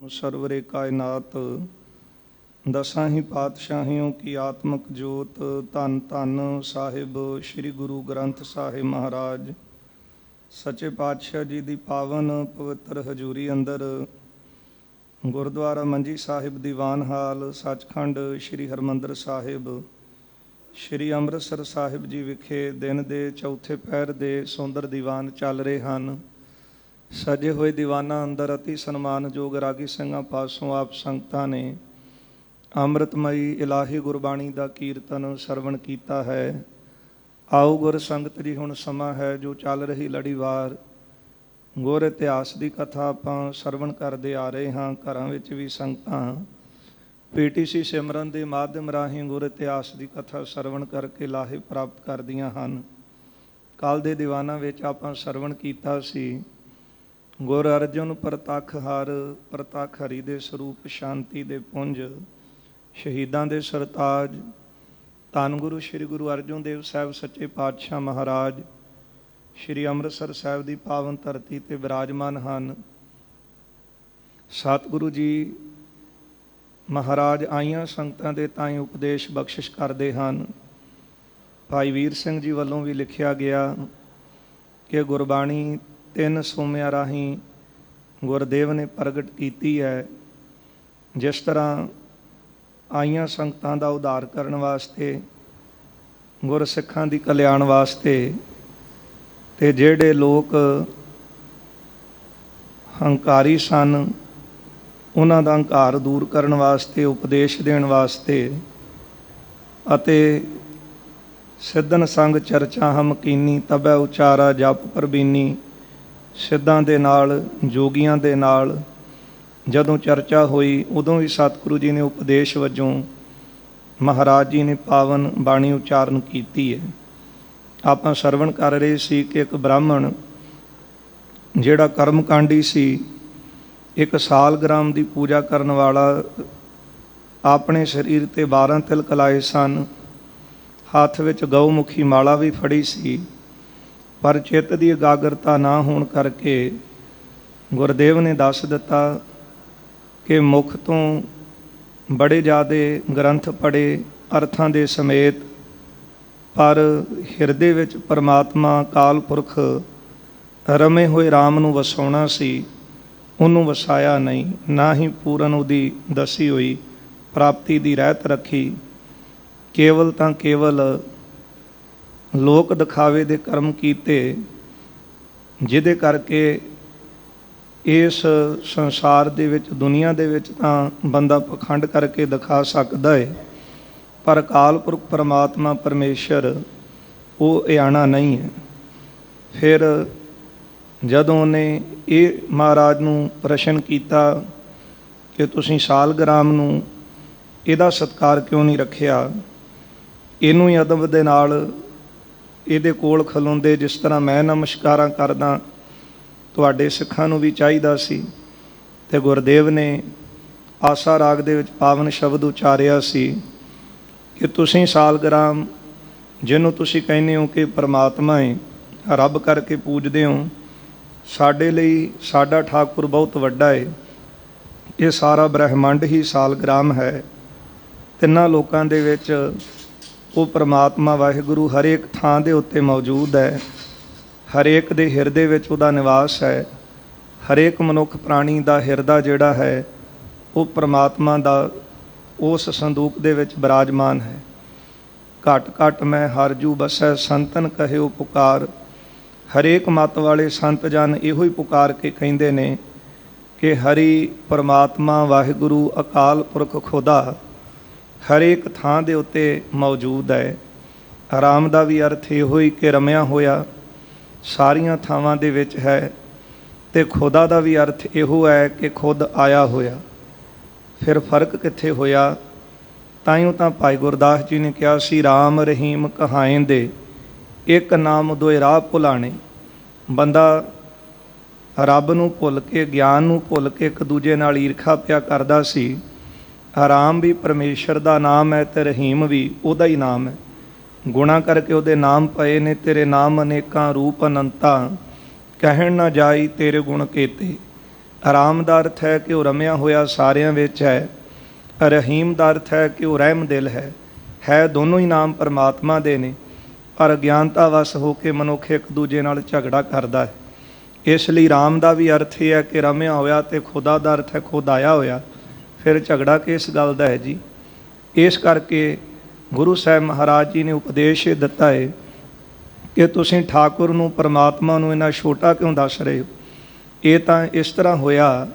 ਸਰਵਰੇ ਕਾਇਨਾਤ ਦਸਾਂ ਹੀ ਪਾਤਸ਼ਾਹੀਆਂ ਕੀ ਆਤਮਕ ਜੋਤ। ਧੰਨ ਧੰਨ ਸਾਹਿਬ ਸ੍ਰੀ ਗੁਰੂ ਗ੍ਰੰਥ ਸਾਹਿਬ ਮਹਾਰਾਜ ਸੱਚੇ ਪਾਤਸ਼ਾਹ ਜੀ ਦੀ ਪਾਵਨ ਪਵਿੱਤਰ ਹਜ਼ੂਰੀ ਅੰਦਰ ਗੁਰਦੁਆਰਾ ਮੰਜੀ ਸਾਹਿਬ ਦੀਵਾਨ ਹਾਲ ਸੱਚਖੰਡ ਸ੍ਰੀ ਹਰਿਮੰਦਰ ਸਾਹਿਬ ਸ੍ਰੀ ਅੰਮ੍ਰਿਤਸਰ ਸਾਹਿਬ ਜੀ ਵਿਖੇ ਦਿਨ ਦੇ ਚੌਥੇ ਪਹਿਰ ਦੇ ਸੁੰਦਰ ਦੀਵਾਨ ਚੱਲ ਰਹੇ ਹਨ। ਸਜੇ ਹੋਏ ਦੀਵਾਨਾਂ ਅੰਦਰ ਅਤੀ ਸਨਮਾਨਯੋਗ ਰਾਗੀ ਸਿੰਘਾਂ ਪਾਸੋਂ ਆਪ ਸੰਗਤਾਂ ਨੇ ਅੰਮ੍ਰਿਤਮਈ ਇਲਾਹੀ ਗੁਰਬਾਣੀ ਦਾ ਕੀਰਤਨ ਸਰਵਣ ਕੀਤਾ ਹੈ। ਆਓ ਗੁਰ ਸੰਗਤ ਜੀ, ਹੁਣ ਸਮਾਂ ਹੈ ਜੋ ਚੱਲ ਰਹੀ ਲੜੀਵਾਰ ਗੁਰ ਇਤਿਹਾਸ ਦੀ ਕਥਾ ਆਪਾਂ ਸਰਵਣ ਕਰਦੇ ਆ ਰਹੇ ਹਾਂ। ਘਰਾਂ ਵਿੱਚ ਵੀ ਸੰਗਤਾਂ PTC ਸਿਮਰਨ ਦੇ ਮਾਧਿਅਮ ਰਾਹੀਂ ਗੁਰ ਇਤਿਹਾਸ ਦੀ ਕਥਾ ਸਰਵਣ ਕਰਕੇ ਲਾਹੇ ਪ੍ਰਾਪਤ ਕਰਦੀਆਂ ਹਨ। ਕੱਲ੍ਹ ਦੇ ਦੀਵਾਨਾਂ ਵਿੱਚ ਆਪਾਂ ਸਰਵਣ ਕੀਤਾ ਸੀ ਗੁਰ ਅਰਜਨ ਪ੍ਰਤੱਖ ਹਰ ਪ੍ਰਤੱਖ ਹਰੀ ਦੇ ਸਰੂਪ ਸ਼ਾਂਤੀ ਦੇ ਪੁੰਜ ਸ਼ਹੀਦਾਂ ਦੇ ਸਰਤਾਜ ਧੰਨ ਗੁਰੂ ਸ੍ਰੀ ਗੁਰੂ ਅਰਜਨ ਦੇਵ ਸਾਹਿਬ ਸੱਚੇ ਪਾਤਸ਼ਾਹ ਮਹਾਰਾਜ ਸ੍ਰੀ ਅੰਮ੍ਰਿਤਸਰ ਸਾਹਿਬ ਦੀ ਪਾਵਨ ਧਰਤੀ 'ਤੇ ਵਿਰਾਜਮਾਨ ਹਨ। ਸਤਿਗੁਰੂ ਜੀ ਮਹਾਰਾਜ ਆਈਆਂ ਸੰਗਤਾਂ ਦੇ ਤਾਈਂ ਉਪਦੇਸ਼ ਬਖਸ਼ਿਸ਼ ਕਰਦੇ ਹਨ। ਭਾਈ ਵੀਰ ਸਿੰਘ ਜੀ ਵੱਲੋਂ ਵੀ ਲਿਖਿਆ ਗਿਆ ਕਿ ਗੁਰਬਾਣੀ 3 ਸੋਮਿਆਂ ਰਾਹੀਂ ਗੁਰਦੇਵ ਨੇ ਪ੍ਰਗਟ ਕੀਤੀ ਹੈ। ਜਿਸ ਤਰ੍ਹਾਂ ਆਈਆਂ ਸੰਗਤਾਂ ਦਾ ਉਧਾਰ ਕਰਨ ਵਾਸਤੇ, ਗੁਰਸਿੱਖਾਂ ਦੀ ਕਲਿਆਣ ਵਾਸਤੇ, ਤੇ ਜਿਹੜੇ ਲੋਕ ਹੰਕਾਰੀ ਸਨ ਉਹਨਾਂ ਦਾ ਹੰਕਾਰ ਦੂਰ ਕਰਨ ਵਾਸਤੇ, ਉਪਦੇਸ਼ ਦੇਣ ਵਾਸਤੇ, ਅਤੇ ਸਿੱਧਨ ਸੰਗ ਚਰਚਾ ਹਮ ਕੀਨੀ ਤਬੈ ਉਚਾਰਾ ਜਪ ਪ੍ਰਬੀਨੀ, ਸਿੱਧਾਂ ਦੇ ਨਾਲ ਜੋਗੀਆਂ ਦੇ ਨਾਲ ਜਦੋਂ ਚਰਚਾ ਹੋਈ ਉਦੋਂ ਵੀ ਸਤਿਗੁਰੂ ਜੀ ਨੇ ਉਪਦੇਸ਼ ਵਜੋਂ ਮਹਾਰਾਜ ਜੀ ਨੇ ਪਾਵਨ ਬਾਣੀ ਉਚਾਰਨ ਕੀਤੀ ਹੈ। ਆਪਾਂ ਸਰਵਣ ਕਰ ਰਹੇ ਸੀ ਕਿ ਇੱਕ ਬ੍ਰਾਹਮਣ ਜਿਹੜਾ ਕਰਮਕਾਂਡੀ ਸੀ, ਇੱਕ ਸਾਲਗ੍ਰਾਮ ਦੀ ਪੂਜਾ ਕਰਨ ਵਾਲਾ, ਆਪਣੇ ਸਰੀਰ 'ਤੇ 12 ਤਿਲਕ ਲਾਏ ਸਨ, ਹੱਥ ਵਿੱਚ ਗਊਮੁਖੀ ਮਾਲਾ ਵੀ ਫੜੀ ਸੀ, ਪਰ ਚਿੱਤ ਦੀ ਇਕਾਗਰਤਾ ਨਾ ਹੋਣ ਕਰਕੇ ਗੁਰਦੇਵ ਨੇ ਦੱਸ ਦਿੱਤਾ ਕਿ ਮੁਖ ਤੋਂ ਬੜੇ ਜ਼ਿਆਦਾ ਗ੍ਰੰਥ ਪੜ੍ਹੇ ਅਰਥਾਂ ਦੇ ਸਮੇਤ, ਪਰ ਹਿਰਦੇ ਵਿੱਚ ਪਰਮਾਤਮਾ ਅਕਾਲ ਪੁਰਖ ਰਮੇ ਹੋਏ ਰਾਮ ਨੂੰ ਵਸਾਉਣਾ ਸੀ, ਉਹਨੂੰ ਵਸਾਇਆ ਨਹੀਂ, ਨਾ ਹੀ ਪੂਰਨ ਉਹਦੀ ਦੱਸੀ ਹੋਈ ਪ੍ਰਾਪਤੀ ਦੀ ਰਹਿਤ ਰੱਖੀ। ਕੇਵਲ ਤਾਂ ਕੇਵਲ ਲੋਕ ਦਿਖਾਵੇ ਦੇ ਕਰਮ ਕੀਤੇ, ਜਿਹਦੇ ਕਰਕੇ ਇਸ ਸੰਸਾਰ ਦੇ ਵਿੱਚ, ਦੁਨੀਆ ਦੇ ਵਿੱਚ ਤਾਂ ਬੰਦਾ ਪਖੰਡ ਕਰਕੇ ਦਿਖਾ ਸਕਦਾ ਹੈ, ਪਰ ਅਕਾਲ ਪੁਰਖ ਪਰਮਾਤਮਾ ਪਰਮੇਸ਼ਰ ਉਹ ਇਆਣਾ ਨਹੀਂ ਹੈ। ਫਿਰ ਜਦੋਂ ਉਹਨੇ ਇਹ ਮਹਾਰਾਜ ਨੂੰ ਪ੍ਰਸ਼ਨ ਕੀਤਾ ਕਿ ਤੁਸੀਂ ਸਾਲਗ੍ਰਾਮ ਨੂੰ ਇਹਦਾ ਸਤਿਕਾਰ ਕਿਉਂ ਨਹੀਂ ਰੱਖਿਆ, ਇਹਨੂੰ ਹੀ ਅਦਬ ਦੇ ਨਾਲ ਇਹਦੇ ਕੋਲ ਖਲੋਂਦੇ, ਜਿਸ ਤਰ੍ਹਾਂ ਮੈਂ ਨਮਸਕਾਰਾਂ ਕਰਦਾ ਤੁਹਾਡੇ ਸਿੱਖਾਂ ਨੂੰ ਵੀ ਚਾਹੀਦਾ ਸੀ। ਤੇ ਗੁਰਦੇਵ ਨੇ ਆਸਾ ਰਾਗ ਦੇ ਵਿੱਚ ਪਾਵਨ ਸ਼ਬਦ ਉਚਾਰਿਆ ਸੀ ਕਿ ਤੁਸੀਂ ਸਾਲਗ੍ਰਾਮ ਜਿਹਨੂੰ ਤੁਸੀਂ ਕਹਿੰਦੇ ਹੋ ਕਿ ਪਰਮਾਤਮਾ ਹੈ, ਰੱਬ ਕਰਕੇ ਪੂਜਦੇ ਹੋ, ਸਾਡੇ ਲਈ ਸਾਡਾ ਠਾਕੁਰ ਬਹੁਤ ਵੱਡਾ ਹੈ, ਇਹ ਸਾਰਾ ਬ੍ਰਹਿਮੰਡ ਹੀ ਸਾਲਗ੍ਰਾਮ ਹੈ। ਤਿੰਨਾਂ ਲੋਕਾਂ ਦੇ ਵਿੱਚ ਉਹ ਪਰਮਾਤਮਾ ਵਾਹਿਗੁਰੂ ਹਰੇਕ ਥਾਂ ਦੇ ਉੱਤੇ ਮੌਜੂਦ ਹੈ, ਹਰੇਕ ਦੇ ਹਿਰਦੇ ਵਿੱਚ ਉਹਦਾ ਨਿਵਾਸ ਹੈ। ਹਰੇਕ ਮਨੁੱਖ ਪ੍ਰਾਣੀ ਦਾ ਹਿਰਦਾ ਜਿਹੜਾ ਹੈ ਉਹ ਪਰਮਾਤਮਾ ਦਾ ਉਸ ਸੰਦੂਕ ਦੇ ਵਿੱਚ ਬਿਰਾਜਮਾਨ ਹੈ। ਘਟ ਘਟ ਮੈਂ ਹਰ ਜੂ ਬਸੈ ਸੰਤਨ ਕਹਿਓ ਪੁਕਾਰ, ਹਰੇਕ ਮਤ ਵਾਲੇ ਸੰਤ ਜਨ ਇਹੋ ਹੀ ਪੁਕਾਰ ਕੇ ਕਹਿੰਦੇ ਨੇ ਕਿ ਹਰੀ ਪਰਮਾਤਮਾ ਵਾਹਿਗੁਰੂ ਅਕਾਲ ਪੁਰਖ ਖੁਦਾ ਹਰੇਕ ਥਾਂ ਦੇ ਉੱਤੇ ਮੌਜੂਦ ਹੈ। ਆਰਾਮ ਦਾ ਵੀ ਅਰਥ ਇਹੋ ਹੀ ਕਿ ਰਮਿਆ ਹੋਇਆ ਸਾਰੀਆਂ ਥਾਵਾਂ ਦੇ ਵਿੱਚ ਹੈ, ਅਤੇ ਖੁਦਾ ਦਾ ਵੀ ਅਰਥ ਇਹੋ ਹੈ ਕਿ ਖੁਦ ਆਇਆ ਹੋਇਆ। ਫਿਰ ਫਰਕ ਕਿੱਥੇ ਹੋਇਆ? ਤਾਈਓ ਤਾਂ ਭਾਈ ਗੁਰਦਾਸ ਜੀ ਨੇ ਕਿਹਾ ਸੀ, ਰਾਮ ਰਹੀਮ ਕਹਾਏਂਦੇ ਇੱਕ ਨਾਮ ਦੋਏ ਰਾਹ ਭੁਲਾਣੇ। ਬੰਦਾ ਰੱਬ ਨੂੰ ਭੁੱਲ ਕੇ, ਗਿਆਨ ਨੂੰ ਭੁੱਲ ਕੇ ਇੱਕ ਦੂਜੇ ਨਾਲ ਈਰਖਾ ਪਿਆ ਕਰਦਾ ਸੀ। ਰਾਮ ਵੀ ਪਰਮੇਸ਼ਰ ਦਾ ਨਾਮ ਹੈ ਅਤੇ ਰਹੀਮ ਵੀ ਉਹਦਾ ਹੀ ਨਾਮ ਹੈ। ਗੁਣਾ ਕਰਕੇ ਉਹਦੇ ਨਾਮ ਪਏ ਨੇ, ਤੇਰੇ ਨਾਮ ਅਨੇਕਾਂ ਰੂਪ ਅਨੰਤਾ, ਕਹਿਣ ਨਾ ਜਾਈ ਤੇਰੇ ਗੁਣ ਕੇਤੇ। ਰਾਮ ਦਾ ਅਰਥ ਹੈ ਕਿ ਉਹ ਰਮਿਆ ਹੋਇਆ ਸਾਰਿਆਂ ਵਿੱਚ ਹੈ। ਰਹੀਮ ਦਾ ਅਰਥ ਹੈ ਕਿ ਉਹ ਰਹਿਮ ਦਿਲ ਹੈ ਦੋਨੋਂ ਹੀ ਨਾਮ ਪਰਮਾਤਮਾ ਦੇ ਨੇ, ਪਰ ਅਗਿਆਨਤਾ ਵਸ ਹੋ ਕੇ ਮਨੁੱਖ ਇੱਕ ਦੂਜੇ ਨਾਲ ਝਗੜਾ ਕਰਦਾ ਹੈ। ਇਸ ਲਈ ਰਾਮ ਦਾ ਵੀ ਅਰਥ ਇਹ ਹੈ ਕਿ ਰਮਿਆ ਹੋਇਆ, ਅਤੇ ਖੁਦਾ ਦਾ ਅਰਥ ਹੈ ਖੁਦ ਆਇਆ ਹੋਇਆ। ਫਿਰ ਝਗੜਾ ਕਿਸ ਗੱਲ ਦਾ ਹੈ ਜੀ? ਇਸ ਕਰਕੇ ਗੁਰੂ ਸਾਹਿਬ ਮਹਾਰਾਜ ਜੀ ਨੇ ਉਪਦੇਸ਼ ਦਿੱਤਾ ਹੈ ਕਿ ਤੁਸੀਂ ਠਾਕੁਰ ਨੂੰ, ਪਰਮਾਤਮਾ ਨੂੰ ਇੰਨਾ ਛੋਟਾ ਕਿਉਂ ਦੱਸ ਰਹੇ ਹੋ? ਇਹ ਤਾਂ ਇਸ ਤਰ੍ਹਾਂ ਹੋਇਆ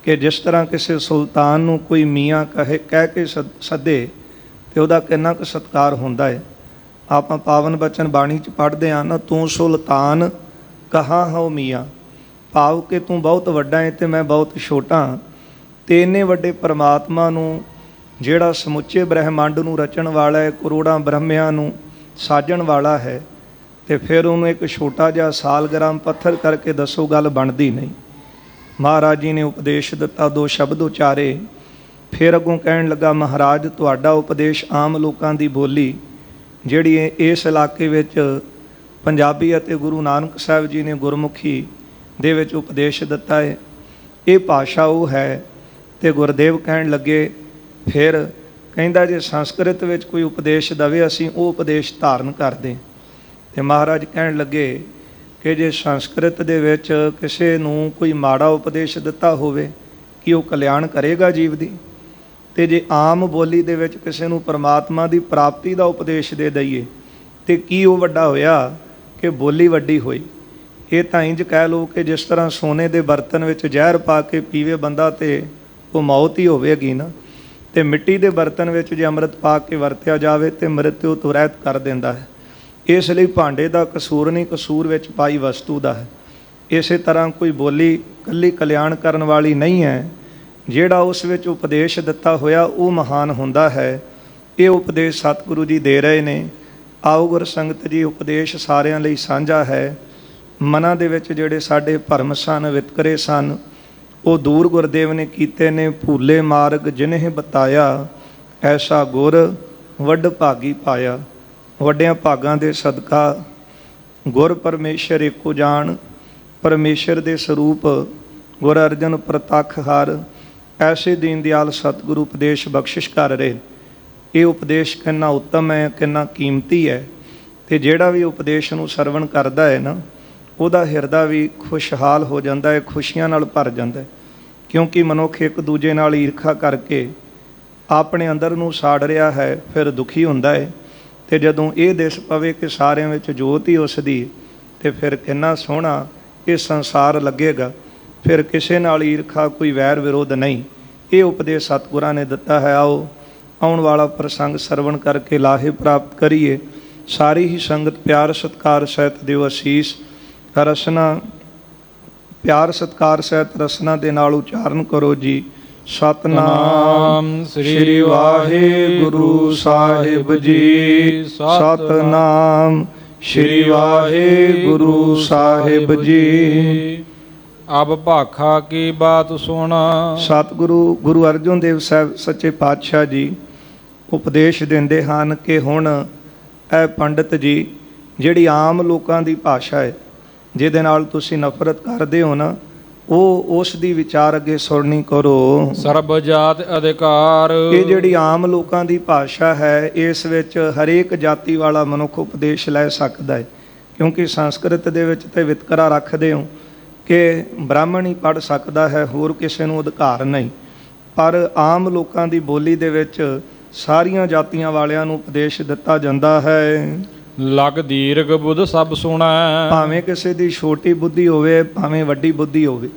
ਕਿ ਜਿਸ ਤਰ੍ਹਾਂ ਕਿਸੇ ਸੁਲਤਾਨ ਨੂੰ ਕੋਈ ਮੀਆਂ ਕਹਿ ਕੇ ਸੱਦੇ ਤੇ ਉਹਦਾ ਕਿੰਨਾ ਕੁ ਸਤਿਕਾਰ ਹੁੰਦਾ ਹੈ। ਆਪਾਂ ਪਾਵਨ ਬਚਨ ਬਾਣੀ 'ਚ ਪੜ੍ਹਦੇ ਹਾਂ ਨਾ, ਤੂੰ ਸੁਲਤਾਨ ਕਹਾਂ ਹੋ ਮੀਆਂ, ਭਾਵ ਕਿ ਤੂੰ ਬਹੁਤ ਵੱਡਾ ਹੈ ਅਤੇ ਮੈਂ ਬਹੁਤ ਛੋਟਾ। ਅਤੇ ਇੰਨੇ ਵੱਡੇ ਪਰਮਾਤਮਾ ਨੂੰ, ਜਿਹੜਾ ਸਮੁੱਚੇ ਬ੍ਰਹਿਮੰਡ ਨੂੰ ਰਚਣ ਵਾਲਾ ਹੈ, ਕਰੋੜਾਂ ਬ੍ਰਹਮਿਆਂ ਨੂੰ ਸਾਜਣ ਵਾਲਾ ਹੈ, ਅਤੇ ਫਿਰ ਉਹਨੂੰ ਇੱਕ ਛੋਟਾ ਜਿਹਾ ਸਾਲਗ੍ਰਾਮ ਪੱਥਰ ਕਰਕੇ ਦੱਸੋ, ਗੱਲ ਬਣਦੀ ਨਹੀਂ। ਮਹਾਰਾਜ ਜੀ ਨੇ ਉਪਦੇਸ਼ ਦਿੱਤਾ, 2 ਸ਼ਬਦ ਉਚਾਰੇ। ਫਿਰ ਅੱਗੋਂ ਕਹਿਣ ਲੱਗਾ, ਮਹਾਰਾਜ ਤੁਹਾਡਾ ਉਪਦੇਸ਼ ਆਮ ਲੋਕਾਂ ਦੀ ਬੋਲੀ, ਜਿਹੜੀ ਇਸ ਇਲਾਕੇ ਵਿੱਚ ਪੰਜਾਬੀ ਅਤੇ ਗੁਰੂ ਨਾਨਕ ਸਾਹਿਬ ਜੀ ਨੇ ਗੁਰਮੁਖੀ ਦੇ ਵਿੱਚ ਉਪਦੇਸ਼ ਦਿੱਤਾ ਹੈ, ਇਹ ਭਾਸ਼ਾ ਉਹ ਹੈ। ਅਤੇ ਗੁਰਦੇਵ ਕਹਿਣ ਲੱਗੇ, ਫਿਰ ਕਹਿੰਦਾ ਜੇ ਸੰਸਕ੍ਰਿਤ ਵਿੱਚ ਕੋਈ ਉਪਦੇਸ਼ ਦੇਵੇ ਅਸੀਂ ਉਹ ਉਪਦੇਸ਼ ਧਾਰਨ ਕਰਦੇ। ਅਤੇ ਮਹਾਰਾਜ ਕਹਿਣ ਲੱਗੇ ਕਿ ਜੇ ਸੰਸਕ੍ਰਿਤ ਦੇ ਵਿੱਚ ਕਿਸੇ ਨੂੰ ਕੋਈ ਮਾੜਾ ਉਪਦੇਸ਼ ਦਿੱਤਾ ਹੋਵੇ, ਕਿ ਉਹ ਕਲਿਆਣ ਕਰੇਗਾ ਜੀਵ ਦੀ? ਅਤੇ ਜੇ ਆਮ ਬੋਲੀ ਦੇ ਵਿੱਚ ਕਿਸੇ ਨੂੰ ਪਰਮਾਤਮਾ ਦੀ ਪ੍ਰਾਪਤੀ ਦਾ ਉਪਦੇਸ਼ ਦੇ ਦਈਏ, ਅਤੇ ਕੀ ਉਹ ਵੱਡਾ ਹੋਇਆ ਕਿ ਬੋਲੀ ਵੱਡੀ ਹੋਈ? ਇਹ ਤਾਂ ਇੰਝ ਕਹਿ ਲਓ ਕਿ ਜਿਸ ਤਰ੍ਹਾਂ ਸੋਨੇ ਦੇ ਬਰਤਨ ਵਿੱਚ ਜ਼ਹਿਰ ਪਾ ਕੇ ਪੀਵੇ ਬੰਦਾ ਤੇ ਉਹ ਮੌਤ ਹੀ ਹੋਵੇਗੀ ਨਾ, ਅਤੇ ਮਿੱਟੀ ਦੇ ਬਰਤਨ ਵਿੱਚ ਜੇ ਅੰਮ੍ਰਿਤ ਪਾ ਕੇ ਵਰਤਿਆ ਜਾਵੇ ਤੇ ਮ੍ਰਿਤੂ ਤੋਂ ਰਹਿਤ ਕਰ ਦਿੰਦਾ ਹੈ। ਇਸ ਲਈ ਭਾਂਡੇ ਦਾ ਕਸੂਰ ਨਹੀਂ, ਕਸੂਰ ਵਿੱਚ ਪਾਈ ਵਸਤੂ ਦਾ ਹੈ। ਇਸੇ ਤਰ੍ਹਾਂ ਕੋਈ ਬੋਲੀ ਇਕੱਲੀ ਕਲਿਆਣ ਕਰਨ ਵਾਲੀ ਨਹੀਂ ਹੈ, ਜਿਹੜਾ ਉਸ ਵਿੱਚ ਉਪਦੇਸ਼ ਦਿੱਤਾ ਹੋਇਆ ਉਹ ਮਹਾਨ ਹੁੰਦਾ ਹੈ। ਇਹ ਉਪਦੇਸ਼ ਸਤਿਗੁਰੂ ਜੀ ਦੇ ਰਹੇ ਨੇ। ਆਓ ਗੁਰ ਸੰਗਤ ਜੀ, ਉਪਦੇਸ਼ ਸਾਰਿਆਂ ਲਈ ਸਾਂਝਾ ਹੈ। ਮਨਾਂ ਦੇ ਵਿੱਚ ਜਿਹੜੇ ਸਾਡੇ ਭਰਮ ਸਨ, ਵਿਤਕਰੇ ਸਨ, ਉਹ ਦੂਰ ਗੁਰਦੇਵ ਨੇ ਕੀਤੇ ਨੇ। ਭੂਲੇ ਮਾਰਗ ਜਿਨਹਿ ਬਤਾਇਆ, ਐਸਾ ਗੁਰ ਵੱਡ ਭਾਗੀ ਪਾਇਆ। ਵੱਡਿਆਂ ਭਾਗਾਂ ਦੇ ਸਦਕਾ ਗੁਰ ਪਰਮੇਸ਼ਰ ਏਕੋ ਜਾਣ, ਪਰਮੇਸ਼ਰ ਦੇ ਸਰੂਪ ਗੁਰ ਅਰਜਨ ਪ੍ਰਤੱਖ ਹਰ, ਐਸੇ ਦੀਨ ਦਿਆਲ ਸਤਿਗੁਰੂ ਉਪਦੇਸ਼ ਬਖਸ਼ਿਸ਼ ਕਰ ਰਹੇ। ਇਹ ਉਪਦੇਸ਼ ਕਿੰਨਾ ਉੱਤਮ ਹੈ, ਕਿੰਨਾ ਕੀਮਤੀ ਹੈ। ਅਤੇ ਜਿਹੜਾ ਵੀ ਉਪਦੇਸ਼ ਨੂੰ ਸਰਵਣ ਕਰਦਾ ਹੈ ਨਾ, ਉਹਦਾ ਹਿਰਦਾ ਵੀ ਖੁਸ਼ਹਾਲ ਹੋ ਜਾਂਦਾ ਹੈ, ਖੁਸ਼ੀਆਂ ਨਾਲ ਭਰ ਜਾਂਦਾ ਹੈ। ਕਿਉਂਕਿ ਮਨੁੱਖ ਇੱਕ ਦੂਜੇ ਨਾਲ ਈਰਖਾ ਕਰਕੇ ਆਪਣੇ ਅੰਦਰ ਨੂੰ ਸਾੜ ਰਿਹਾ ਹੈ, ਫਿਰ ਦੁਖੀ ਹੁੰਦਾ ਹੈ। ਅਤੇ ਜਦੋਂ ਇਹ ਦਿਸ ਪਵੇ ਕਿ ਸਾਰਿਆਂ ਵਿੱਚ ਜੋਤ ਹੀ ਉਸ ਦੀ, ਅਤੇ ਫਿਰ ਕਿੰਨਾ ਸੋਹਣਾ ਇਹ ਸੰਸਾਰ ਲੱਗੇਗਾ। ਫਿਰ ਕਿਸੇ ਨਾਲ ਈਰਖਾ, ਕੋਈ ਵੈਰ ਵਿਰੋਧ ਨਹੀਂ। ਇਹ ਉਪਦੇਸ਼ ਸਤਿਗੁਰਾਂ ਨੇ ਦਿੱਤਾ ਹੈ। ਆਓ ਆਉਣ ਵਾਲਾ ਪ੍ਰਸੰਗ ਸਰਵਣ ਕਰਕੇ ਲਾਹੇ ਪ੍ਰਾਪਤ ਕਰੀਏ। ਸਾਰੀ ਹੀ ਸੰਗਤ ਪਿਆਰ ਸਤਿਕਾਰ ਸਹਿਤ ਦਿਓ ਅਸੀਸ। ਰਸਨਾ ਪਿਆਰ ਸਤਿਕਾਰ ਸਹਿਤ ਰਸਨਾ ਦੇ ਨਾਲ ਉਚਾਰਨ ਕਰੋ ਜੀ। ਸਤਨਾਮ ਸ੍ਰੀ ਵਾਹਿਗੁਰੂ ਸਾਹਿਬ ਜੀ। ਸਤਨਾਮ ਸ੍ਰੀ ਵਾਹਿਗੁਰੂ ਸਾਹਿਬ ਜੀ। ਅਬ ਭਾਖਾ ਕੀ ਬਾਤ ਸੁਣਾ। ਸਤਿਗੁਰੂ ਗੁਰੂ ਅਰਜਨ ਦੇਵ ਸਾਹਿਬ ਸੱਚੇ ਪਾਤਸ਼ਾਹ ਜੀ ਉਪਦੇਸ਼ ਦਿੰਦੇ ਹਨ ਕਿ ਹੁਣ ਇਹ ਪੰਡਿਤ ਜੀ, ਜਿਹੜੀ ਆਮ ਲੋਕਾਂ ਦੀ ਭਾਸ਼ਾ ਹੈ, ਜਿਹਦੇ ਨਾਲ ਤੁਸੀਂ ਨਫ਼ਰਤ ਕਰਦੇ ਹੋ ਨਾ, ਉਹ ਉਸ ਦੀ ਵਿਚਾਰ ਅੱਗੇ ਸੁਣਨੀ ਕਰੋ। ਸਰਬ ਜਾਤ ਅਧਿਕਾਰ। ਇਹ ਜਿਹੜੀ ਆਮ ਲੋਕਾਂ ਦੀ ਭਾਸ਼ਾ ਹੈ, ਇਸ ਵਿੱਚ ਹਰੇਕ ਜਾਤੀ ਵਾਲਾ ਮਨੁੱਖ ਉਪਦੇਸ਼ ਲੈ ਸਕਦਾ ਹੈ। ਕਿਉਂਕਿ ਸੰਸਕ੍ਰਿਤ ਦੇ ਵਿੱਚ ਤੇ ਵਿਤਕਰਾ ਰੱਖਦੇ ਹੋ ਕਿ ਬ੍ਰਾਹਮਣ ਹੀ ਪੜ੍ਹ ਸਕਦਾ ਹੈ, ਹੋਰ ਕਿਸੇ ਨੂੰ ਅਧਿਕਾਰ ਨਹੀਂ। ਪਰ ਆਮ ਲੋਕਾਂ ਦੀ ਬੋਲੀ ਦੇ ਵਿੱਚ ਸਾਰੀਆਂ ਜਾਤੀਆਂ ਵਾਲਿਆਂ ਨੂੰ ਉਪਦੇਸ਼ ਦਿੱਤਾ ਜਾਂਦਾ ਹੈ। ਲਗ ਦੀਰਘ ਬੁੱਧ ਸਭ ਸੁਣੈ। ਭਾਵੇਂ ਕਿਸੇ ਦੀ ਛੋਟੀ ਬੁੱਧੀ ਹੋਵੇ, ਭਾਵੇਂ ਵੱਡੀ ਬੁੱਧੀ ਹੋਵੇ,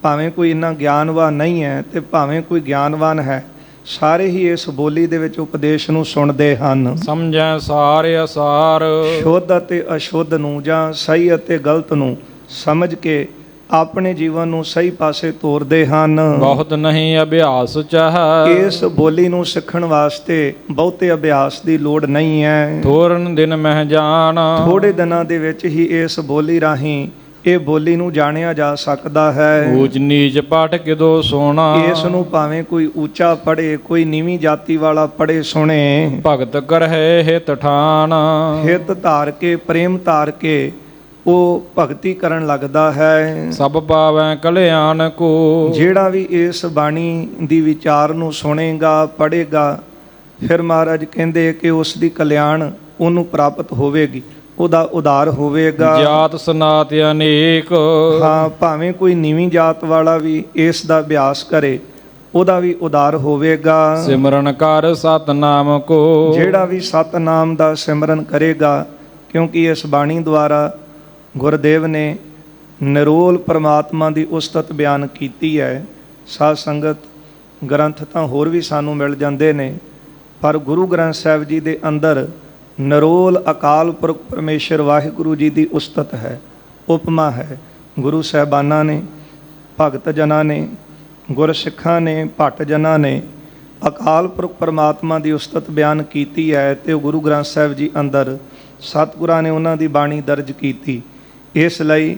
ਭਾਵੇਂ ਕੋਈ ਇੰਨਾ ਗਿਆਨਵਾਨ ਨਹੀਂ ਹੈ ਤੇ ਭਾਵੇਂ ਕੋਈ ਗਿਆਨਵਾਨ ਹੈ, ਸਾਰੇ ਹੀ ਇਸ ਬੋਲੀ ਦੇ ਵਿੱਚ ਉਪਦੇਸ਼ ਨੂੰ ਸੁਣਦੇ ਹਨ। ਸਮਝੈ ਸਾਰੇ ਅਸਾਰ। ਸ਼ੁੱਧ ਅਤੇ ਅਸ਼ੁੱਧ ਨੂੰ ਜਾਂ ਸਹੀ ਅਤੇ ਗਲਤ ਨੂੰ ਸਮਝ ਕੇ ਆਪਣੇ ਜੀਵਨ ਨੂੰ ਸਹੀ ਪਾਸੇ ਤੋਰਦੇ ਹਨ। ਬਹੁਤ ਨਹੀਂ ਅਭਿਆਸ ਚਾਹੈ। ਇਸ ਬੋਲੀ ਨੂੰ ਸਿੱਖਣ ਵਾਸਤੇ ਬਹੁਤੇ ਅਭਿਆਸ ਦੀ ਲੋੜ ਨਹੀਂ ਹੈ। ਥੋਰਨ ਦਿਨ ਮਹਿ ਜਾਣ। ਥੋੜੇ ਦਿਨਾਂ ਦੇ ਵਿੱਚ ਹੀ ਇਸ ਬੋਲੀ ਰਾਹੀਂ ਇਹ ਬੋਲੀ ਨੂੰ ਜਾਣਿਆ ਜਾ ਸਕਦਾ ਹੈ। ਊਚ ਨੀਚ ਪਾਠ ਕਿਦੋ ਸੋਣਾ। ਇਸ ਨੂੰ ਭਾਵੇਂ ਕੋਈ ਉੱਚਾ ਪੜ੍ਹੇ, ਕੋਈ ਨੀਵੀਂ ਜਾਤੀ ਵਾਲਾ ਪੜ੍ਹੇ ਸੁਣੇ। ਭਗਤ ਕਰਹਿ ਹਿਤ ਠਾਨ। ਹਿਤ ਧਾਰ ਕੇ, ਪ੍ਰੇਮ ਧਾਰ ਕੇ ਉਹ ਭਗਤੀ ਕਰਨ ਲੱਗਦਾ ਹੈ। ਸਭ ਪਾਵੈ ਕਲਿਆਣ ਕੋ। ਜਿਹੜਾ ਵੀ ਇਸ ਬਾਣੀ ਦੀ ਵਿਚਾਰ ਨੂੰ ਸੁਣੇਗਾ, ਪੜ੍ਹੇਗਾ, ਫਿਰ ਮਹਾਰਾਜ ਕਹਿੰਦੇ ਕਿ ਉਸ ਦੀ ਕਲਿਆਣ ਉਹਨੂੰ ਪ੍ਰਾਪਤ ਹੋਵੇਗੀ, ਉਹਦਾ ਉਧਾਰ ਹੋਵੇਗਾ। ਜਾਤ ਸਨਾਤ ਅਨੇਕ। ਹਾਂ, ਭਾਵੇਂ ਕੋਈ ਨੀਵੀਂ ਜਾਤ ਵਾਲਾ ਵੀ ਇਸ ਦਾ ਅਭਿਆਸ ਕਰੇ, ਉਹਦਾ ਵੀ ਉਧਾਰ ਹੋਵੇਗਾ। ਸਿਮਰਨ ਕਰ ਸਤਨਾਮ ਕੋ। ਜਿਹੜਾ ਵੀ ਸਤਨਾਮ ਦਾ ਸਿਮਰਨ ਕਰੇਗਾ, ਕਿਉਂਕਿ ਇਸ ਬਾਣੀ ਦੁਆਰਾ ਗੁਰਦੇਵ ਨੇ ਨਿਰੋਲ ਪਰਮਾਤਮਾ ਦੀ ਉਸਤਤ ਬਿਆਨ ਕੀਤੀ ਹੈ। ਸਾਧ ਸੰਗਤ, ਗ੍ਰੰਥ ਤਾਂ ਹੋਰ ਵੀ ਸਾਨੂੰ ਮਿਲ ਜਾਂਦੇ ਨੇ, ਪਰ ਗੁਰੂ ਗ੍ਰੰਥ ਸਾਹਿਬ ਜੀ ਦੇ ਅੰਦਰ ਨਿਰੋਲ ਅਕਾਲ ਪੁਰਖ ਪਰਮੇਸ਼ਰ ਵਾਹਿਗੁਰੂ ਜੀ ਦੀ ਉਸਤਤ ਹੈ, ਉਪਮਾ ਹੈ। ਗੁਰੂ ਸਾਹਿਬਾਨਾਂ ਨੇ, ਭਗਤ ਜਨਾਂ ਨੇ, ਗੁਰਸਿੱਖਾਂ ਨੇ, ਭੱਟ ਜਨਾਂ ਨੇ ਅਕਾਲ ਪੁਰਖ ਪਰਮਾਤਮਾ ਦੀ ਉਸਤਤ ਬਿਆਨ ਕੀਤੀ ਹੈ, ਅਤੇ ਉਹ ਗੁਰੂ ਗ੍ਰੰਥ ਸਾਹਿਬ ਜੀ ਅੰਦਰ ਸਤਿਗੁਰਾਂ ਨੇ ਉਹਨਾਂ ਦੀ ਬਾਣੀ ਦਰਜ ਕੀਤੀ। ਇਸ ਲਈ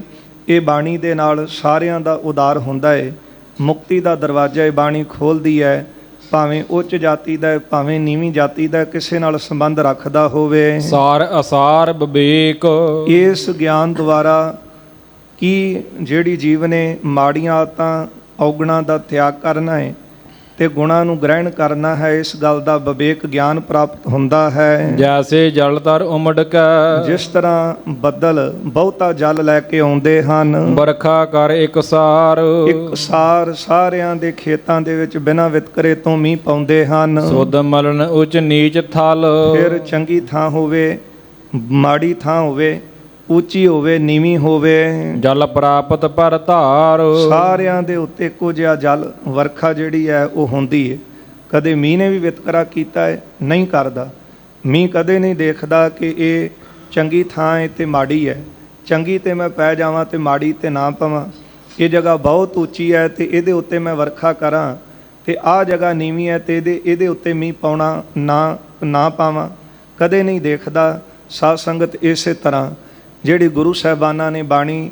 ਇਹ ਬਾਣੀ ਦੇ ਨਾਲ ਸਾਰਿਆਂ ਦਾ ਉਦਾਰ ਹੁੰਦਾ ਹੈ। ਮੁਕਤੀ ਦਾ ਦਰਵਾਜ਼ਾ ਇਹ ਬਾਣੀ ਖੋਲ੍ਹਦੀ ਹੈ, ਭਾਵੇਂ ਉੱਚ ਜਾਤੀ ਦਾ, ਭਾਵੇਂ ਨੀਵੀਂ ਜਾਤੀ ਦਾ, ਕਿਸੇ ਨਾਲ ਸੰਬੰਧ ਰੱਖਦਾ ਹੋਵੇ। ਸਾਰ ਅਸਾਰ ਵਿਵੇਕ। ਇਸ ਗਿਆਨ ਦੁਆਰਾ ਕਿ ਜਿਹੜੀ ਜੀਵ ਨੇ ਮਾੜੀਆਂ ਆਦਤਾਂ ਔਗਣਾਂ ਦਾ ਤਿਆਗ ਕਰਨਾ ਹੈ ਤੇ ਗੁਣਾਂ ਨੂੰ ਗ੍ਰਹਿਣ ਕਰਨਾ ਹੈ, ਇਸ ਗੱਲ ਦਾ ਵਿਵੇਕ ਗਿਆਨ ਪ੍ਰਾਪਤ ਹੁੰਦਾ ਹੈ। ਜੈਸੇ ਜਲ ਤਰ ਉਮੜ ਕੈ। ਜਿਸ ਤਰ੍ਹਾਂ ਬੱਦਲ ਬਹੁਤਾ ਜਲ ਲੈ ਕੇ ਆਉਂਦੇ ਹਨ, ਬਰਖਾ ਕਰ ਇਕਸਾਰ। ਇਕਸਾਰ ਸਾਰਿਆਂ ਦੇ ਖੇਤਾਂ ਦੇ ਵਿੱਚ ਬਿਨਾਂ ਵਿਤਕਰੇ ਤੋਂ ਮੀਂਹ ਪਾਉਂਦੇ ਹਨ। ਸੁਧ ਮਲਨ ਉੱਚ ਨੀਚ ਥਲ। ਫਿਰ ਚੰਗੀ ਥਾਂ ਹੋਵੇ, ਮਾੜੀ ਥਾਂ ਹੋਵੇ, ਉੱਚੀ ਹੋਵੇ, ਨੀਵੀਂ ਹੋਵੇ, ਜਲ ਪ੍ਰਾਪਤ ਪਰ ਧਾਰ। ਸਾਰਿਆਂ ਦੇ ਉੱਤੇ ਇੱਕੋ ਜਿਹਾ ਜਲ ਵਰਖਾ ਜਿਹੜੀ ਹੈ ਉਹ ਹੁੰਦੀ ਹੈ। ਕਦੇ ਮੀਂਹ ਨੇ ਵੀ ਵਿਤਕਰਾ ਕੀਤਾ ਹੈ? ਨਹੀਂ ਕਰਦਾ। ਮੀਂਹ ਕਦੇ ਨਹੀਂ ਦੇਖਦਾ ਕਿ ਇਹ ਚੰਗੀ ਥਾਂ ਹੈ ਤੇ ਮਾੜੀ ਹੈ, ਚੰਗੀ ਤੇ ਮੈਂ ਪੈ ਜਾਵਾਂ ਤੇ ਮਾੜੀ ਤੇ ਨਾ ਪਵਾਂ। ਇਹ ਜਗ੍ਹਾ ਬਹੁਤ ਉੱਚੀ ਹੈ ਤੇ ਇਹਦੇ ਉੱਤੇ ਮੈਂ ਵਰਖਾ ਕਰਾਂ, ਤੇ ਆਹ ਜਗ੍ਹਾ ਨੀਵੀਂ ਹੈ ਤੇ ਇਹਦੇ ਉੱਤੇ ਮੀਂਹ ਪਾਉਣਾ ਨਾ ਪਾਵਾਂ, ਕਦੇ ਨਹੀਂ ਦੇਖਦਾ। ਸਾਧ ਸੰਗਤ, ਇਸੇ ਤਰ੍ਹਾਂ ਜਿਹੜੀ ਗੁਰੂ ਸਾਹਿਬਾਨਾਂ ਨੇ ਬਾਣੀ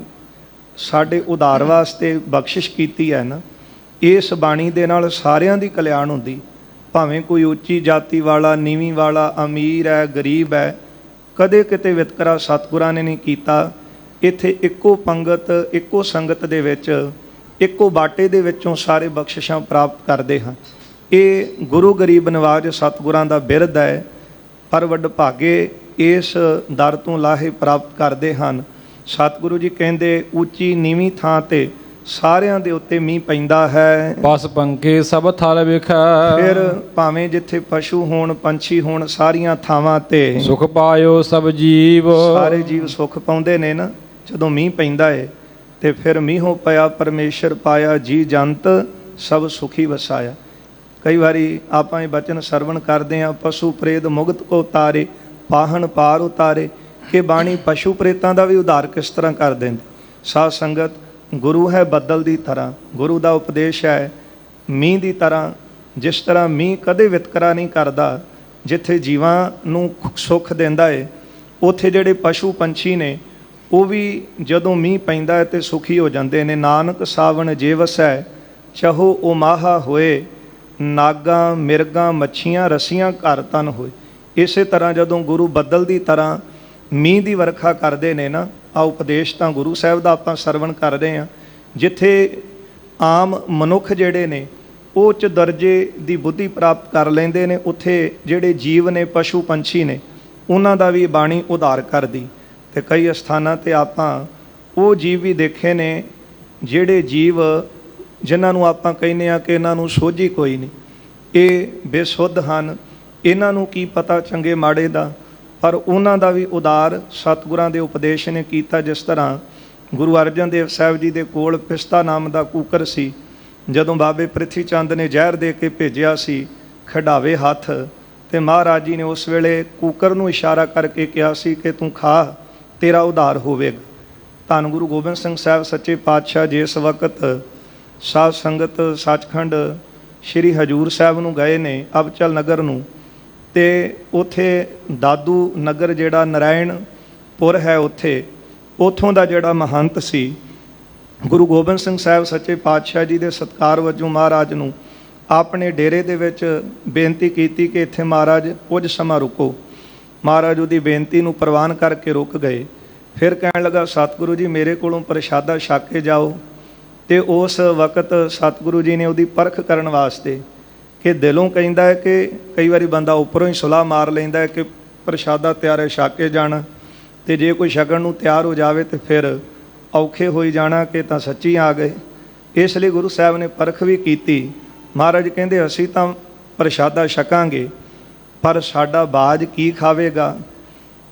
ਸਾਡੇ ਉਧਾਰ ਵਾਸਤੇ ਬਖਸ਼ਿਸ਼ ਕੀਤੀ ਹੈ ਨਾ, ਇਸ ਬਾਣੀ ਦੇ ਨਾਲ ਸਾਰਿਆਂ ਦੀ ਕਲਿਆਣ ਹੁੰਦੀ। ਭਾਵੇਂ ਕੋਈ ਉੱਚੀ ਜਾਤੀ ਵਾਲਾ, ਨੀਵੀਂ ਵਾਲਾ, ਅਮੀਰ ਹੈ, ਗਰੀਬ ਹੈ, ਕਦੇ ਕਿਤੇ ਵਿਤਕਰਾ ਸਤਿਗੁਰਾਂ ਨੇ ਨਹੀਂ ਕੀਤਾ। ਇੱਥੇ ਇੱਕੋ ਪੰਗਤ, ਇੱਕੋ ਸੰਗਤ ਦੇ ਵਿੱਚ, ਇੱਕੋ ਬਾਟੇ ਦੇ ਵਿੱਚੋਂ ਸਾਰੇ ਬਖਸ਼ਿਸ਼ਾਂ ਪ੍ਰਾਪਤ ਕਰਦੇ ਹਨ। ਇਹ ਗੁਰੂ ਗਰੀਬ ਨਿਵਾਜ ਸਤਿਗੁਰਾਂ ਦਾ ਬਿਰਧ ਹੈ, ਪਰ ਵਡਭਾਗੇ ਇਸ ਦਰ ਤੋਂ ਲਾਹੇ ਪ੍ਰਾਪਤ ਕਰਦੇ ਹਨ। ਸਤਿਗੁਰੂ ਜੀ ਕਹਿੰਦੇ ਉੱਚੀ ਨੀਵੀਂ ਥਾਂ ਤੇ ਸਾਰਿਆਂ ਦੇ ਉੱਤੇ ਮੀਂਹ ਪੈਂਦਾ ਹੈ। ਪਸ ਪੰਖੇ ਸਭ ਥਲ ਵਿਖੈ। ਫਿਰ ਭਾਵੇਂ ਜਿੱਥੇ ਪਸ਼ੂ ਹੋਣ, ਪੰਛੀ ਹੋਣ, ਸਾਰੀਆਂ ਥਾਵਾਂ ਤੇ ਸੁਖ ਪਾਇਓ ਸਭ ਜੀਵ। ਸਾਰੇ ਜੀਵ ਸੁਖ ਪਾਉਂਦੇ ਨੇ ਨਾ ਜਦੋਂ ਮੀਂਹ ਪੈਂਦਾ ਹੈ। ਤੇ ਫਿਰ ਮੀਂਹੋਂ ਪਿਆ ਪਰਮੇਸ਼ਰ ਪਾਇਆ, ਜੀ ਜੰਤ ਸਭ ਸੁਖੀ ਵਸਾਇਆ। ਕਈ ਵਾਰੀ ਆਪਾਂ ਇਹ ਬਚਨ ਸਰਵਣ ਕਰਦੇ ਹਾਂ, ਪਸ਼ੂ ਪ੍ਰੇਤ ਮੁਕਤ ਕੋ ਤਾਰੇ, ਪਾਹਣ ਪਾਰ ਉਤਾਰੇ, ਕਿ ਬਾਣੀ ਪਸ਼ੂ ਪ੍ਰੇਤਾਂ ਦਾ ਵੀ ਉਧਾਰ ਕਿਸ ਤਰ੍ਹਾਂ ਕਰ ਦਿੰਦੀ। ਸਾਧ ਸੰਗਤ, ਗੁਰੂ ਹੈ ਬੱਦਲ ਦੀ ਤਰ੍ਹਾਂ, ਗੁਰੂ ਦਾ ਉਪਦੇਸ਼ ਹੈ ਮੀਂਹ ਦੀ ਤਰ੍ਹਾਂ। ਜਿਸ ਤਰ੍ਹਾਂ ਮੀਂਹ ਕਦੇ ਵਿਤਕਰਾ ਨਹੀਂ ਕਰਦਾ, ਜਿੱਥੇ ਜੀਵਾਂ ਨੂੰ ਸੁੱਖ ਦਿੰਦਾ ਹੈ, ਉੱਥੇ ਜਿਹੜੇ ਪਸ਼ੂ ਪੰਛੀ ਨੇ ਉਹ ਵੀ ਜਦੋਂ ਮੀਂਹ ਪੈਂਦਾ ਹੈ ਤੇ ਸੁਖੀ ਹੋ ਜਾਂਦੇ ਨੇ। ਨਾਨਕ ਸਾਵਣ ਜੇ ਵਸੈ, ਚਹੋ ਉਹ ਮਾਹਾ ਹੋਏ, ਨਾਗਾਂ ਮਿਰਗਾਂ ਮੱਛੀਆਂ ਰਸੀਆਂ ਘਰ ਤਨ ਹੋਏ। ਇਸੇ ਤਰ੍ਹਾਂ ਜਦੋਂ ਗੁਰੂ ਬੱਦਲ ਦੀ ਤਰ੍ਹਾਂ ਮੀਂਹ ਦੀ ਵਰਖਾ ਕਰਦੇ ਨੇ ਨਾ, ਆ ਉਪਦੇਸ਼ ਤਾਂ ਗੁਰੂ ਸਾਹਿਬ ਦਾ ਆਪਾਂ ਸਰਵਣ ਕਰ ਰਹੇ ਹਾਂ। ਜਿੱਥੇ ਆਮ ਮਨੁੱਖ ਜਿਹੜੇ ਨੇ ਉਹ ਉੱਚ ਦਰਜੇ ਦੀ ਬੁੱਧੀ ਪ੍ਰਾਪਤ ਕਰ ਲੈਂਦੇ ਨੇ, ਉੱਥੇ ਜਿਹੜੇ ਜੀਵ ਨੇ, ਪਸ਼ੂ ਪੰਛੀ ਨੇ, ਉਹਨਾਂ ਦਾ ਵੀ ਬਾਣੀ ਉਧਾਰ ਕਰਦੀ। ਤੇ ਕਈ ਸਥਾਨਾਂ ਤੇ ਆਪਾਂ ਉਹ ਜੀਵ ਵੀ ਦੇਖੇ ਨੇ, ਜਿਹੜੇ ਜੀਵ ਜਿਨ੍ਹਾਂ ਨੂੰ ਆਪਾਂ ਕਹਿੰਦੇ ਹਾਂ ਕਿ ਇਹਨਾਂ ਨੂੰ ਸੋਝੀ ਕੋਈ ਨਹੀਂ, ਇਹ ਬੇਸੁੱਧ ਹਨ, ਇਹਨਾਂ ਨੂੰ ਕੀ ਪਤਾ ਚੰਗੇ ਮਾੜੇ ਦਾ, ਪਰ ਉਹਨਾਂ ਦਾ ਵੀ ਉਦਾਰ ਸਤਿਗੁਰਾਂ ਦੇ ਉਪਦੇਸ਼ ਨੇ ਕੀਤਾ। ਜਿਸ ਤਰ੍ਹਾਂ ਗੁਰੂ ਅਰਜਨ ਦੇਵ ਸਾਹਿਬ ਜੀ ਦੇ ਕੋਲ ਪਿਸਤਾ ਨਾਮ ਦਾ ਕੂਕਰ ਸੀ। ਜਦੋਂ ਬਾਬੇ ਪ੍ਰਿਥੀ ਚੰਦ ਨੇ ਜ਼ਹਿਰ ਦੇ ਕੇ ਭੇਜਿਆ ਸੀ ਖਡਾਵੇ ਹੱਥ, ਤੇ ਮਹਾਰਾਜ ਜੀ ਨੇ ਉਸ ਵੇਲੇ ਕੂਕਰ ਨੂੰ ਇਸ਼ਾਰਾ ਕਰਕੇ ਕਿਹਾ ਸੀ ਕਿ ਤੂੰ ਖਾ, ਤੇਰਾ ਉਧਾਰ ਹੋਵੇਗਾ। ਧੰਨ ਗੁਰੂ ਗੋਬਿੰਦ ਸਿੰਘ ਸਾਹਿਬ ਸੱਚੇ ਪਾਤਸ਼ਾਹ ਜਿਸ ਵਕਤ ਸਾਧ ਸੰਗਤ ਸੱਚਖੰਡ ਸ਼੍ਰੀ ਹਜੂਰ ਸਾਹਿਬ ਨੂੰ ਗਏ ਨੇ, ਅਬਚਲ ਨਗਰ ਨੂੰ, ਤੇ ਉੱਥੇ ਦਾਦੂ ਨਗਰ ਜਿਹੜਾ ਨਰਾਇਣਪੁਰ ਹੈ, ਉੱਥੋਂ ਦਾ ਜਿਹੜਾ ਮਹੰਤ ਸੀ, ਗੁਰੂ ਗੋਬਿੰਦ ਸਿੰਘ ਸਾਹਿਬ ਸੱਚੇ ਪਾਤਸ਼ਾਹ ਜੀ ਦੇ ਸਤਿਕਾਰ ਵਜੋਂ ਮਹਾਰਾਜ ਨੂੰ ਆਪਣੇ ਡੇਰੇ ਦੇ ਵਿੱਚ ਬੇਨਤੀ ਕੀਤੀ ਕਿ ਇੱਥੇ ਮਹਾਰਾਜ ਕੁਝ ਸਮਾਂ ਰੁਕੋ। ਮਹਾਰਾਜ ਉਹਦੀ ਬੇਨਤੀ ਨੂੰ ਪ੍ਰਵਾਨ ਕਰਕੇ ਰੁਕ ਗਏ। ਫਿਰ ਕਹਿਣ ਲੱਗਾ ਸਤਿਗੁਰੂ ਜੀ ਮੇਰੇ ਕੋਲੋਂ ਪ੍ਰਸ਼ਾਦਾ ਛਕ ਕੇ ਜਾਓ। ਤੇ ਉਸ ਵਕਤ ਸਤਿਗੁਰੂ ਜੀ ਨੇ ਉਹਦੀ ਪਰਖ ਕਰਨ ਵਾਸਤੇ ਕਿ ਦਿਲੋਂ ਕਹਿੰਦਾ ਹੈ ਕਿ ਕਈ ਵਾਰੀ ਬੰਦਾ ਉੱਪਰੋਂ ਹੀ ਸੁਲਾਹ ਮਾਰ ਲੈਂਦਾ ਹੈ ਕਿ ਪ੍ਰਸ਼ਾਦਾ ਤਿਆਰ ਹੈ ਛਕ ਕੇ ਜਾਣਾ, ਤੇ ਜੇ ਕੋਈ ਛਕਣ ਨੂੰ ਤਿਆਰ ਹੋ ਜਾਵੇ ਤੇ ਫਿਰ ਔਖੇ ਹੋਈ ਜਾਣਾ ਕਿ ਤਾਂ ਸੱਚੀ ਆ ਗਏ। ਇਸ ਲਈ ਗੁਰੂ ਸਾਹਿਬ ਨੇ ਪਰਖ ਵੀ ਕੀਤੀ। ਮਹਾਰਾਜ ਕਹਿੰਦੇ ਅਸੀਂ ਤਾਂ ਪ੍ਰਸ਼ਾਦਾ ਛਕਾਂਗੇ ਪਰ ਸਾਡਾ ਬਾਜ ਕੀ ਖਾਵੇਗਾ,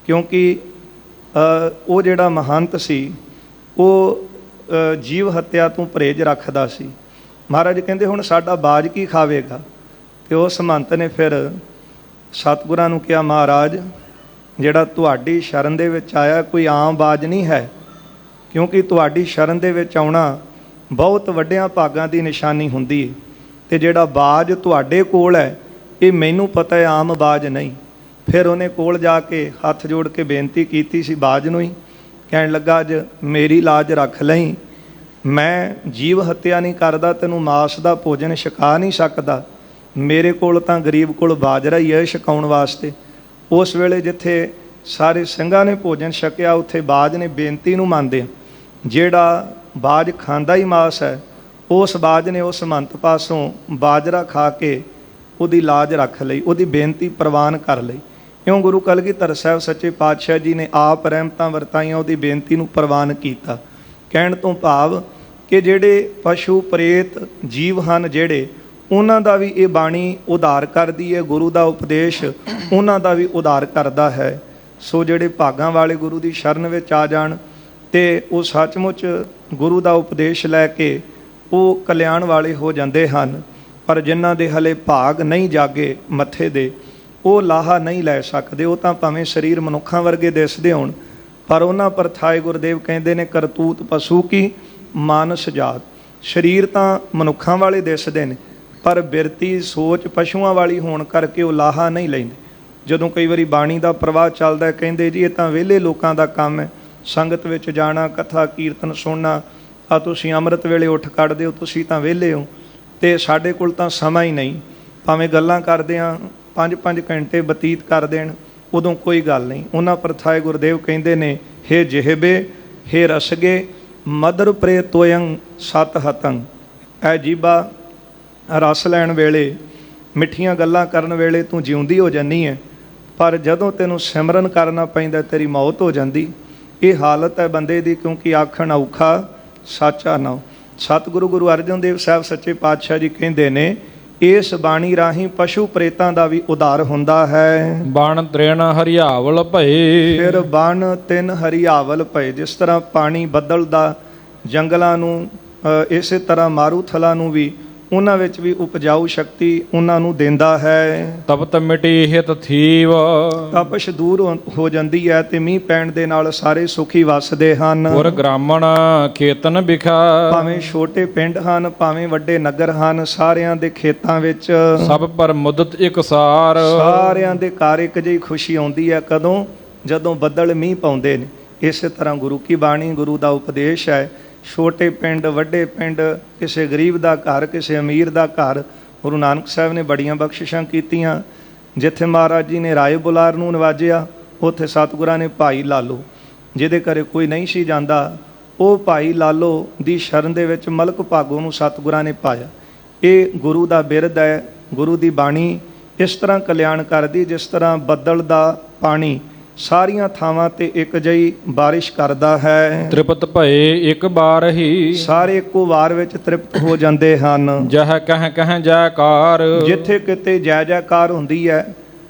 ਕਿਉਂਕਿ ਉਹ ਜਿਹੜਾ ਮਹੰਤ ਸੀ ਉਹ ਜੀਵ ਹੱਤਿਆ ਤੋਂ ਪਰਹੇਜ਼ ਰੱਖਦਾ ਸੀ। ਮਹਾਰਾਜ ਕਹਿੰਦੇ ਹੁਣ ਸਾਡਾ ਬਾਜ ਕੀ ਖਾਵੇਗਾ। ਤੇ ਉਸ ਮਹੰਤ ਨੇ ਫਿਰ ਸਤਿਗੁਰਾਂ ਨੂੰ ਕਿਹਾ ਮਹਾਰਾਜ ਜਿਹੜਾ ਤੁਹਾਡੀ ਸ਼ਰਨ ਦੇ ਵਿੱਚ ਆਇਆ ਕੋਈ ਆਮ ਬਾਜ ਨਹੀਂ ਹੈ, ਕਿਉਂਕਿ ਤੁਹਾਡੀ ਸ਼ਰਨ ਦੇ ਵਿੱਚ ਆਉਣਾ ਬਹੁਤ ਵੱਡਿਆਂ ਭਾਗਾਂ ਦੀ ਨਿਸ਼ਾਨੀ ਹੁੰਦੀ ਹੈ। ਤੇ ਜਿਹੜਾ ਬਾਜ ਤੁਹਾਡੇ ਕੋਲ ਹੈ ਇਹ ਮੈਨੂੰ ਪਤਾ ਹੈ ਆਮ ਬਾਜ ਨਹੀਂ। ਫਿਰ ਉਹਨੇ ਕੋਲ ਜਾ ਕੇ ਹੱਥ ਜੋੜ ਕੇ ਬੇਨਤੀ ਕੀਤੀ ਸੀ ਬਾਜ ਨੂੰ ਹੀ, ਕਹਿਣ ਲੱਗਾ ਅੱਜ ਮੇਰੀ ਲਾਜ ਰੱਖ ਲਈ, ਮੈਂ ਜੀਵ ਹੱਤਿਆ ਨਹੀਂ ਕਰਦਾ, ਤੈਨੂੰ ਮਾਸ ਦਾ ਭੋਜਨ ਛਕਾ ਨਹੀਂ ਸਕਦਾ, ਮੇਰੇ ਕੋਲ ਤਾਂ ਗਰੀਬ ਕੋਲ ਬਾਜਰਾ ਹੀ ਹੈ ਛਕਾਉਣ ਵਾਸਤੇ। ਉਸ ਵੇਲੇ ਜਿੱਥੇ ਸਾਰੇ ਸਿੰਘਾਂ ਨੇ ਭੋਜਨ ਛਕਿਆ ਉੱਥੇ ਬਾਜ ਨੇ ਬੇਨਤੀ ਨੂੰ ਮੰਨਦੇ ਜਿਹੜਾ ਬਾਜ ਖਾਂਦਾ ਹੀ ਮਾਸ ਹੈ ਉਸ ਬਾਜ ਨੇ ਉਸ ਮਹੰਤ ਪਾਸੋਂ ਬਾਜਰਾ ਖਾ ਕੇ ਉਹਦੀ ਲਾਜ ਰੱਖ ਲਈ, ਉਹਦੀ ਬੇਨਤੀ ਪ੍ਰਵਾਨ ਕਰ ਲਈ। ਇਉਂ ਗੁਰੂ ਕਲਗੀਧਰ ਸਾਹਿਬ ਸੱਚੇ ਪਾਤਸ਼ਾਹ ਜੀ ਨੇ ਆਪ ਰਹਿਮਤਾਂ ਵਰਤਾਈਆਂ, ਉਹਦੀ ਬੇਨਤੀ ਨੂੰ ਪ੍ਰਵਾਨ ਕੀਤਾ। ਕਹਿਣ ਤੋਂ ਭਾਵ ਕਿ ਜਿਹੜੇ ਪਸ਼ੂ ਪ੍ਰੇਤ ਜੀਵ ਹਨ ਜਿਹੜੇ ਉਹਨਾਂ ਦਾ ਵੀ ਇਹ ਬਾਣੀ ਉਧਾਰ ਕਰਦੀ ਹੈ, ਗੁਰੂ ਦਾ ਉਪਦੇਸ਼ ਉਹਨਾਂ ਦਾ ਵੀ ਉਧਾਰ ਕਰਦਾ ਹੈ। ਸੋ ਜਿਹੜੇ ਭਾਗਾਂ ਵਾਲੇ ਗੁਰੂ ਦੀ ਸ਼ਰਨ ਵਿੱਚ ਆ ਜਾਣ ਤੇ ਉਹ ਸੱਚਮੁੱਚ ਗੁਰੂ ਦਾ ਉਪਦੇਸ਼ ਲੈ ਕੇ ਉਹ ਕਲਿਆਣ ਵਾਲੇ ਹੋ ਜਾਂਦੇ ਹਨ। ਪਰ ਜਿਨ੍ਹਾਂ ਦੇ ਹਲੇ ਭਾਗ ਨਹੀਂ ਜਾਗੇ ਮੱਥੇ ਦੇ ਉਹ ਲਾਹਾ ਨਹੀਂ ਲੈ ਸਕਦੇ। ਉਹ ਤਾਂ ਭਾਵੇਂ ਸਰੀਰ ਮਨੁੱਖਾਂ ਵਰਗੇ ਦਿਸਦੇ ਹੋਣ ਪਰ ਉਹਨਾਂ ਪਰ ਥਾਏ ਗੁਰਦੇਵ ਕਹਿੰਦੇ ਨੇ ਕਰਤੂਤ ਪਸ਼ੂ ਕੀ ਮਾਨਸ ਜਾਤ। ਸਰੀਰ ਤਾਂ ਮਨੁੱਖਾਂ ਵਾਲੇ ਦਿਸਦੇ ਨੇ ਪਰ ਬਿਰਤੀ ਸੋਚ ਪਸ਼ੂਆਂ ਵਾਲੀ ਹੋਣ ਕਰਕੇ ਉਹ ਲਾਹਾ ਨਹੀਂ ਲੈਂਦੇ। ਜਦੋਂ ਕਈ ਵਾਰੀ ਬਾਣੀ ਦਾ ਪ੍ਰਵਾਹ ਚੱਲਦਾ ਕਹਿੰਦੇ ਜੀ ਇਹ ਤਾਂ ਵਿਹਲੇ ਲੋਕਾਂ ਦਾ ਕੰਮ ਹੈ, ਸੰਗਤ ਵਿੱਚ ਜਾਣਾ, ਕਥਾ ਕੀਰਤਨ ਸੁਣਨਾ, ਆ ਤੁਸੀਂ ਅੰਮ੍ਰਿਤ ਵੇਲੇ ਉੱਠ ਕੱਢਦੇ ਹੋ, ਤੁਸੀਂ ਤਾਂ ਵਿਹਲੇ ਹੋ ਤੇ ਸਾਡੇ ਕੋਲ ਤਾਂ ਸਮਾਂ ਹੀ ਨਹੀਂ। ਭਾਵੇਂ ਗੱਲਾਂ ਕਰਦੇ ਹਾਂ 5-5 ਘੰਟੇ ਬਤੀਤ ਕਰ ਦੇਣ ਉਦੋਂ ਕੋਈ ਗੱਲ ਨਹੀਂ। ਉਹਨਾਂ ਪ੍ਰਥਾਏ ਗੁਰਦੇਵ ਕਹਿੰਦੇ ਨੇ ਹੇ ਜਿਹਬੇ ਹੇ ਰਸਗੇ ਮਦਰ ਪ੍ਰੇ ਤੋਯੰ ਸਤ ਹਤੰ। ਐ ਜੀਬਾ ਰਸ ਲੈਣ ਵੇਲੇ ਮਿੱਠੀਆਂ ਗੱਲਾਂ ਕਰਨ ਵੇਲੇ ਤੂੰ ਜਿਉਂਦੀ ਹੋ ਜਾਂਦੀ ਹੈ ਪਰ ਜਦੋਂ ਤੈਨੂੰ ਸਿਮਰਨ ਕਰਨਾ ਪੈਂਦਾ ਤੇਰੀ ਮੌਤ ਹੋ ਜਾਂਦੀ। ਇਹ ਹਾਲਤ ਹੈ ਬੰਦੇ ਦੀ, ਕਿਉਂਕਿ ਆਖਣ ਔਖਾ ਸਾਚਾ ਨਾ। ਸਤਿਗੁਰੂ ਗੁਰੂ ਅਰਜਨ ਦੇਵ ਸਾਹਿਬ ਸੱਚੇ ਪਾਤਸ਼ਾਹ ਜੀ ਕਹਿੰਦੇ ਨੇ ਇਸ ਬਾਣੀ ਰਾਹੀਂ ਪਸ਼ੂ ਪ੍ਰੇਤਾਂ ਦਾ ਵੀ ਉਧਾਰ ਹੁੰਦਾ ਹੈ। ਬਣ ਤ੍ਰਿਣ ਹਰਿਆਵਲ ਭਏ। ਫਿਰ ਬਣ ਤਿੰਨ ਹਰਿਆਵਲ ਭਏ। ਜਿਸ ਤਰ੍ਹਾਂ ਪਾਣੀ ਬਦਲਦਾ ਜੰਗਲਾਂ ਨੂੰ ਇਸੇ ਤਰ੍ਹਾਂ ਮਾਰੂਥਲਾਂ ਨੂੰ ਵੀ ਉਹਨਾਂ ਵਿੱਚ ਵੀ ਉਪਜਾਊ ਸ਼ਕਤੀ ਉਹਨਾਂ ਨੂੰ ਦਿੰਦਾ ਹੈ। ਤਪਤ ਮਿਟੀ ਹਿਤ ਥੀਵ। ਤਪਸ਼ ਦੂਰ ਹੋ ਜਾਂਦੀ ਹੈ ਤੇ ਮੀਂਹ ਪੈਣ ਦੇ ਨਾਲ ਸਾਰੇ ਸੁਖੀ ਵਸਦੇ ਹਨ। ਗੁਰ ਗ੍ਰਾਮਣ ਖੇਤਨ ਬਿਖਾ। ਭਾਵੇਂ ਛੋਟੇ ਪਿੰਡ ਹਨ ਭਾਵੇਂ ਵੱਡੇ ਨਗਰ ਹਨ, ਸਾਰਿਆਂ ਦੇ ਖੇਤਾਂ ਵਿੱਚ ਸਭ ਪਰ ਮੁਦਤ ਇਕਸਾਰ। ਸਾਰਿਆਂ ਦੇ ਘਰ ਇੱਕ ਜਿਹੀ ਖੁਸ਼ੀ ਆਉਂਦੀ ਹੈ ਕਦੋਂ? ਜਦੋਂ ਬੱਦਲ ਮੀਂਹ ਪਾਉਂਦੇ ਨੇ। ਇਸੇ ਤਰ੍ਹਾਂ ਗੁਰੂ ਕੀ ਬਾਣੀ ਗੁਰੂ ਦਾ ਉਪਦੇਸ਼ ਹੈ। ਛੋਟੇ ਪਿੰਡ ਵੱਡੇ ਪਿੰਡ, ਕਿਸੇ ਗਰੀਬ ਦਾ ਘਰ ਕਿਸੇ ਅਮੀਰ ਦਾ ਘਰ, ਗੁਰੂ ਨਾਨਕ ਸਾਹਿਬ ਨੇ ਬੜੀਆਂ ਬਖਸ਼ਿਸ਼ਾਂ ਕੀਤੀਆਂ। ਜਿੱਥੇ ਮਹਾਰਾਜ ਜੀ ਨੇ ਰਾਏ ਬੁਲਾਰ ਨੂੰ ਨਵਾਜਿਆ ਉੱਥੇ ਸਤਿਗੁਰਾਂ ਨੇ ਭਾਈ ਲਾਲੋ, ਜਿਹਦੇ ਘਰੇ ਕੋਈ ਨਹੀਂ ਸੀ ਜਾਂਦਾ, ਉਹ ਭਾਈ ਲਾਲੋ ਦੀ ਸ਼ਰਨ ਦੇ ਵਿੱਚ ਮਲਕ ਭਾਗੋ ਨੂੰ ਸਤਿਗੁਰਾਂ ਨੇ ਪਾਇਆ। ਇਹ ਗੁਰੂ ਦਾ ਬਿਰਦ ਹੈ। ਗੁਰੂ ਦੀ ਬਾਣੀ ਇਸ ਤਰ੍ਹਾਂ ਕਲਿਆਣ ਕਰਦੀ ਜਿਸ ਤਰ੍ਹਾਂ ਬੱਦਲ ਦਾ ਪਾਣੀ ਸਾਰੀਆਂ ਥਾਵਾਂ ਤੇ ਇੱਕ ਜਿਹੀ ਬਾਰਿਸ਼ ਕਰਦਾ ਹੈ। ਤ੍ਰਿਪਤ ਭਏ ਇੱਕ ਬਾਰ ਹੀ। ਸਾਰੇ ਇੱਕੋ ਵਾਰ ਵਿੱਚ ਤ੍ਰਿਪਤ ਹੋ ਜਾਂਦੇ ਹਨ। ਜਹ ਕਹਿ ਜੈਕਾਰ। ਜਿੱਥੇ ਕਿਤੇ ਜੈ ਜੈਕਾਰ ਹੁੰਦੀ ਹੈ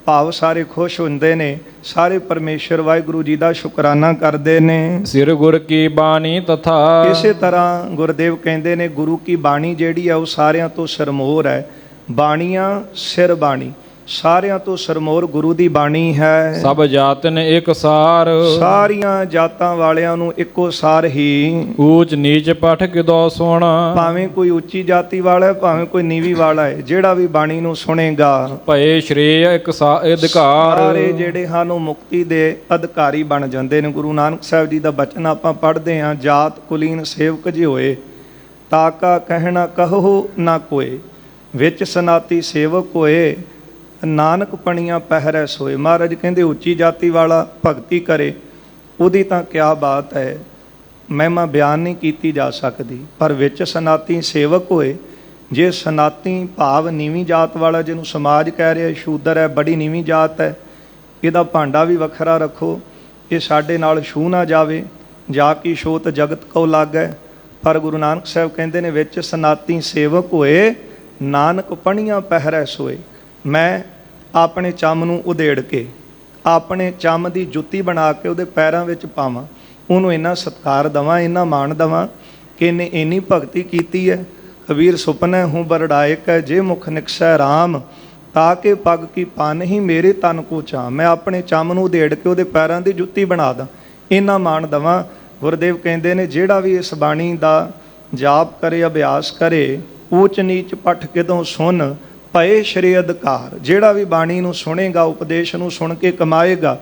ਭਾਵ ਸਾਰੇ ਖੁਸ਼ ਹੁੰਦੇ ਨੇ, ਸਾਰੇ ਪਰਮੇਸ਼ਰ ਵਾਹਿਗੁਰੂ ਜੀ ਦਾ ਸ਼ੁਕਰਾਨਾ ਕਰਦੇ ਨੇ। ਸਿਰ ਗੁਰ ਕੀ ਬਾਣੀ ਤਥਾ। ਇਸੇ ਤਰ੍ਹਾਂ ਗੁਰਦੇਵ ਕਹਿੰਦੇ ਨੇ ਗੁਰੂ ਕੀ ਬਾਣੀ ਜਿਹੜੀ ਹੈ ਉਹ ਸਾਰਿਆਂ ਤੋਂ ਸਰਮੋਰ ਹੈ। ਬਾਣੀਆਂ ਸਿਰ ਬਾਣੀ, ਸਾਰਿਆਂ ਤੋਂ ਸਰਮੋਰ ਗੁਰੂ ਦੀ ਬਾਣੀ ਹੈ। ਸਭ ਜਾਤਨ ਇੱਕ ਸਾਰ। ਸਾਰੀਆਂ ਜਾਤਾਂ ਵਾਲਿਆਂ ਨੂੰ ਇੱਕੋ ਸਾਰ ਹੀ। ਊਚ ਨੀਚ ਪਠ ਕਿਦੋ ਸੁਣ। ਭਾਵੇਂ ਕੋਈ ਉੱਚੀ ਜਾਤੀ ਵਾਲਾ ਹੈ ਭਾਵੇਂ ਕੋਈ ਨੀਵੀਂ ਵਾਲਾ ਹੈ, ਜਿਹੜਾ ਵੀ ਬਾਣੀ ਨੂੰ ਸੁਣੇਗਾ ਭਏ ਸ਼੍ਰੇय ਇੱਕ ਅਧਿਕਾਰ। ਸਾਰੇ ਜਿਹੜੇ ਹਨ ਉਹ ਮੁਕਤੀ ਦੇ ਅਧਿਕਾਰੀ ਬਣ ਜਾਂਦੇ ਨੇ। ਗੁਰੂ ਨਾਨਕ ਸਾਹਿਬ ਜੀ ਦਾ ਬਚਨ ਆਪਾਂ ਪੜ੍ਹਦੇ ਹਾਂ, ਜਾਤ ਕੁਲੀਨ ਸੇਵਕ ਜੇ ਹੋਏ ਤਾਕਾ ਕਹਿਣਾ ਕਹੋ ਨਾ ਕੋਏ, ਵਿੱਚ ਸਨਾਤੀ ਸੇਵਕ ਹੋਏ ਨਾਨਕ ਪਣੀਆਂ ਪਹਿਰੈ ਸੋਏ। ਮਹਾਰਾਜ ਕਹਿੰਦੇ ਉੱਚੀ ਜਾਤੀ ਵਾਲਾ ਭਗਤੀ ਕਰੇ ਉਹਦੀ ਤਾਂ ਕਿਆ ਬਾਤ ਹੈ, ਮਹਿਮਾ ਬਿਆਨ ਨਹੀਂ ਕੀਤੀ ਜਾ ਸਕਦੀ। ਪਰ ਵਿੱਚ ਸਨਾਤੀ ਸੇਵਕ ਹੋਏ, ਜੇ ਸਨਾਤੀ ਭਾਵ ਨੀਵੀਂ ਜਾਤ ਵਾਲਾ, ਜਿਹਨੂੰ ਸਮਾਜ ਕਹਿ ਰਿਹਾ ਸ਼ੂਦਰ ਹੈ, ਬੜੀ ਨੀਵੀਂ ਜਾਤ ਹੈ, ਇਹਦਾ ਭਾਂਡਾ ਵੀ ਵੱਖਰਾ ਰੱਖੋ, ਇਹ ਸਾਡੇ ਨਾਲ ਛੂਹ ਨਾ ਜਾਵੇ। ਜਾ ਕੀ ਛੋਤ ਜਗਤ ਕਉ ਲਾਗੈ। ਪਰ ਗੁਰੂ ਨਾਨਕ ਸਾਹਿਬ ਕਹਿੰਦੇ ਨੇ ਵਿੱਚ ਸਨਾਤੀ ਸੇਵਕ ਹੋਏ, ਨਾਨਕ ਪਣੀਆਂ ਪਹਿਰੈ ਸੋਏ। ਮੈਂ ਆਪਣੇ ਚੰਮ ਨੂੰ ਉਧੇੜ ਕੇ, ਆਪਣੇ ਚੰਮ ਦੀ ਜੁੱਤੀ ਬਣਾ ਕੇ ਉਹਦੇ ਪੈਰਾਂ ਵਿੱਚ ਪਾਵਾਂ, ਉਹਨੂੰ ਇੰਨਾ ਸਤਿਕਾਰ ਦੇਵਾਂ, ਇੰਨਾ ਮਾਣ ਦੇਵਾਂ ਕਿ ਇਹਨੇ ਇੰਨੀ ਭਗਤੀ ਕੀਤੀ ਹੈ। ਕਬੀਰ ਸੁਪਨੈ ਹੂੰ ਬਰੜਾਇਕ ਹੈ, ਜੇ ਮੁਖ ਨਿਕਸੈ ਰਾਮ, ਤਾਂ ਕਿ ਪੱਗ ਕੀ ਪਨ ਹੀ ਮੇਰੇ ਤਨ ਕੋ ਚਾਮ। ਮੈਂ ਆਪਣੇ ਚੰਮ ਨੂੰ ਉਧੇੜ ਕੇ ਉਹਦੇ ਪੈਰਾਂ ਦੀ ਜੁੱਤੀ ਬਣਾ ਦਾਂ, ਇੰਨਾ ਮਾਣ ਦੇਵਾਂ। ਗੁਰਦੇਵ ਕਹਿੰਦੇ ਨੇ ਜਿਹੜਾ ਵੀ ਇਸ ਬਾਣੀ ਦਾ ਜਾਪ ਕਰੇ, ਅਭਿਆਸ ਕਰੇ, ਊਚ ਨੀਚ ਪੱਠ ਕਿਦੋਂ ਸੁਣ ਪਏ ਸ਼੍ਰੇ ਅਧਿਕਾਰ। ਜਿਹੜਾ ਵੀ ਬਾਣੀ ਨੂੰ ਸੁਣੇਗਾ, ਉਪਦੇਸ਼ ਨੂੰ ਸੁਣ ਕੇ ਕਮਾਏਗਾ,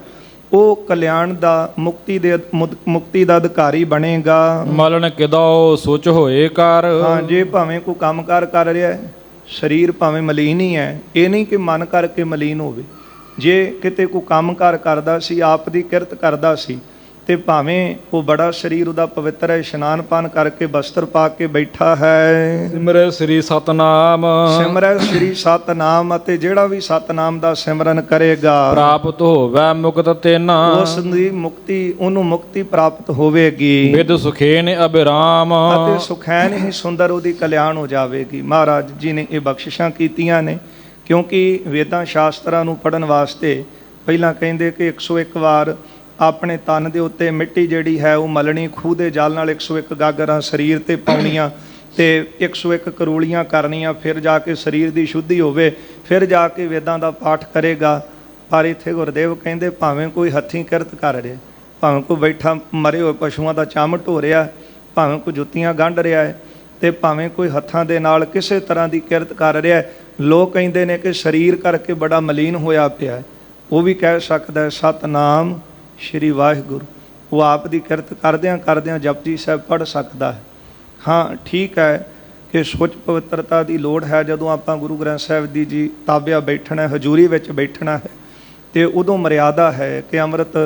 ਉਹ ਕਲਿਆਣ ਦਾ, ਮੁਕਤੀ ਦਾ ਅਧਿਕਾਰੀ ਬਣੇਗਾ। ਮਲਣ ਕਿਦੋ ਸੋਚ ਹੋਏ ਕਰ। ਹਾਂ, ਜੇ ਭਾਵੇਂ ਕੋਈ ਕੰਮਕਾਰ ਕਰ ਰਿਹਾ ਹੈ, ਸਰੀਰ ਭਾਵੇਂ ਮਲੀਨ ਹੀ ਹੈ, ਇਹ ਨਹੀਂ ਕਿ ਮਨ ਕਰਕੇ ਮਲੀਨ ਹੋਵੇ। ਜੇ ਕਿਤੇ ਕੋਈ ਕੰਮਕਾਰ ਕਰਦਾ ਸੀ, ਆਪ ਦੀ ਕਿਰਤ ਕਰਦਾ ਸੀ, ਤੇ ਭਾਵੇਂ ਉਹ ਬੜਾ ਸਰੀਰ ਉਹਦਾ ਪਵਿੱਤਰ ਹੈ, ਇਸ਼ਨਾਨ ਪਾਨ ਕਰਕੇ ਬਸਤਰ ਪਾ ਕੇ ਬੈਠਾ ਹੈ, ਸਿਮਰੈ ਸ੍ਰੀ ਸਤਨਾਮ। ਸਿਮਰੈ ਸ੍ਰੀ ਸਤਨਾਮ। ਅਤੇ ਜਿਹੜਾ ਵੀ ਸਤਨਾਮ ਦਾ ਸਿਮਰਨ ਕਰੇਗਾ, ਪ੍ਰਾਪਤ ਹੋਵੈ ਮੁਕਤ ਤੇਨਾ। ਉਸ ਦੀ ਮੁਕਤੀ, ਉਹਨੂੰ ਮੁਕਤੀ ਪ੍ਰਾਪਤ ਹੋਵੇਗੀ। ਵਿਦ ਸੁਖੇਨ ਅਬਿਰਾਮ। ਅਤੇ ਸੁਖੈਨ ਹੀ ਸੁੰਦਰ ਉਹਦੀ ਕਲਿਆਣ ਹੋ ਜਾਵੇਗੀ। ਮਹਾਰਾਜ ਜੀ ਨੇ ਇਹ ਬਖਸ਼ਿਸ਼ਾਂ ਕੀਤੀਆਂ ਨੇ, ਕਿਉਂਕਿ ਵੇਦਾਂ ਸ਼ਾਸਤਰਾਂ ਨੂੰ ਪੜ੍ਹਨ ਵਾਸਤੇ ਪਹਿਲਾਂ ਕਹਿੰਦੇ ਕਿ 101 ਵਾਰ ਆਪਣੇ ਤਨ ਦੇ ਉੱਤੇ ਮਿੱਟੀ ਜਿਹੜੀ ਹੈ ਉਹ ਮਲਣੀ, ਖੂਹ ਦੇ ਜਲ ਨਾਲ 101 ਗਾਗਰਾਂ ਸਰੀਰ ਤੇ ਪਾਉਣੀਆਂ, ਤੇ 101 ਕਰੂਲੀਆਂ ਕਰਨੀਆਂ, ਫਿਰ ਜਾ ਕੇ ਸਰੀਰ ਦੀ ਸ਼ੁੱਧੀ ਹੋਵੇ, ਫਿਰ ਜਾ ਕੇ ਵੇਦਾਂ ਦਾ ਪਾਠ ਕਰੇਗਾ। ਪਰ ਇੱਥੇ ਗੁਰਦੇਵ ਕਹਿੰਦੇ ਭਾਵੇਂ ਕੋਈ ਹੱਥੀਂ ਕਿਰਤ ਕਰ ਰਿਹਾ, ਭਾਵੇਂ ਕੋਈ ਬੈਠਾ ਮਰੇ ਹੋਏ ਪਸ਼ੂਆਂ ਦਾ ਚੰਮ ਢੋ ਰਿਹਾ, ਭਾਵੇਂ ਕੋਈ ਜੁੱਤੀਆਂ ਗੰਢ ਰਿਹਾ ਹੈ, ਤੇ ਭਾਵੇਂ ਕੋਈ ਹੱਥਾਂ ਦੇ ਨਾਲ ਕਿਸੇ ਤਰ੍ਹਾਂ ਦੀ ਕਿਰਤ ਕਰ ਰਿਹਾ, ਲੋਕ ਕਹਿੰਦੇ ਨੇ ਕਿ ਸਰੀਰ ਕਰਕੇ ਬੜਾ ਮਲੀਨ ਹੋਇਆ ਪਿਆ, ਉਹ ਵੀ ਕਹਿ ਸਕਦਾ ਹੈ ਸਤਨਾਮ ਸ਼੍ਰੀ ਵਾਹਿਗੁਰੂ। ਉਹ ਆਪ ਦੀ ਕਿਰਤ ਕਰਦਿਆਂ ਕਰਦਿਆਂ ਜਪਜੀ ਸਾਹਿਬ ਪੜ੍ਹ ਸਕਦਾ ਹੈ। ਹਾਂ, ਠੀਕ ਹੈ ਕਿ ਸੁੱਚ ਪਵਿੱਤਰਤਾ ਦੀ ਲੋੜ ਹੈ। ਜਦੋਂ ਆਪਾਂ ਗੁਰੂ ਗ੍ਰੰਥ ਸਾਹਿਬ ਜੀ ਤਾਬਿਆ ਬੈਠਣਾ, ਹਜ਼ੂਰੀ ਵਿੱਚ ਬੈਠਣਾ ਹੈ, ਤੇ ਉਦੋਂ ਮਰਿਆਦਾ ਹੈ ਕਿ ਅੰਮ੍ਰਿਤ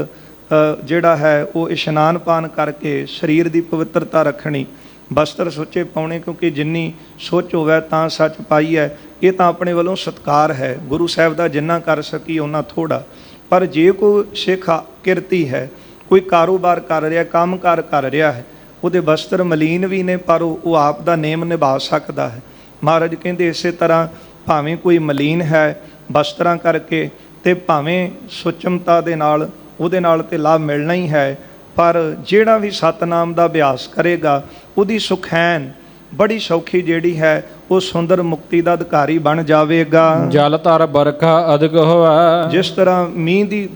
ਜਿਹੜਾ ਹੈ ਉਹ ਇਸ਼ਨਾਨ ਪਾਨ ਕਰਕੇ ਸਰੀਰ ਦੀ ਪਵਿੱਤਰਤਾ ਰੱਖਣੀ, ਬਸਤਰ ਸੁੱਚੇ ਪਾਉਣੇ, ਕਿਉਂਕਿ ਜਿੰਨੀ ਸੁੱਚ ਹੋਵੇ ਤਾਂ ਸੱਚ ਪਾਈ ਹੈ। ਇਹ ਤਾਂ ਆਪਣੇ ਵੱਲੋਂ ਸਤਿਕਾਰ ਹੈ, ਗੁਰੂ ਸਾਹਿਬ ਦਾ ਜਿੰਨਾ ਕਰ ਸਕੀ ਉਹਨਾਂ ਥੋੜ੍ਹਾ। ਪਰ ਜੇ ਕੋਈ ਸਿੱਖ ਕਿਰਤੀ ਹੈ, ਕੋਈ ਕਾਰੋਬਾਰ ਕਰ ਰਿਹਾ, ਕੰਮਕਾਰ ਕਰ ਰਿਹਾ ਹੈ, ਉਹਦੇ ਬਸਤਰ ਮਲੀਨ ਵੀ ਨੇ, ਪਰ ਉਹ ਆਪ ਦਾ ਨੇਮ ਨਿਭਾ ਸਕਦਾ ਹੈ। ਮਹਾਰਾਜ ਕਹਿੰਦੇ ਇਸੇ ਤਰ੍ਹਾਂ ਭਾਵੇਂ ਕੋਈ ਮਲੀਨ ਹੈ ਬਸਤਰਾਂ ਕਰਕੇ, ਤੇ ਭਾਵੇਂ ਸੁਚਮਤਾ ਦੇ ਨਾਲ ਉਹਦੇ ਨਾਲ ਤੇ ਲਾਭ ਮਿਲਣਾ ਹੀ ਹੈ, ਪਰ ਜਿਹੜਾ ਵੀ ਸਤਨਾਮ ਦਾ ਅਭਿਆਸ ਕਰੇਗਾ, ਉਹਦੀ ਸੁਖੈਨ ਬੜੀ ਸੌਖੀ ਜਿਹੜੀ ਹੈ ਉਹ ਸੁੰਦਰ ਮੁਕਤੀ ਦਾ ਅਧਿਕਾਰੀ ਬਣ ਜਾਵੇਗਾ। ਜਲ ਧਰ ਬਰਖਾ ਅਧਿਕ ਹੋਵੈ। ਜਿਸ ਤਰ੍ਹਾਂ ਮੀਂਹ ਦੀ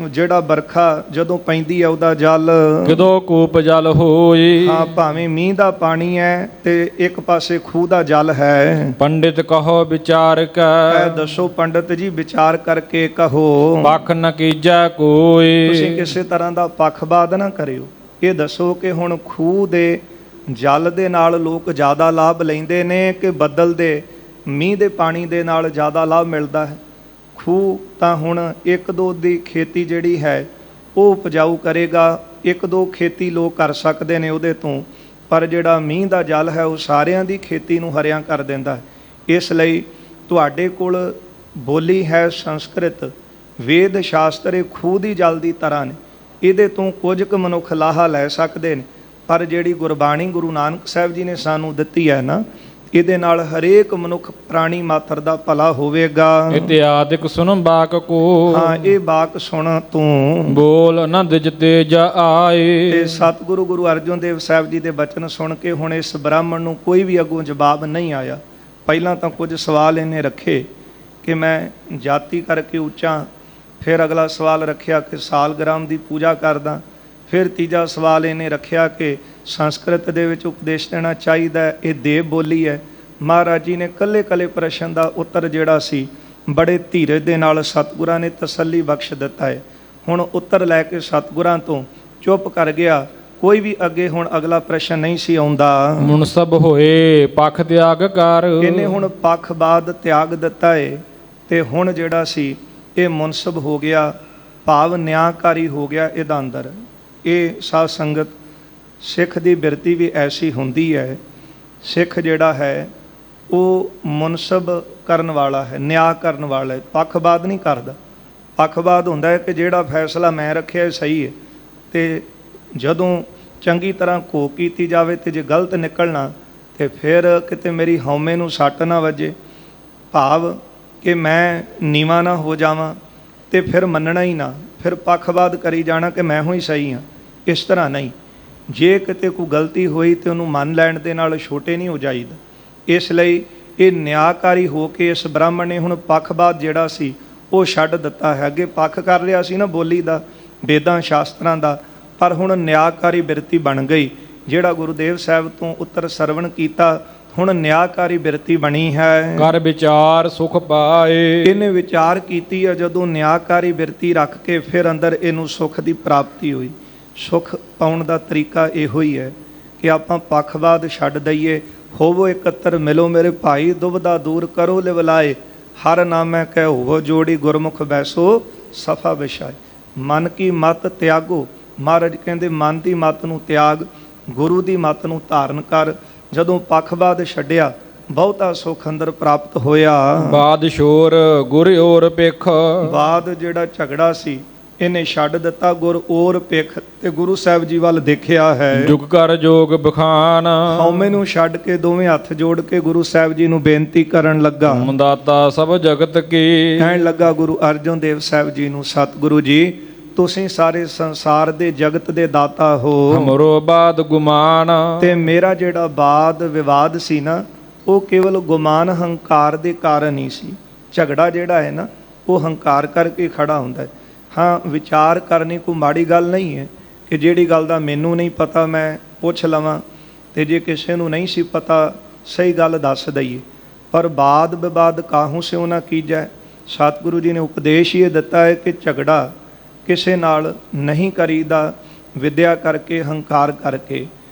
ਜਿਹੜਾ ਬਰਖਾ ਜਦੋਂ ਪੈਂਦੀ ਹੈ, ਉਹਦਾ ਜਲ ਕਿਦੋ ਕੂਪ ਜਲ ਹੋਈ। ਹਾਂ, ਭਾਵੇਂ ਮੀਂਹ ਦਾ ਪਾਣੀ ਹੈ ਤੇ ਇੱਕ ਪਾਸੇ ਖੂਹ ਦਾ ਜਲ ਹੈ। ਪੰਡਿਤ ਕਹੋ ਵਿਚਾਰ ਕੈ। ਦੱਸੋ ਪੰਡਿਤ ਜੀ, ਵਿਚਾਰ ਕਰਕੇ ਕਹੋ। ਪੱਖ ਨ ਕੀਜੈ ਕੋਈ। ਤੁਸੀਂ ਕਿਸੇ ਤਰ੍ਹਾਂ ਦਾ ਪੱਖਪਾਤ ਨਾ ਕਰਿਓ। ਇਹ ਦੱਸੋ ਕਿ ਹੁਣ ਖੂਹ ਦੇ ਜਲ ਦੇ ਨਾਲ ਲੋਕ ਜ਼ਿਆਦਾ ਲਾਭ ਲੈਂਦੇ ਨੇ ਕਿ ਬੱਦਲ ਦੇ ਮੀਂਹ ਦੇ ਪਾਣੀ ਦੇ ਨਾਲ ਜ਼ਿਆਦਾ ਲਾਭ ਮਿਲਦਾ ਹੈ? ਖੂਹ ਤਾਂ ਹੁਣ 1-2 ਦੀ ਖੇਤੀ ਜਿਹੜੀ ਹੈ ਉਹ ਉਪਜਾਊ ਕਰੇਗਾ, 1-2 ਖੇਤੀ ਲੋਕ ਕਰ ਸਕਦੇ ਨੇ ਉਹਦੇ ਤੋਂ, ਪਰ ਜਿਹੜਾ ਮੀਂਹ ਦਾ ਜਲ ਹੈ ਉਹ ਸਾਰਿਆਂ ਦੀ ਖੇਤੀ ਨੂੰ ਹਰਿਆਂ ਕਰ ਦਿੰਦਾ ਹੈ। ਇਸ ਲਈ ਤੁਹਾਡੇ ਕੋਲ ਬੋਲੀ ਹੈ ਸੰਸਕ੍ਰਿਤ, ਵੇਦ ਸ਼ਾਸਤਰ ਇਹ ਖੂਹ ਦੀ ਜਲ ਦੀ ਤਰ੍ਹਾਂ ਨੇ, ਇਹਦੇ ਤੋਂ ਕੁਝ ਕੁ ਮਨੁੱਖ ਲਾਹਾ ਲੈ ਸਕਦੇ ਨੇ, ਪਰ ਜਿਹੜੀ ਗੁਰਬਾਣੀ ਗੁਰੂ ਨਾਨਕ ਸਾਹਿਬ ਜੀ ਨੇ ਸਾਨੂੰ ਦਿੱਤੀ ਹੈ ਨਾ, ਇਹਦੇ ਨਾਲ ਹਰੇਕ ਮਨੁੱਖ ਪ੍ਰਾਣੀ ਮਾਤਰ ਦਾ ਭਲਾ ਹੋਵੇਗਾ। ਇਤਿਆਦਿਕ ਸੁਣ ਬਾਕ ਕੋ। ਹਾਂ, ਇਹ ਬਾਕ ਸੁਣ ਤੂੰ। ਬੋਲ ਆਨੰਦ ਜਿਤੇ ਜਾ ਆਏ। ਤੇ ਸਤਿਗੁਰੂ ਗੁਰੂ ਅਰਜਨ ਦੇਵ ਸਾਹਿਬ ਜੀ ਦੇ ਬਚਨ ਸੁਣ ਕੇ ਹੁਣ ਇਸ ਬ੍ਰਾਹਮਣ ਨੂੰ ਕੋਈ ਵੀ ਅੱਗੋਂ ਜਵਾਬ ਨਹੀਂ ਆਇਆ। ਪਹਿਲਾਂ ਤਾਂ ਕੁਝ ਸਵਾਲ ਇਹਨੇ ਰੱਖੇ ਕਿ ਮੈਂ ਜਾਤੀ ਕਰਕੇ ਉੱਚਾ, ਫਿਰ ਅਗਲਾ ਸਵਾਲ ਰੱਖਿਆ ਕਿ ਸਾਲਗ੍ਰਾਮ ਦੀ ਪੂਜਾ ਕਰਦਾ, ਫਿਰ ਤੀਜਾ ਸਵਾਲ ਇਹਨੇ ਰੱਖਿਆ ਕਿ ਸੰਸਕ੍ਰਿਤ ਦੇ ਵਿੱਚ ਉਪਦੇਸ਼ ਦੇਣਾ ਚਾਹੀਦਾ, ਇਹ ਦੇਵ ਬੋਲੀ ਹੈ। ਮਹਾਰਾਜ ਜੀ ਨੇ ਕੱਲੇ ਪ੍ਰਸ਼ਨ ਦਾ ਉੱਤਰ ਜਿਹੜਾ ਸੀ ਬੜੇ ਧੀਰਜ ਦੇ ਨਾਲ ਸਤਿਗੁਰਾਂ ਨੇ ਤਸੱਲੀ ਬਖਸ਼ ਦਿੱਤਾ ਹੈ। ਹੁਣ ਉੱਤਰ ਲੈ ਕੇ ਸਤਿਗੁਰਾਂ ਤੋਂ ਚੁੱਪ ਕਰ ਗਿਆ, ਕੋਈ ਵੀ ਅੱਗੇ ਹੁਣ ਅਗਲਾ ਪ੍ਰਸ਼ਨ ਨਹੀਂ ਸੀ ਆਉਂਦਾ। ਮੁਨਸਬ ਹੋਏ ਪੱਖ ਤਿਆਗ ਕਰ। ਇਹਨੇ ਹੁਣ ਪੱਖਵਾਦ ਤਿਆਗ ਦਿੱਤਾ ਹੈ, ਤੇ ਹੁਣ ਜਿਹੜਾ ਸੀ ਇਹ ਮੁਨਸਬ ਹੋ ਗਿਆ, ਭਾਵ ਨਿਆਂਕਾਰੀ ਹੋ ਗਿਆ ਇਹਦਾ ਅੰਦਰ। ਇਹ ਸਾਧ ਸੰਗਤ ਸਿੱਖ ਦੀ ਬਿਰਤੀ ਵੀ ਐਸੀ ਹੁੰਦੀ ਹੈ। ਸਿੱਖ ਜਿਹੜਾ ਹੈ ਉਹ ਮੁਨਸਬ ਕਰਨ ਵਾਲਾ ਹੈ, ਨਿਆਂ ਕਰਨ ਵਾਲਾ ਹੈ, ਪੱਖਵਾਦ ਨਹੀਂ ਕਰਦਾ। ਪੱਖਵਾਦ ਹੁੰਦਾ ਹੈ ਕਿ ਜਿਹੜਾ ਫੈਸਲਾ ਮੈਂ ਰੱਖਿਆ ਸਹੀ ਹੈ, ਤੇ ਜਦੋਂ ਚੰਗੀ ਤਰ੍ਹਾਂ ਘੋਖ ਕੀਤੀ ਜਾਵੇ ਤੇ ਜੇ ਗਲਤ ਨਿਕਲਣਾ ਤੇ ਫਿਰ ਕਿਤੇ ਮੇਰੀ ਹਉਮੈ ਨੂੰ ਸੱਟ ਨਾ ਵੱਜੇ, ਭਾਵ ਕਿ ਮੈਂ ਨੀਵਾਂ ਨਾ ਹੋ ਜਾਵਾਂ, ਤੇ ਫਿਰ ਮੰਨਣਾ ਹੀ ਨਾ, ਫਿਰ ਪੱਖਵਾਦ ਕਰੀ ਜਾਣਾ ਕਿ ਮੈਂ ਹੀ ਸਹੀ ਹਾਂ। ਇਸ ਤਰ੍ਹਾਂ ਨਹੀਂ, ਜੇ ਕਿਤੇ ਕੋਈ ਗਲਤੀ ਹੋਈ ਤੇ ਉਹਨੂੰ ਮੰਨ ਲੈਣ ਦੇ ਨਾਲ ਛੋਟੇ ਨਹੀਂ ਹੋ ਜਾਈਦਾ। ਇਸ ਲਈ ਇਹ ਨਿਆਂਕਾਰੀ ਹੋ ਕੇ ਇਸ ਬ੍ਰਾਹਮਣ ਨੇ ਹੁਣ ਪੱਖਵਾਦ ਜਿਹੜਾ ਸੀ ਉਹ ਛੱਡ ਦਿੱਤਾ ਹੈ। ਅੱਗੇ ਪੱਖ ਕਰ ਲਿਆ ਸੀ ਨਾ ਬੋਲੀ ਦਾ, ਵੇਦਾਂ ਸ਼ਾਸਤਰਾਂ ਦਾ, ਪਰ ਹੁਣ ਨਿਆਂਕਾਰੀ ਬਿਰਤੀ ਬਣ ਗਈ। ਜਿਹੜਾ ਗੁਰੂਦੇਵ ਸਾਹਿਬ ਤੋਂ ਉੱਤਰ ਸਰਵਣ ਕੀਤਾ, ਹੁਣ ਨਿਆਂਕਾਰੀ ਬਿਰਤੀ ਬਣੀ ਹੈ। ਕਰ ਵਿਚਾਰ ਸੁਖ ਪਾਏ। ਇਹਨੇ ਵਿਚਾਰ ਕੀਤੀ ਹੈ, ਜਦੋਂ ਨਿਆਂਕਾਰੀ ਬਿਰਤੀ ਰੱਖ ਕੇ ਫਿਰ ਅੰਦਰ ਇਹਨੂੰ ਸੁਖ ਦੀ ਪ੍ਰਾਪਤੀ ਹੋਈ। ਸੁਖ ਪਾਉਣ ਦਾ ਤਰੀਕਾ ਇਹੋ ਹੀ ਹੈ ਕਿ ਆਪਾਂ ਪੱਖਵਾਦ ਛੱਡ ਦਈਏ। ਹੋਵੋ ਇਕੱਤਰ ਮਿਲੋ ਮੇਰੇ ਭਾਈ, ਦੁਬਦਾ ਦੂਰ ਕਰੋ ਲਿਵਲਾਏ, ਹਰ ਨਾਮੈ ਕਹਿ ਹੋਵੋ ਜੋੜੀ, ਗੁਰਮੁਖ ਬੈਸੋ ਸਫਾ ਵਿਛਾਏ। ਮਨ ਕੀ ਮਤ ਤਿਆਗੋ, ਮਹਾਰਾਜ ਕਹਿੰਦੇ ਮਨ ਦੀ ਮਤ ਨੂੰ ਤਿਆਗ, ਗੁਰੂ ਦੀ ਮਤ ਨੂੰ ਧਾਰਨ ਕਰ। ਜਦੋਂ ਪੱਖਵਾਦ ਛੱਡਿਆ ਬਹੁਤਾ ਸੁਖ ਅੰਦਰ ਪ੍ਰਾਪਤ ਹੋਇਆ। ਬਾਦ ਸ਼ੋਰ ਗੁਰ ਔਰ ਪਿਖ। ਬਾਦ ਜਿਹੜਾ ਝਗੜਾ ਸੀ ਇਹਨੇ ਛੱਡ ਦਿੱਤਾ, ਗੁਰ ਔਰ ਪਿਖ, ਤੇ ਗੁਰੂ ਸਾਹਿਬ ਜੀ ਵੱਲ ਦੇਖਿਆ ਹੈ। ਜੁਗ ਕਰ ਜੋਗ ਬਖਾਨ। ਹਉਮੈ ਨੂੰ ਛੱਡ ਕੇ ਦੋਵੇਂ ਹੱਥ ਜੋੜ ਕੇ ਗੁਰੂ ਸਾਹਿਬ ਜੀ ਨੂੰ ਬੇਨਤੀ ਕਰਨ ਲੱਗਾ। ਦਾਤਾ ਸਭ ਜਗਤ ਕੀ। ਕਹਿਣ ਲੱਗਾ ਗੁਰੂ ਅਰਜਨ ਦੇਵ ਸਾਹਿਬ ਜੀ ਨੂੰ, ਸਤਿਗੁਰੂ ਜੀ ਤੁਸੀਂ ਸਾਰੇ ਸੰਸਾਰ ਦੇ ਜਗਤ ਦੇ ਦਾਤਾ ਹੋ। ਹਮਰੋ ਬਾਦ ਗੁਮਾਨ। ਤੇ ਮੇਰਾ ਜਿਹੜਾ ਬਾਦ ਵਿਵਾਦ ਸੀ ਨਾ, ਉਹ ਕੇਵਲ ਗੁਮਾਨ ਹੰਕਾਰ ਦੇ ਕਾਰਨ ਹੀ ਸੀ। ਝਗੜਾ ਜਿਹੜਾ ਹੈ ਨਾ ਉਹ ਹੰਕਾਰ ਕਰਕੇ ਖੜਾ ਹੁੰਦਾ ਹੈ। ਹਾਂ, ਵਿਚਾਰ ਕਰਨੀ ਕੋਈ ਮਾੜੀ ਗੱਲ ਨਹੀਂ ਹੈ ਕਿ ਜਿਹੜੀ ਗੱਲ ਦਾ ਮੈਨੂੰ ਨਹੀਂ ਪਤਾ ਮੈਂ ਪੁੱਛ ਲਵਾਂ, ਤੇ ਜੇ ਕਿਸੇ ਨੂੰ ਨਹੀਂ ਸੀ ਪਤਾ ਸਹੀ ਗੱਲ ਦੱਸ ਦਈਏ। ਪਰ ਬਾਦ ਵਿਵਾਦ ਕਾਹੂ ਸਿਉ ਨਾ ਕੀਜੈ। ਸਤਿਗੁਰੂ ਜੀ ਨੇ ਉਪਦੇਸ਼ ਇਹ ਦਿੱਤਾ ਹੈ ਕਿ ਝਗੜਾ ਕਿਸੇ ਨਾਲ ਨਹੀਂ ਕਰੀਦਾ ਵਿਦਿਆ ਕਰਕੇ, ਹੰਕਾਰ ਕਰਕੇ।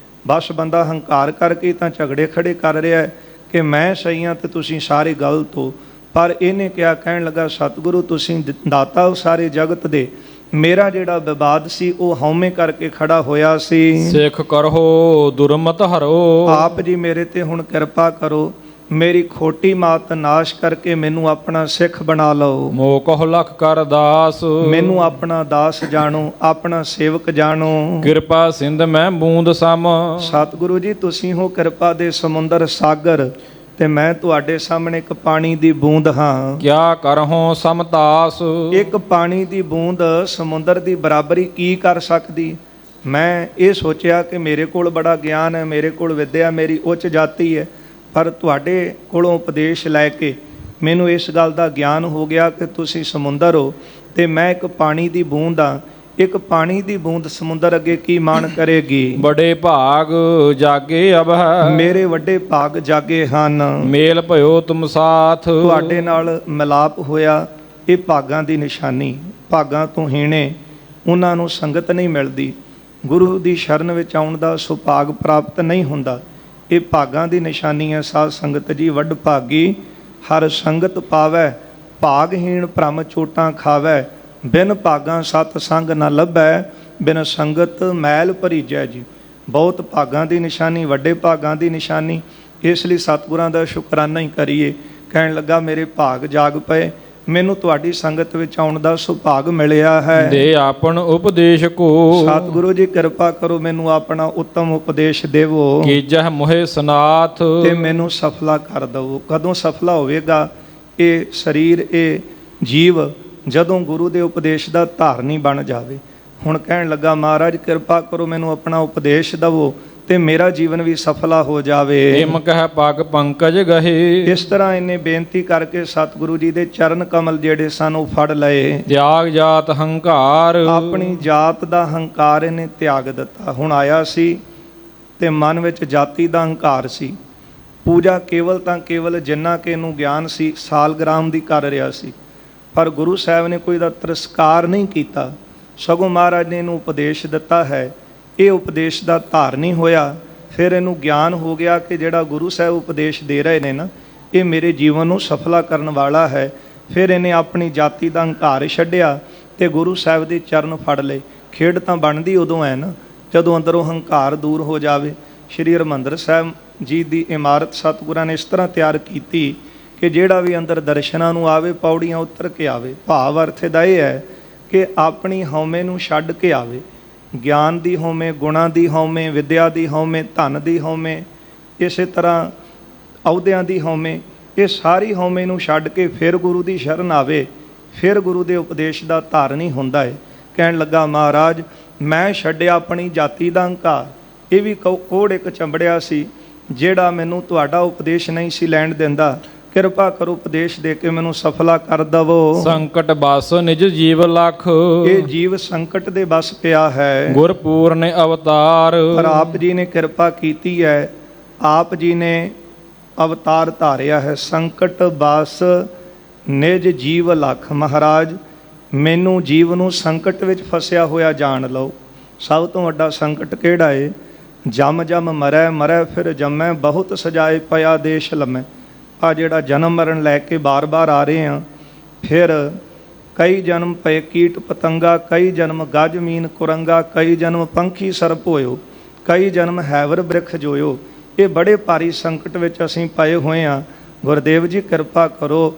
ਬਸ ਬੰਦਾ ਹੰਕਾਰ ਕਰਕੇ ਤਾਂ ਝਗੜੇ ਖੜੇ ਕਰ ਰਿਹਾ ਹੈ ਕਿ ਮੈਂ ਸਹੀ ਹਾਂ ਤੇ ਤੁਸੀਂ ਸਾਰੇ ਗਲਤ ਹੋ। ਪਰ ਇਹਨੇ ਕਿਹਾ, ਕਹਿਣ ਲੱਗਾ ਸਤਿਗੁਰੂ ਤੁਸੀਂ ਦਾਤਾ ਹੋ ਸਾਰੇ ਜਗਤ ਦੇ, ਮੇਰਾ ਜਿਹੜਾ ਵਿਵਾਦ ਸੀ ਉਹ ਹਉਮੈ ਕਰਕੇ ਖੜਾ ਹੋਇਆ ਸੀ। ਸਿੱਖ ਕਰੋ ਦੁਰਮਤ ਹਰੋ। ਆਪ ਜੀ ਮੇਰੇ ਤੇ ਹੁਣ ਕਿਰਪਾ ਕਰੋ, ਮੇਰੀ ਖੋਟੀ ਮਾਤ ਨਾਸ਼ ਕਰਕੇ ਮੈਨੂੰ ਆਪਣਾ ਸਿੱਖ ਬਣਾ ਲਓ। ਮੋਹ ਕਹੁ ਲਖ ਕਰ ਦਾਸ। ਮੈਨੂੰ ਆਪਣਾ ਦਾਸ ਜਾਣੋ, ਆਪਣਾ ਸੇਵਕ ਜਾਣੋ। ਕਿਰਪਾ ਸਿੰਧ ਮੈਂ ਬੂੰਦ ਸਮ। ਸਤਿਗੁਰੂ ਜੀ ਤੁਸੀਂ ਹੋ ਕਿਰਪਾ ਦੇ ਸਮੁੰਦਰ ਸਾਗਰ, ਤੇ ਮੈਂ ਤੁਹਾਡੇ ਸਾਹਮਣੇ ਇੱਕ ਪਾਣੀ ਦੀ ਬੂੰਦ ਹਾਂ। ਕਿਆ ਕਰਹੁ ਸਮਤਾਸ। ਇੱਕ ਪਾਣੀ ਦੀ ਬੂੰਦ ਸਮੁੰਦਰ ਦੀ ਬਰਾਬਰੀ ਕੀ ਕਰ ਸਕਦੀ। ਮੈਂ ਇਹ ਸੋਚਿਆ ਕਿ ਮੇਰੇ ਕੋਲ ਬੜਾ ਗਿਆਨ ਹੈ, ਮੇਰੇ ਕੋਲ ਵਿੱਦਿਆ, ਮੇਰੀ ਉੱਚ ਜਾਤੀ ਹੈ, ਪਰ ਤੁਹਾਡੇ ਕੋਲੋਂ ਉਪਦੇਸ਼ ਲੈ ਕੇ ਮੈਨੂੰ ਇਸ ਗੱਲ ਦਾ ਗਿਆਨ ਹੋ ਗਿਆ ਕਿ ਤੁਸੀਂ ਸਮੁੰਦਰ ਹੋ ਤੇ ਮੈਂ ਇੱਕ ਪਾਣੀ ਦੀ ਬੂੰਦ ਹਾਂ। ਇੱਕ ਪਾਣੀ ਦੀ ਬੂੰਦ ਸਮੁੰਦਰ ਅੱਗੇ ਕੀ ਮਾਣ ਕਰੇਗੀ। ਬੜੇ ਭਾਗ ਜਾਗੇ ਅਬ ਹੈ। ਮੇਰੇ ਵੱਡੇ ਭਾਗ ਜਾਗੇ ਹਨ। ਮੇਲ ਭਇਓ ਤੁਮ ਸਾਥ। ਤੁਹਾਡੇ ਨਾਲ ਮਿਲਾਪ ਹੋਇਆ, ਇਹ ਭਾਗਾਂ ਦੀ ਨਿਸ਼ਾਨੀ। ਭਾਗਾਂ ਤੋਂ ਹੀਣੇ ਉਹਨਾਂ ਨੂੰ ਸੰਗਤ ਨਹੀਂ ਮਿਲਦੀ, ਗੁਰੂ ਦੀ ਸ਼ਰਨ ਵਿੱਚ ਆਉਣ ਦਾ ਸੁਭਾਗ ਪ੍ਰਾਪਤ ਨਹੀਂ ਹੁੰਦਾ। ਇਹ ਭਾਗਾਂ ਦੀ ਨਿਸ਼ਾਨੀ ਹੈ। ਸਾਧ ਸੰਗਤ ਜੀ ਵੱਡ ਭਾਗੀ ਹਰ ਸੰਗਤ ਪਾਵੈ, ਭਾਗਹੀਣ ਭ੍ਰਮ ਚੋਟਾਂ ਖਾਵੈ, ਬਿਨ ਭਾਗਾਂ ਸਤ ਸੰਗ ਨਾ ਲੱਭੈ, ਬਿਨ ਸੰਗਤ ਮੈਲ ਭਰੀਜੈ ਜੀ। ਬਹੁਤ ਭਾਗਾਂ ਦੀ ਨਿਸ਼ਾਨੀ, ਵੱਡੇ ਭਾਗਾਂ ਦੀ ਨਿਸ਼ਾਨੀ। ਇਸ ਲਈ ਸਤਿਗੁਰਾਂ ਦਾ ਸ਼ੁਕਰਾਨਾ ਹੀ ਕਰੀਏ। ਕਹਿਣ ਲੱਗਾ ਮੇਰੇ ਭਾਗ ਜਾਗ ਪਏ, ਮੈਨੂੰ ਤੁਹਾਡੀ ਸੰਗਤ ਵਿੱਚ ਆਉਣ ਦਾ ਸੁਭਾਗ ਮਿਲਿਆ ਹੈ। ਦੇ ਆਪਨ ਉਪਦੇਸ਼ ਕੋ। ਸਤਿਗੁਰੂ ਜੀ ਕਿਰਪਾ ਕਰੋ, ਮੈਨੂੰ ਆਪਣਾ ਉੱਤਮ ਉਪਦੇਸ਼ ਦੇਵੋ। ਕੀਜਹ ਮੋਹਿ ਸਨਾਥ। ਤੇ ਮੈਨੂੰ ਸਫਲਾ ਕਰ ਦਵੋ। ਕਦੋਂ ਸਫਲਾ ਹੋਵੇਗਾ ਇਹ ਸਰੀਰ, ਇਹ ਜੀਵ? ਜਦੋਂ ਗੁਰੂ ਦੇ ਉਪਦੇਸ਼ ਦਾ ਧਾਰਨੀ ਬਣ ਜਾਵੇ। ਹੁਣ ਕਹਿਣ ਲੱਗਾ ਮਹਾਰਾਜ ਕਿਰਪਾ ਕਰੋ, ਮੈਨੂੰ ਆਪਣਾ ਉਪਦੇਸ਼ ਦਵੋ ਤੇ ਮੇਰਾ ਜੀਵਨ ਵੀ ਸਫਲਾ ਹੋ ਜਾਵੇ। ਏਮ ਕਹਿ ਪਗ ਪੰਕਜ ਗਹੇ। ਇਸ ਤਰ੍ਹਾਂ ਇਹਨੇ ਬੇਨਤੀ ਕਰਕੇ ਸਤਿਗੁਰੂ ਜੀ ਦੇ ਚਰਨ ਕਮਲ ਜਿਹੜੇ ਸਨ ਉਹ ਫੜ ਲਏ। ਤਿਆਗ ਜਾਤ ਹੰਕਾਰ। ਆਪਣੀ ਜਾਤ ਦਾ ਹੰਕਾਰ ਇਹਨੇ ਤਿਆਗ ਦਿੱਤਾ। ਹੁਣ ਆਇਆ ਸੀ ਤੇ ਮਨ ਵਿੱਚ ਜਾਤੀ ਦਾ ਹੰਕਾਰ ਸੀ। ਪੂਜਾ ਕੇਵਲ ਤਾਂ ਕੇਵਲ ਜਿੰਨਾ ਕਿ ਇਹਨੂੰ ਗਿਆਨ ਸੀ ਸਾਲਗ੍ਰਾਮ ਦੀ ਕਰ ਰਿਹਾ ਸੀ, ਪਰ ਗੁਰੂ ਸਾਹਿਬ ਨੇ ਕੋਈ ਦਾ ਤਿਰਸਕਾਰ ਨਹੀਂ ਕੀਤਾ, ਸਗੋਂ ਮਹਾਰਾਜ ਨੇ ਇਹਨੂੰ ਉਪਦੇਸ਼ ਦਿੱਤਾ ਹੈ। ਇਹ ਉਪਦੇਸ਼ ਦਾ ਧਾਰਨੀ ਹੋਇਆ। ਫਿਰ ਇਹਨੂੰ ਗਿਆਨ ਹੋ ਗਿਆ ਕਿ ਜਿਹੜਾ ਗੁਰੂ ਸਾਹਿਬ ਉਪਦੇਸ਼ ਦੇ ਰਹੇ ਨੇ ਨਾ, ਇਹ ਮੇਰੇ ਜੀਵਨ ਨੂੰ ਸਫਲਾ ਕਰਨ ਵਾਲਾ ਹੈ। ਫਿਰ ਇਹਨੇ ਆਪਣੀ ਜਾਤੀ ਦਾ ਹੰਕਾਰ ਛੱਡਿਆ ਤੇ ਗੁਰੂ ਸਾਹਿਬ ਦੇ ਚਰਨ ਫੜ ਲਏ। ਖੇਡ ਤਾਂ ਬਣਦੀ ਉਦੋਂ ਹੈ ਨਾ ਜਦੋਂ ਅੰਦਰੋਂ ਹੰਕਾਰ ਦੂਰ ਹੋ ਜਾਵੇ। ਸ਼੍ਰੀ ਹਰਿਮੰਦਰ ਸਾਹਿਬ ਜੀ ਦੀ ਇਮਾਰਤ ਸਤਿਗੁਰਾਂ ਨੇ ਇਸ ਤਰ੍ਹਾਂ ਤਿਆਰ ਕੀਤੀ ਕਿ ਜਿਹੜਾ ਵੀ ਅੰਦਰ ਦਰਸ਼ਨਾਂ ਨੂੰ ਆਵੇ ਪੌੜੀਆਂ ਉਤਰ ਕੇ ਆਵੇ। ਭਾਵ ਅਰਥ ਇਹਦਾ ਇਹ ਹੈ ਕਿ ਆਪਣੀ ਹਉਮੈ ਨੂੰ ਛੱਡ ਕੇ ਆਵੇ। ਗਿਆਨ ਦੀ ਹਉਮੈ, ਗੁਣਾਂ ਦੀ ਹਉਮੈ, ਵਿਦਿਆ ਦੀ ਹਉਮੈ, ਧਨ ਦੀ ਹਉਮੈ, ਇਸੇ ਤਰ੍ਹਾਂ ਅਹੁਦਿਆਂ ਦੀ ਹਉਮੈ, ਇਹ ਸਾਰੀ ਹਉਮੈ ਨੂੰ ਛੱਡ ਕੇ ਫਿਰ ਗੁਰੂ ਦੀ ਸ਼ਰਨ ਆਵੇ, ਫਿਰ ਗੁਰੂ ਦੇ ਉਪਦੇਸ਼ ਦਾ ਧਾਰਨੀ ਹੁੰਦਾ ਹੈ। ਕਹਿਣ ਲੱਗਾ ਮਹਾਰਾਜ ਮੈਂ ਛੱਡਿਆ ਆਪਣੀ ਜਾਤੀ ਦਾ ਹੰਕਾਰ। ਇਹ ਵੀ ਕੋੜ ਇੱਕ ਚੰਬੜਿਆ ਸੀ ਜਿਹੜਾ ਮੈਨੂੰ ਤੁਹਾਡਾ ਉਪਦੇਸ਼ ਨਹੀਂ ਸੀ ਲੈਣ ਦਿੰਦਾ। ਕਿਰਪਾ ਕਰੋ ਉਪਦੇਸ਼ ਦੇ ਕੇ ਮੈਨੂੰ ਸਫਲਾ ਕਰ ਦਵੋ। ਸੰਕਟ ਬਸ ਨਿਜ ਜੀਵ ਲਖ, ਇਹ ਜੀਵ ਸੰਕਟ ਦੇ ਬਸ ਪਿਆ ਹੈ। ਗੁਰ ਪੂਰਨ ਅਵਤਾਰ, ਪਰ ਆਪ ਜੀ ਨੇ ਕਿਰਪਾ ਕੀਤੀ ਹੈ, ਆਪ ਜੀ ਨੇ ਅਵਤਾਰ ਧਾਰਿਆ ਹੈ। ਸੰਕਟ ਬਸ ਨਿਜ ਜੀਵ ਲਖ। ਮਹਾਰਾਜ ਮੈਨੂੰ ਜੀਵ ਨੂੰ ਸੰਕਟ ਵਿੱਚ ਫਸਿਆ ਹੋਇਆ ਜਾਣ ਲਓ। ਸਭ ਤੋਂ ਵੱਡਾ ਸੰਕਟ ਕਿਹੜਾ ਏ? ਜਮ ਜਮ ਮਰੈ ਮਰੈ ਫਿਰ ਜੰਮੈ, ਬਹੁਤ ਸਜਾਏ ਪਿਆ ਦੇਸ਼ ਲੰਮੈ। ਆ ਜਿਹੜਾ ਜਨਮ ਮਰਨ ਲੈ ਕੇ ਬਾਰ-ਬਾਰ ਆ ਰਹੇ ਹਾਂ, ਫਿਰ ਕਈ ਜਨਮ ਪਏ ਕੀਟ ਪਤੰਗਾ, ਕਈ ਜਨਮ ਗਜ ਮੀਨ ਕੁਰੰਗਾ, ਕਈ ਜਨਮ ਪੰਖੀ ਸਰਪ ਹੋਇਓ, ਕਈ ਜਨਮ ਹੈਵਰ ਬ੍ਰਿਖ ਜੋਇਓ। ਇਹ ਬੜੇ ਭਾਰੀ ਸੰਕਟ ਵਿੱਚ ਅਸੀਂ ਪਏ ਹੋਏ ਹਾਂ। ਗੁਰਦੇਵ ਜੀ ਕਿਰਪਾ ਕਰੋ।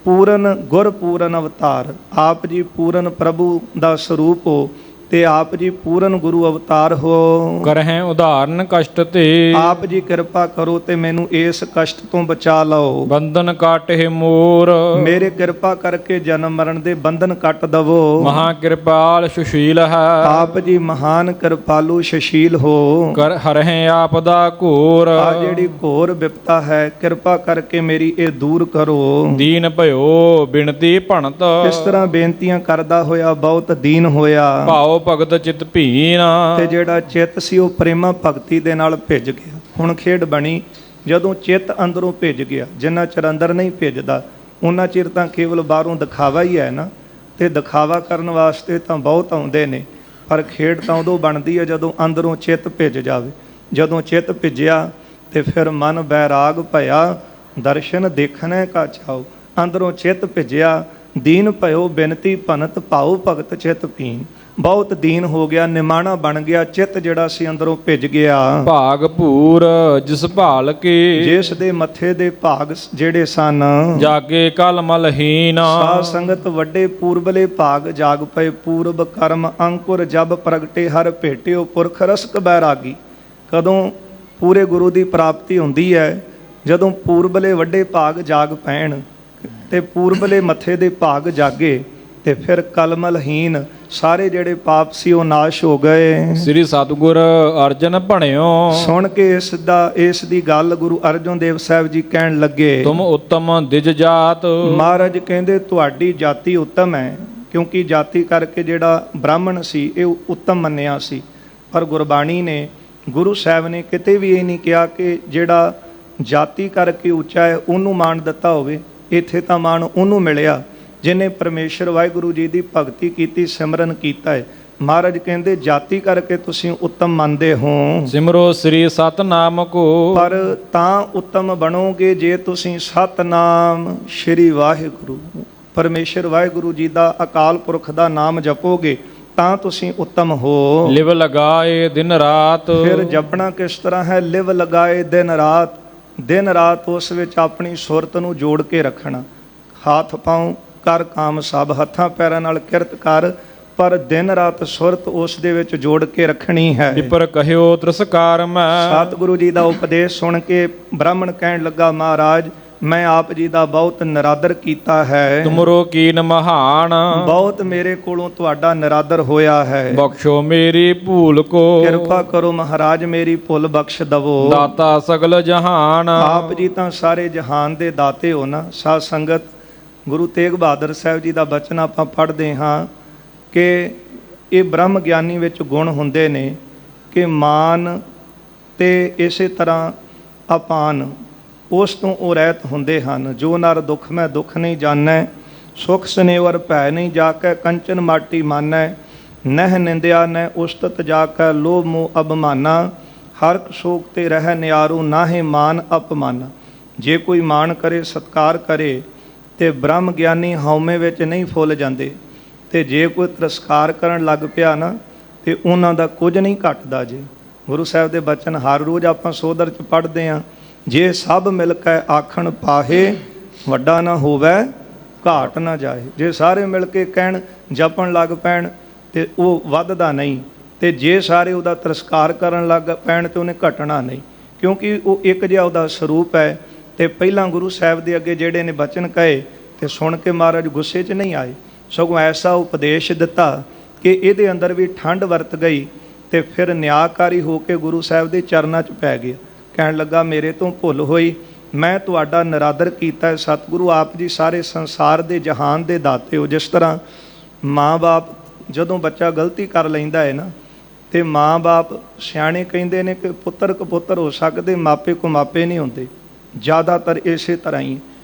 ਪੂਰਨ ਗੁਰ ਪੂਰਨ ਅਵਤਾਰ, ਆਪ ਜੀ ਪੂਰਨ ਪ੍ਰਭੂ ਦਾ ਸਰੂਪ ਹੋ ਤੇ ਆਪ ਜੀ ਪੂਰਨ ਗੁਰੂ ਅਵਤਾਰ ਹੋ। ਕਰਹਿ ਉਧਾਰਨ ਕਸ਼ਟ ਤੇ, ਆਪ ਜੀ ਕਿਰਪਾ ਕਰੋ ਤੇ ਮੈਨੂੰ ਇਸ ਕਸ਼ਟ ਤੋਂ ਬਚਾ ਲਓ। ਬੰਧਨ ਕਾਟਹਿ ਮੋਰ, ਮੇਰੇ ਕਿਰਪਾ ਕਰਕੇ ਜਨਮ ਮਰਨ ਦੇ ਬੰਧਨ ਕੱਟ ਦਵੋ। ਮਹਾ ਕਿਰਪਾਲ ਸੁਸ਼ੀਲ ਹੈ, ਆਪ ਜੀ ਮਹਾਨ ਕਿਰਪਾਲੂ ਸੁਸ਼ੀਲ ਹੋ। ਕਰ ਹਰਹਿ ਆਪਦਾ ਘੋਰ, ਆ ਜਿਹੜੀ ਘੋਰ ਵਿਪਤਾ ਹੈ ਕਿਰਪਾ ਕਰਕੇ ਮੇਰੀ ਇਹ ਦੂਰ ਕਰੋ। ਦੀਨ ਭਇਓ ਬਿਨਤੀ ਭਣਤ, ਇਸ ਤਰ੍ਹਾਂ ਬੇਨਤੀਆਂ ਕਰਦਾ ਹੋਇਆ ਬਹੁਤ ਦੀਨ ਹੋਇਆ। ਭਾਉ ਭਗਤ ਚਿਤ ਭੀਨ, ਤੇ ਜਿਹੜਾ ਚਿੱਤ ਸੀ ਉਹ ਪ੍ਰੇਮਾ ਭਗਤੀ ਦੇ ਨਾਲ ਭਿੱਜ ਗਿਆ। ਹੁਣ ਖੇਡ ਬਣੀ ਜਦੋਂ ਚਿੱਤ ਅੰਦਰੋਂ ਭਿੱਜ ਗਿਆ। ਜਿੰਨਾ ਚਿਰ ਅੰਦਰ ਨਹੀਂ ਭਿੱਜਦਾ ਉਹਨਾਂ ਚਿਰ ਤਾਂ ਕੇਵਲ ਬਾਹਰੋਂ ਦਿਖਾਵਾ ਹੀ ਹੈ ਨਾ, ਤੇ ਦਿਖਾਵਾ ਕਰਨ ਵਾਸਤੇ ਤਾਂ ਬਹੁਤ ਆਉਂਦੇ ਨੇ, ਪਰ ਖੇਡ ਤਾਂ ਉਦੋਂ ਬਣਦੀ ਹੈ ਜਦੋਂ ਅੰਦਰੋਂ ਚਿੱਤ ਭਿੱਜ ਜਾਵੇ। ਜਦੋਂ ਚਿੱਤ ਭਿੱਜਿਆ ਤੇ ਫਿਰ ਮਨ ਬੈਰਾਗ ਭਇਆ, ਦਰਸ਼ਨ ਦੇਖਣੇ ਕਾ ਚਾਓ। ਅੰਦਰੋਂ ਚਿੱਤ ਭਿੱਜਿਆ, ਦੀਨ ਭਇਓ ਬਿਨਤੀ ਭਨਤ, ਭਾਉ ਭਗਤ ਚਿਤ ਭੀਨ। ਬਹੁਤ ਦੀਨ ਹੋ ਗਿਆ, ਨਿਮਾਣਾ ਬਣ ਗਿਆ। ਚਿੱਤ ਜਿਹੜਾ ਸੀ ਅੰਦਰੋਂ ਭਿੱਜ ਗਿਆ। ਭਾਗ ਭੂਰ ਜਿਸ ਭਾਲ ਕੇ, ਜਿਸ ਦੇ ਮੱਥੇ ਦੇ ਭਾਗ ਜਿਹੜੇ ਸਨ, ਜਾਗੇ ਕਲ ਮਲਹੀਨ। ਸਾਧ ਸੰਗਤ ਵੱਡੇ ਪੂਰਬਲੇ ਭਾਗ ਜਾਗ ਪਏ। ਪੂਰਬ ਕਰਮ ਅੰਕੁਰ ਜਬ ਪ੍ਰਗਟੇ, ਹਰ ਭੇਟਿਓ ਪੁਰਖ ਰਸਕ ਬੈਰਾਗੀ। ਕਦੋਂ ਪੂਰੇ ਗੁਰੂ ਦੀ ਪ੍ਰਾਪਤੀ ਹੁੰਦੀ ਹੈ? ਜਦੋਂ ਪੂਰਬਲੇ ਵੱਡੇ ਭਾਗ ਜਾਗ ਪੈਣ ਤੇ ਪੂਰਬਲੇ ਮੱਥੇ ਦੇ ਭਾਗ ਜਾਗੇ ਤੇ ਫਿਰ ਕਲਮਲਹੀਨ ਸਾਰੇ ਜਿਹੜੇ ਪਾਪ ਸੀ ਉਹ ਨਾਸ਼ ਹੋ ਗਏ। ਸ੍ਰੀ ਸਤਿਗੁਰ ਅਰਜਨ ਭਣਿਓ, ਸੁਣ ਕੇ ਇਸ ਦੀ ਗੱਲ ਗੁਰੂ ਅਰਜਨ ਦੇਵ ਸਾਹਿਬ ਜੀ ਕਹਿਣ ਲੱਗੇ, ਤੁਮ ਉੱਤਮ ਦਿਜ ਜਾਤ। ਮਹਾਰਾਜ ਕਹਿੰਦੇ ਤੁਹਾਡੀ ਜਾਤੀ ਉੱਤਮ ਹੈ, ਕਿਉਂਕਿ ਜਾਤੀ ਕਰਕੇ ਜਿਹੜਾ ਬ੍ਰਾਹਮਣ ਸੀ ਇਹ ਉੱਤਮ ਮੰਨਿਆ ਸੀ। ਪਰ ਗੁਰਬਾਣੀ ਨੇ, ਗੁਰੂ ਸਾਹਿਬ ਨੇ ਕਿਤੇ ਵੀ ਇਹ ਨਹੀਂ ਕਿਹਾ ਕਿ ਜਿਹੜਾ ਜਾਤੀ ਕਰਕੇ ਉੱਚਾ ਹੈ ਉਹਨੂੰ ਮਾਣ ਦਿੱਤਾ ਹੋਵੇ। ਇੱਥੇ ਤਾਂ ਮਾਣ ਉਹਨੂੰ ਮਿਲਿਆ ਜਿਹਨੇ ਪਰਮੇਸ਼ਰ ਵਾਹਿਗੁਰੂ ਜੀ ਦੀ ਭਗਤੀ ਕੀਤੀ, ਸਿਮਰਨ ਕੀਤਾ ਹੈ। ਮਹਾਰਾਜ ਕਹਿੰਦੇ ਜਾਤੀ ਕਰਕੇ ਤੁਸੀਂ ਉੱਤਮ ਮੰਨਦੇ ਹੋ, ਸਿਮਰੋ ਸ੍ਰੀ ਸਤਨਾਮ ਕੋ। ਪਰ ਤਾਂ ਉੱਤਮ ਬਣੋਗੇ ਜੇ ਤੁਸੀਂ ਸਤਨਾਮ ਸ੍ਰੀ ਵਾਹਿਗੁਰੂ, ਪਰਮੇਸ਼ਰ ਵਾਹਿਗੁਰੂ ਜੀ ਦਾ, ਅਕਾਲ ਪੁਰਖ ਦਾ ਨਾਮ ਜਪੋਗੇ ਤਾਂ ਤੁਸੀਂ ਉੱਤਮ ਹੋ। ਲਿਵ ਲਗਾਏ ਦਿਨ ਰਾਤ, ਫਿਰ ਜਪਣਾ ਕਿਸ ਤਰ੍ਹਾਂ ਹੈ? ਲਿਵ ਲਗਾਏ ਦਿਨ ਰਾਤ। ਦਿਨ ਰਾਤ ਉਸ ਵਿੱਚ ਆਪਣੀ ਸੁਰਤ ਨੂੰ ਜੋੜ ਕੇ ਰੱਖਣਾ। ਹੱਥ ਪਾਉ ਕਰ ਕਾਮ ਸਭ, ਹੱਥਾਂ ਪੈਰਾਂ ਨਾਲ ਕਿਰਤ ਕਰ, ਪਰ ਦਿਨ ਰਾਤ ਸੁਰਤ ਉਸ ਦੇ ਵਿੱਚ ਜੋੜ ਕੇ ਰੱਖਣੀ ਹੈ। ਵਿਪਰ ਕਹਿਓ ਤ੍ਰਿਸਕਾਰ ਮੈਂ, ਸਤਿਗੁਰੂ ਜੀ ਦਾ ਉਪਦੇਸ਼ ਸੁਣ ਕੇ ਬ੍ਰਾਹਮਣ ਕਹਿਣ ਲੱਗਾ, ਮਹਾਰਾਜ ਮੈਂ ਆਪ ਜੀ ਦਾ ਬਹੁਤ ਨਿਰਾਦਰ ਕੀਤਾ ਹੈ। ਤੁਮਰੋ ਕੀਨ ਮਹਾਨ, ਬਹੁਤ ਮੇਰੇ ਕੋਲੋਂ ਤੁਹਾਡਾ ਨਿਰਾਦਰ ਹੋਇਆ ਹੈ। ਬਖਸ਼ੋ ਮੇਰੀ ਭੂਲ ਕੋ, ਕਿਰਪਾ ਕਰੋ ਮਹਾਰਾਜ ਮੇਰੀ ਭੁੱਲ ਬਖਸ਼ ਦਵੋ। ਦਾਤਾ ਸਗਲ ਜਹਾਨ, ਆਪ ਜੀ ਤਾਂ ਸਾਰੇ ਜਹਾਨ ਦੇ ਦਾਤੇ ਹੋ ਨਾ। ਸਾਧ ਸੰਗਤ, ਗੁਰੂ ਤੇਗ ਬਹਾਦਰ ਸਾਹਿਬ ਜੀ ਦਾ ਬਚਨ ਆਪਾਂ ਪੜ੍ਹਦੇ ਹਾਂ ਕਿ ਇਹ ਬ੍ਰਹਮ ਗਿਆਨੀ ਵਿੱਚ ਗੁਣ ਹੁੰਦੇ ਨੇ ਕਿ ਮਾਨ ਤੇ ਇਸੇ ਤਰ੍ਹਾਂ ਅਪਾਨ, ਉਸ ਤੋਂ ਉਹ ਰਹਿਤ ਹੁੰਦੇ ਹਨ। ਜੋ ਨਰ ਦੁੱਖ ਮੈਂ ਦੁੱਖ ਨਹੀਂ ਜਾਣੈ, ਸੁਖ ਸਨੇਵਰ ਭੈ ਨਹੀਂ ਜਾਕੈ, ਕੰਚਨ ਮਾਟੀ ਮਾਨੈ, ਨਹਿ ਨਿੰਦਿਆ ਨਹਿ ਉਸਤਤ ਜਾਕੈ, ਲੋਭ ਮੋਹ ਅਭਮਾਨਾ, ਹਰਕ ਸ਼ੋਕ ਤੇ ਰਹਿ ਨਿਆਰੂ, ਨਾਹੇ ਮਾਨ ਅਪਮਾਨਾ। ਜੇ ਕੋਈ ਮਾਣ ਕਰੇ, ਸਤਕਾਰ ਕਰੇ ਤੇ ਬ੍ਰਹਮ ਗਿਆਨੀ ਹਉਮੈ ਵਿੱਚ ਨਹੀਂ ਫੁੱਲ ਜਾਂਦੇ। ਤੇ ਜੇ ਕੋਈ ਤਿਰਸਕਾਰ ਕਰਨ ਲੱਗ ਪਿਆ ਨਾ ਤੇ ਉਹਨਾਂ ਦਾ ਕੁਝ ਨਹੀਂ ਘਟਦਾ ਜੀ। ਗੁਰੂ ਸਾਹਿਬ ਦੇ ਬਚਨ ਹਰ ਰੋਜ਼ ਆਪਾਂ ਸੋਦਰ 'ਚ ਪੜ੍ਹਦੇ ਹਾਂ, ਜੇ ਸਭ ਮਿਲ ਕੇ ਆਖਣ ਪਾਹੇ, ਵੱਡਾ ਨਾ ਹੋਵੇ ਘਾਟ ਨਾ ਜਾਏ। ਜੇ ਸਾਰੇ ਮਿਲ ਕੇ ਕਹਿਣ ਜਪਣ ਲੱਗ ਪੈਣ ਤੇ ਉਹ ਵੱਧਦਾ ਨਹੀਂ, ਤੇ ਜੇ ਸਾਰੇ ਉਹਦਾ ਤਿਰਸਕਾਰ ਕਰਨ ਲੱਗ ਪੈਣ ਤੇ ਉਹਨੇ ਘਟਣਾ ਨਹੀਂ, ਕਿਉਂਕਿ ਉਹ ਇੱਕ ਜਿਹਾ ਉਹਦਾ ਸਰੂਪ ਹੈ। ਤੇ ਪਹਿਲਾਂ ਗੁਰੂ ਸਾਹਿਬ ਦੇ ਅੱਗੇ ਜਿਹੜੇ ਨੇ ਬਚਨ ਕਹੇ ਤੇ ਸੁਣ ਕੇ ਮਹਾਰਾਜ ਗੁੱਸੇ 'ਚ ਨਹੀਂ ਆਏ, ਸਗੋਂ ਐਸਾ ਉਪਦੇਸ਼ ਦਿੱਤਾ ਕਿ ਇਹਦੇ ਅੰਦਰ ਵੀ ਠੰਡ ਵਰਤ ਗਈ। ਤੇ ਫਿਰ ਨਿਆਂਕਾਰੀ ਹੋ ਕੇ ਗੁਰੂ ਸਾਹਿਬ ਦੇ ਚਰਨਾਂ 'ਚ ਪੈ ਗਿਆ, ਕਹਿਣ ਲੱਗਾ ਮੇਰੇ ਤੋਂ ਭੁੱਲ ਹੋਈ, ਮੈਂ ਤੁਹਾਡਾ ਨਿਰਾਦਰ ਕੀਤਾ। ਸਤਿਗੁਰੂ ਆਪ ਜੀ ਸਾਰੇ ਸੰਸਾਰ ਦੇ ਜਹਾਨ ਦੇ ਦਾਤੇ ਹੋ। ਜਿਸ ਤਰ੍ਹਾਂ ਮਾਂ-ਬਾਪ ਜਦੋਂ ਬੱਚਾ ਗਲਤੀ ਕਰ ਲੈਂਦਾ ਹੈ ਨਾ, ਤੇ ਮਾਂ-ਬਾਪ ਸਿਆਣੇ ਕਹਿੰਦੇ ਨੇ ਕਿ ਪੁੱਤਰ ਕਪੁੱਤਰ ਹੋ ਸਕਦੇ, ਮਾਪੇ ਕੋ ਮਾਪੇ ਨਹੀਂ ਹੁੰਦੇ। ਜ਼ਿਆਦਾਤਰ ਇਸੇ ਤਰ੍ਹਾਂ ਹੀ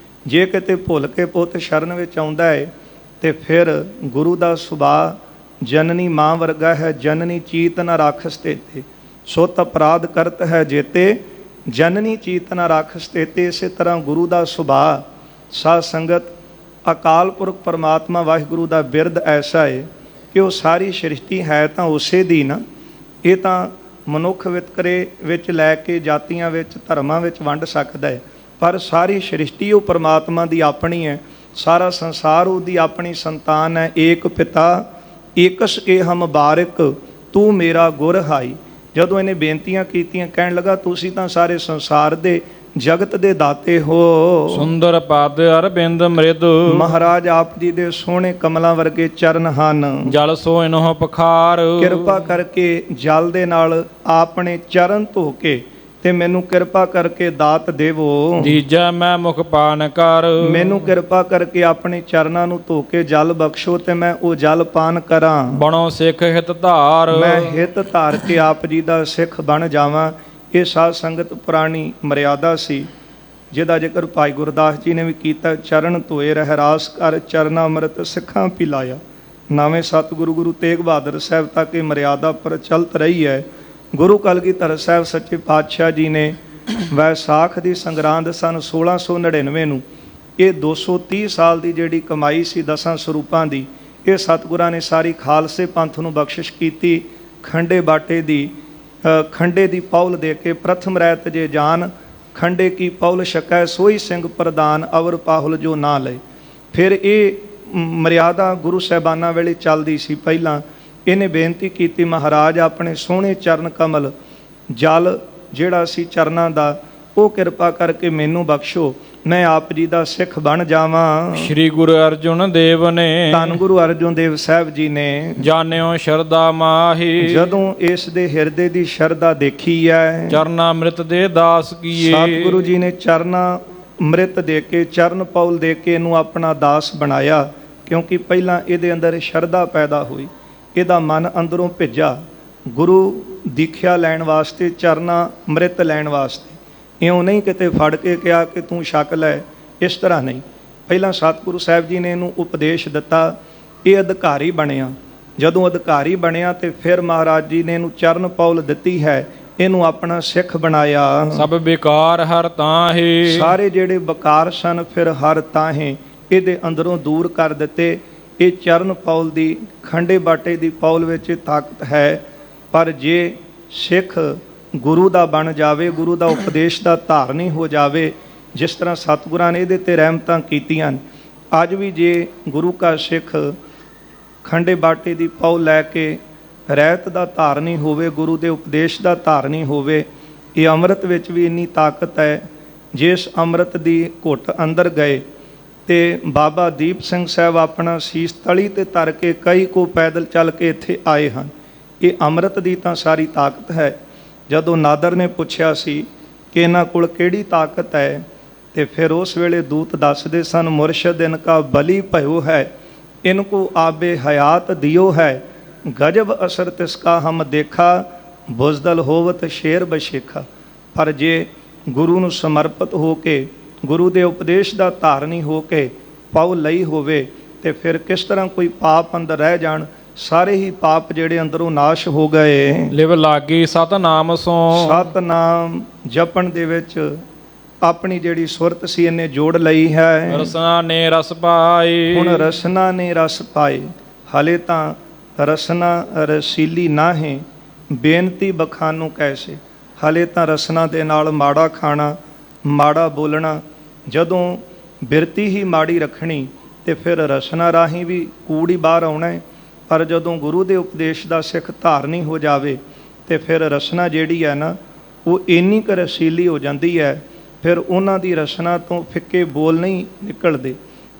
ਜੇ ਕਿਤੇ ਭੁੱਲ ਕੇ ਪੁੱਤ ਸ਼ਰਨ ਵਿੱਚ ਆਉਂਦਾ ਹੈ ਤੇ ਫਿਰ ਗੁਰੂ ਦਾ ਸੁਭਾਅ ਜਨਨੀ ਮਾਂ ਵਰਗਾ ਹੈ। ਜਨਨੀ ਚੀਤ ਨ ਰਾਖਸ ਤੇਤੇ, ਸੁਤ ਅਪਰਾਧ ਕਰਤ ਹੈ ਜੇਤੇ, ਜਨਨੀ ਚੀਤ ਨ ਰਾਖਸ ਤੇਤੇ। ਇਸੇ ਤਰ੍ਹਾਂ ਗੁਰੂ ਦਾ ਸੁਭਾਅ, ਸਾਧ ਸੰਗਤ, ਅਕਾਲ ਪੁਰਖ ਪਰਮਾਤਮਾ ਵਾਹਿਗੁਰੂ ਦਾ ਬਿਰਦ ਐਸਾ ਹੈ ਕਿ ਉਹ ਸਾਰੀ ਸ੍ਰਿਸ਼ਟੀ ਹੈ ਤਾਂ ਉਸੇ ਦੀ ਨਾ। ਇਹ ਤਾਂ ਮਨੁੱਖ ਵਿਤਕਰੇ ਵਿੱਚ ਲੈ ਕੇ ਜਾਤੀਆਂ ਵਿੱਚ ਧਰਮਾਂ ਵਿੱਚ ਵੰਡ ਸਕਦਾ ਹੈ, ਪਰ ਸਾਰੀ ਸ੍ਰਿਸ਼ਟੀ ਉਹ ਪਰਮਾਤਮਾ ਦੀ ਆਪਣੀ ਹੈ। ਸਾਰਾ ਸੰਸਾਰ ਉਹਦੀ ਆਪਣੀ ਸੰਤਾਨ ਹੈ। ਏਕ ਪਿਤਾ ਏਕਸ ਕੇ ਹਮ ਬਾਰਿਕ, ਤੂੰ ਮੇਰਾ ਗੁਰ ਹਾਈ। ਜਦੋਂ ਇਹਨੇ ਬੇਨਤੀਆਂ ਕੀਤੀਆਂ, ਕਹਿਣ ਲੱਗਾ ਤੁਸੀਂ ਤਾਂ ਸਾਰੇ ਸੰਸਾਰ ਦੇ ਜਗਤ ਦੇ ਦਾਤੇ ਹੋ। ਸੁੰਦਰ ਪਦ ਅਰਬਿੰਦ ਮ੍ਰਿਦ, ਮਹਾਰਾਜ ਆਪ ਜੀ ਦੇ ਸੋਹਣੇ ਕਮਲਾਂ ਵਰਗੇ ਚਰਨ ਹਨ। ਜਲ ਸੋ ਇਨਹੁ ਪਖਾਰ, ਕਿਰਪਾ ਕਰਕੇ ਜਲ ਦੇ ਨਾਲ ਆਪਣੇ ਚਰਨ ਧੋ ਕੇ ਤੇ ਮੈਨੂੰ ਕਿਰਪਾ ਕਰਕੇ ਦਾਤ ਦੇਵੋ। ਜੀਜੈ ਮੈਂ ਮੁਖ ਪਾਨ ਕਰ, ਮੈਨੂੰ ਕਿਰਪਾ ਕਰਕੇ ਆਪਣੇ ਚਰਨਾਂ ਨੂੰ ਧੋ ਕੇ ਜਲ ਬਖਸ਼ੋ ਤੇ ਮੈਂ ਉਹ ਜਲ ਪਾਨ ਕਰਾਂ। ਬਣੋ ਸਿੱਖ ਹਿਤ ਧਾਰ, ਮੈਂ ਹਿਤ ਧਾਰ ਕੇ ਆਪ ਜੀ ਦਾ ਸਿੱਖ ਬਣ ਜਾਵਾਂ। ਇਹ ਸਾਧ ਸੰਗਤ ਪੁਰਾਣੀ ਮਰਿਆਦਾ ਸੀ ਜਿਹਦਾ ਜ਼ਿਕਰ ਭਾਈ ਗੁਰਦਾਸ ਜੀ ਨੇ ਵੀ ਕੀਤਾ। ਚਰਨ ਧੋਏ ਰਹਿ ਰਾਸ ਕਰ, ਚਰਨਾ ਅੰਮ੍ਰਿਤ ਸਿੱਖਾਂ ਪਿਲਾਇਆ। ਨਾਵੇਂ ਸਤਿਗੁਰੂ ਗੁਰੂ ਤੇਗ ਬਹਾਦਰ ਸਾਹਿਬ ਤੱਕ ਇਹ ਮਰਿਆਦਾ ਪ੍ਰਚਲਿਤ ਰਹੀ ਹੈ। ਗੁਰੂ ਕਲਗੀਧਰ ਸਾਹਿਬ ਸੱਚੇ ਪਾਤਸ਼ਾਹ ਜੀ ਨੇ ਵੈਸਾਖ ਦੀ ਸੰਗਰਾਂਦ ਸਨ 1699 ਨੂੰ, ਇਹ 230 ਸਾਲ ਦੀ ਜਿਹੜੀ ਕਮਾਈ ਸੀ ਦਸਾਂ ਸਰੂਪਾਂ ਦੀ, ਇਹ ਸਤਿਗੁਰਾਂ ਨੇ ਸਾਰੀ ਖਾਲਸੇ ਪੰਥ ਨੂੰ ਬਖਸ਼ਿਸ਼ ਕੀਤੀ। ਖੰਡੇ ਬਾਟੇ ਦੀ ਖੰਡੇ ਦੀ ਪੌਲ ਦੇ ਕੇ, ਪ੍ਰਥਮ ਰਹਿਤ ਜੇ ਜਾਨ ਖੰਡੇ ਕੀ ਪੌਲ ਛਕੈ, ਸੋਈ ਸਿੰਘ ਪ੍ਰਧਾਨ ਅਵਰ ਪਾਹੁਲ ਜੋ ਨਾ ਲਏ। ਫਿਰ ਇਹ ਮਰਿਆਦਾ ਗੁਰੂ ਸਾਹਿਬਾਨਾਂ ਵੇਲੇ ਚੱਲਦੀ ਸੀ। ਪਹਿਲਾਂ ਇਹਨੇ ਬੇਨਤੀ ਕੀਤੀ, ਮਹਾਰਾਜ ਆਪਣੇ ਸੋਹਣੇ ਚਰਨ ਕਮਲ, ਜਲ ਜਿਹੜਾ ਸੀ ਚਰਨਾਂ ਦਾ, ਉਹ ਕਿਰਪਾ ਕਰਕੇ ਮੈਨੂੰ ਬਖਸ਼ੋ, ਮੈਂ ਆਪ ਜੀ ਦਾ ਸਿੱਖ ਬਣ ਜਾਵਾਂ। ਸ੍ਰੀ ਗੁਰੂ ਅਰਜੁਨ ਦੇਵ ਨੇ, ਧੰਨ ਗੁਰੂ ਅਰਜੁਨ ਦੇਵ ਸਾਹਿਬ ਜੀ ਨੇ ਜਾਣਿਓ ਸ਼ਰਧਾ ਮਾਹੀ, ਜਦੋਂ ਇਸ ਦੇ ਹਿਰਦੇ ਦੀ ਸ਼ਰਧਾ ਦੇਖੀ ਹੈ, ਚਰਨਾ ਅੰਮ੍ਰਿਤ ਦੇ ਦਾਸ ਕੀਏ। ਸਤਿਗੁਰੂ ਜੀ ਨੇ ਚਰਨਾ ਅੰਮ੍ਰਿਤ ਦੇ ਕੇ, ਚਰਨ ਪੌਲ ਦੇ ਕੇ ਇਹਨੂੰ ਆਪਣਾ ਦਾਸ ਬਣਾਇਆ। ਕਿਉਂਕਿ ਪਹਿਲਾਂ ਇਹਦੇ ਅੰਦਰ ਸ਼ਰਧਾ ਪੈਦਾ ਹੋਈ, ਇਹਦਾ ਮਨ ਅੰਦਰੋਂ ਭਿੱਜਾ ਗੁਰੂ ਦੀਖਿਆ ਲੈਣ ਵਾਸਤੇ, ਚਰਨਾ ਅੰਮ੍ਰਿਤ ਲੈਣ ਵਾਸਤੇ। ਇਉਂ ਨਹੀਂ ਕਿਤੇ ਫੜ ਕੇ ਕਿਹਾ ਕਿ ਤੂੰ ਛਕ ਲੈ, ਇਸ ਤਰ੍ਹਾਂ ਨਹੀਂ। ਪਹਿਲਾਂ ਸਤਿਗੁਰੂ ਸਾਹਿਬ ਜੀ ਨੇ ਇਹਨੂੰ ਉਪਦੇਸ਼ ਦਿੱਤਾ, ਇਹ ਅਧਿਕਾਰੀ ਬਣਿਆ। ਜਦੋਂ ਅਧਿਕਾਰੀ ਬਣਿਆ ਤੇ ਫਿਰ ਮਹਾਰਾਜ ਜੀ ਨੇ ਇਹਨੂੰ ਚਰਨ ਪੌਲ ਦਿੱਤੀ ਹੈ, ਇਹਨੂੰ ਆਪਣਾ ਸਿੱਖ ਬਣਾਇਆ। ਸਭ ਬੇਕਾਰ ਹਰ ਤਾਹੇ, ਸਾਰੇ ਜਿਹੜੇ ਬਕਾਰ ਸਨ ਫਿਰ ਹਰ ਤਾਹੇ ਇਹਦੇ ਅੰਦਰੋਂ ਦੂਰ ਕਰ ਦਿੱਤੇ। ਇਹ ਚਰਨ ਪੌਲ ਦੀ, ਖੰਡੇ ਬਾਟੇ ਦੀ ਪੌਲ ਵਿੱਚ ਤਾਕਤ ਹੈ। ਪਰ ਜੇ ਸਿੱਖ ਗੁਰੂ ਦਾ ਬਣ ਜਾਵੇ, ਗੁਰੂ ਦਾ ਉਪਦੇਸ਼ ਦਾ ਧਾਰਨੀ ਹੋ ਜਾਵੇ, ਜਿਸ ਤਰ੍ਹਾਂ ਸਤਿਗੁਰਾਂ ਨੇ ਇਹਦੇ ਤੇ ਰਹਿਮਤਾਂ ਕੀਤੀਆਂ, ਅੱਜ ਵੀ ਜੇ ਗੁਰੂ ਕਾ ਸਿੱਖ ਖੰਡੇ ਬਾਟੇ ਦੀ ਪੌਲ ਲੈ ਕੇ ਰਹਿਤ ਦਾ ਧਾਰਨੀ ਹੋਵੇ, ਗੁਰੂ ਦੇ ਉਪਦੇਸ਼ ਦਾ ਧਾਰਨੀ ਹੋਵੇ, ਇਹ ਅੰਮ੍ਰਿਤ ਵਿੱਚ ਵੀ ਇੰਨੀ ਤਾਕਤ ਹੈ। ਜਿਸ ਅੰਮ੍ਰਿਤ ਦੀ ਘੁੱਟ ਅੰਦਰ ਗਏ ਤੇ ਬਾਬਾ ਦੀਪ ਸਿੰਘ ਸਾਹਿਬ ਆਪਣਾ ਸੀਸ ਤਲੀ ਤੇ ਧਰ ਕੇ ਕਈ ਕੋ ਪੈਦਲ ਚੱਲ ਕੇ ਇੱਥੇ ਆਏ ਹਨ। ਇਹ ਅੰਮ੍ਰਿਤ ਦੀ ਤਾਂ ਸਾਰੀ ਤਾਕਤ ਹੈ। ਜਦੋਂ ਨਾਦਰ ਨੇ ਪੁੱਛਿਆ ਸੀ ਕਿ ਇਹਨਾਂ ਕੋਲ ਕਿਹੜੀ ਤਾਕਤ ਹੈ, ਤੇ ਫਿਰ ਉਸ ਵੇਲੇ ਦੂਤ ਦੱਸਦੇ ਸਨ, ਮੁਰਸ਼ਦ ਇਨਕਾ ਬਲੀ ਭਇਓ ਹੈ, ਇਨਕੋ ਆਬੇ ਹਯਾਤ ਦਿਓ ਹੈ, ਗਜਬ ਅਸਰ ਤਿਸਕਾ ਹਮ ਦੇਖਾ, ਬੁਜ਼ਦਲ ਹੋਵਤ ਸ਼ੇਰ ਬਸ਼ੇਖਾ। ਪਰ ਜੇ ਗੁਰੂ ਨੂੰ ਸਮਰਪਿਤ ਹੋ ਕੇ, ਗੁਰੂ ਦੇ ਉਪਦੇਸ਼ ਦਾ ਧਾਰਨੀ ਹੋ ਕੇ ਪਉ ਲਈ ਹੋਵੇ, ਤੇ ਫਿਰ ਕਿਸ ਤਰ੍ਹਾਂ ਕੋਈ ਪਾਪ ਅੰਦਰ ਰਹਿ ਜਾਣ। ਸਾਰੇ ਹੀ ਪਾਪ ਜਿਹੜੇ ਅੰਦਰੋਂ ਨਾਸ਼ ਹੋ ਗਏ। ਲਿਵ ਲਾਗੀ ਸਤਨਾਮ ਸੋ, ਸਤਨਾਮ ਜਪਣ ਦੇ ਵਿੱਚ ਆਪਣੀ ਜਿਹੜੀ ਸੁਰਤ ਸੀ ਇਹਨੇ ਜੋੜ ਲਈ ਹੈ। ਰਸਨਾ ਨੇ ਰਸ ਪਾਏ, ਹੁਣ ਰਸਨਾ ਨੇ ਰਸ ਪਾਏ। ਹਾਲੇ ਤਾਂ ਰਸਨਾ ਰਸੀਲੀ ਨਾਹੀਂ ਬੇਨਤੀ ਬਖਾਨੂ ਕੈਸੇ। ਹਲੇ ਤਾਂ ਰਸਨਾ ਦੇ ਨਾਲ ਮਾੜਾ ਖਾਣਾ, ਮਾੜਾ ਬੋਲਣਾ, ਜਦੋਂ ਬਿਰਤੀ ਹੀ ਮਾੜੀ ਰੱਖਣੀ ਤੇ ਫਿਰ ਰਸਨਾ ਰਾਹੀਂ ਵੀ ਕੂੜ ਹੀ ਬਾਹਰ ਆਉਣਾ ਹੈ। ਪਰ ਜਦੋਂ ਗੁਰੂ ਦੇ ਉਪਦੇਸ਼ ਦਾ ਸਿੱਖ ਧਾਰਨੀ ਹੋ ਜਾਵੇ ਤੇ ਫਿਰ ਰਸਨਾ ਜਿਹੜੀ ਹੈ ਨਾ ਉਹ ਇੰਨੀ ਕੁ ਰਸੀਲੀ ਹੋ ਜਾਂਦੀ ਹੈ, ਫਿਰ ਉਹਨਾਂ ਦੀ ਰਸਨਾ ਤੋਂ ਫਿੱਕੇ ਬੋਲ ਨਹੀਂ ਨਿਕਲਦੇ।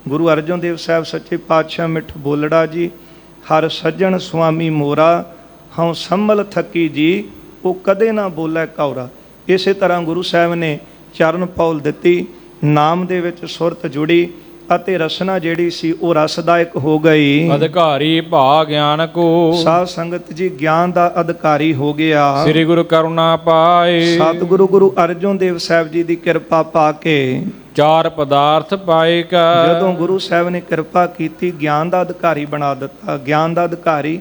ਗੁਰੂ ਅਰਜਨ ਦੇਵ ਸਾਹਿਬ ਸੱਚੇ ਪਾਤਸ਼ਾਹ ਮਿੱਠ ਬੋਲੜਾ ਜੀ, ਹਰ ਸੱਜਣ ਸੁਆਮੀ ਮੋਰਾ, ਹਉ ਸੰਭਲ ਥੱਕੀ ਜੀ, ਉਹ ਕਦੇ ਨਾ ਬੋਲੇ ਕੌਰਾ। ਇਸੇ ਤਰ੍ਹਾਂ ਗੁਰੂ ਸਾਹਿਬ ਨੇ ਚਰਨ ਪੌਲ ਦਿੱਤੀ, ਨਾਮ ਦੇ ਵਿੱਚ ਸੁਰਤ ਜੁੜੀ ਅਤੇ ਰਸਨਾ ਜਿਹੜੀ ਸੀ ਉਹ ਰਸਦਾਇਕ ਹੋ ਗਈ। ਅਧਿਕਾਰੀ ਭਾ ਗਿਆਨ ਕੋ, ਸਾਧ ਸੰਗਤ ਜੀ ਗਿਆਨ ਦਾ ਅਧਿਕਾਰੀ ਹੋ ਗਿਆ। ਸ੍ਰੀ ਗੁਰੂ ਕਰੁਣਾ ਪਾਏ, ਸਤਿਗੁਰੂ ਗੁਰੂ ਅਰਜਨ ਦੇਵ ਸਾਹਿਬ ਜੀ ਦੀ ਕਿਰਪਾ ਪਾ ਕੇ ਚਾਰ ਪਦਾਰਥ ਪਾਏ ਕਾ। ਜਦੋਂ ਗੁਰੂ ਸਾਹਿਬ ਨੇ ਕਿਰਪਾ ਕੀਤੀ, ਗਿਆਨ ਦਾ ਅਧਿਕਾਰੀ ਬਣਾ ਦਿੱਤਾ। ਗਿਆਨ ਦਾ ਅਧਿਕਾਰੀ,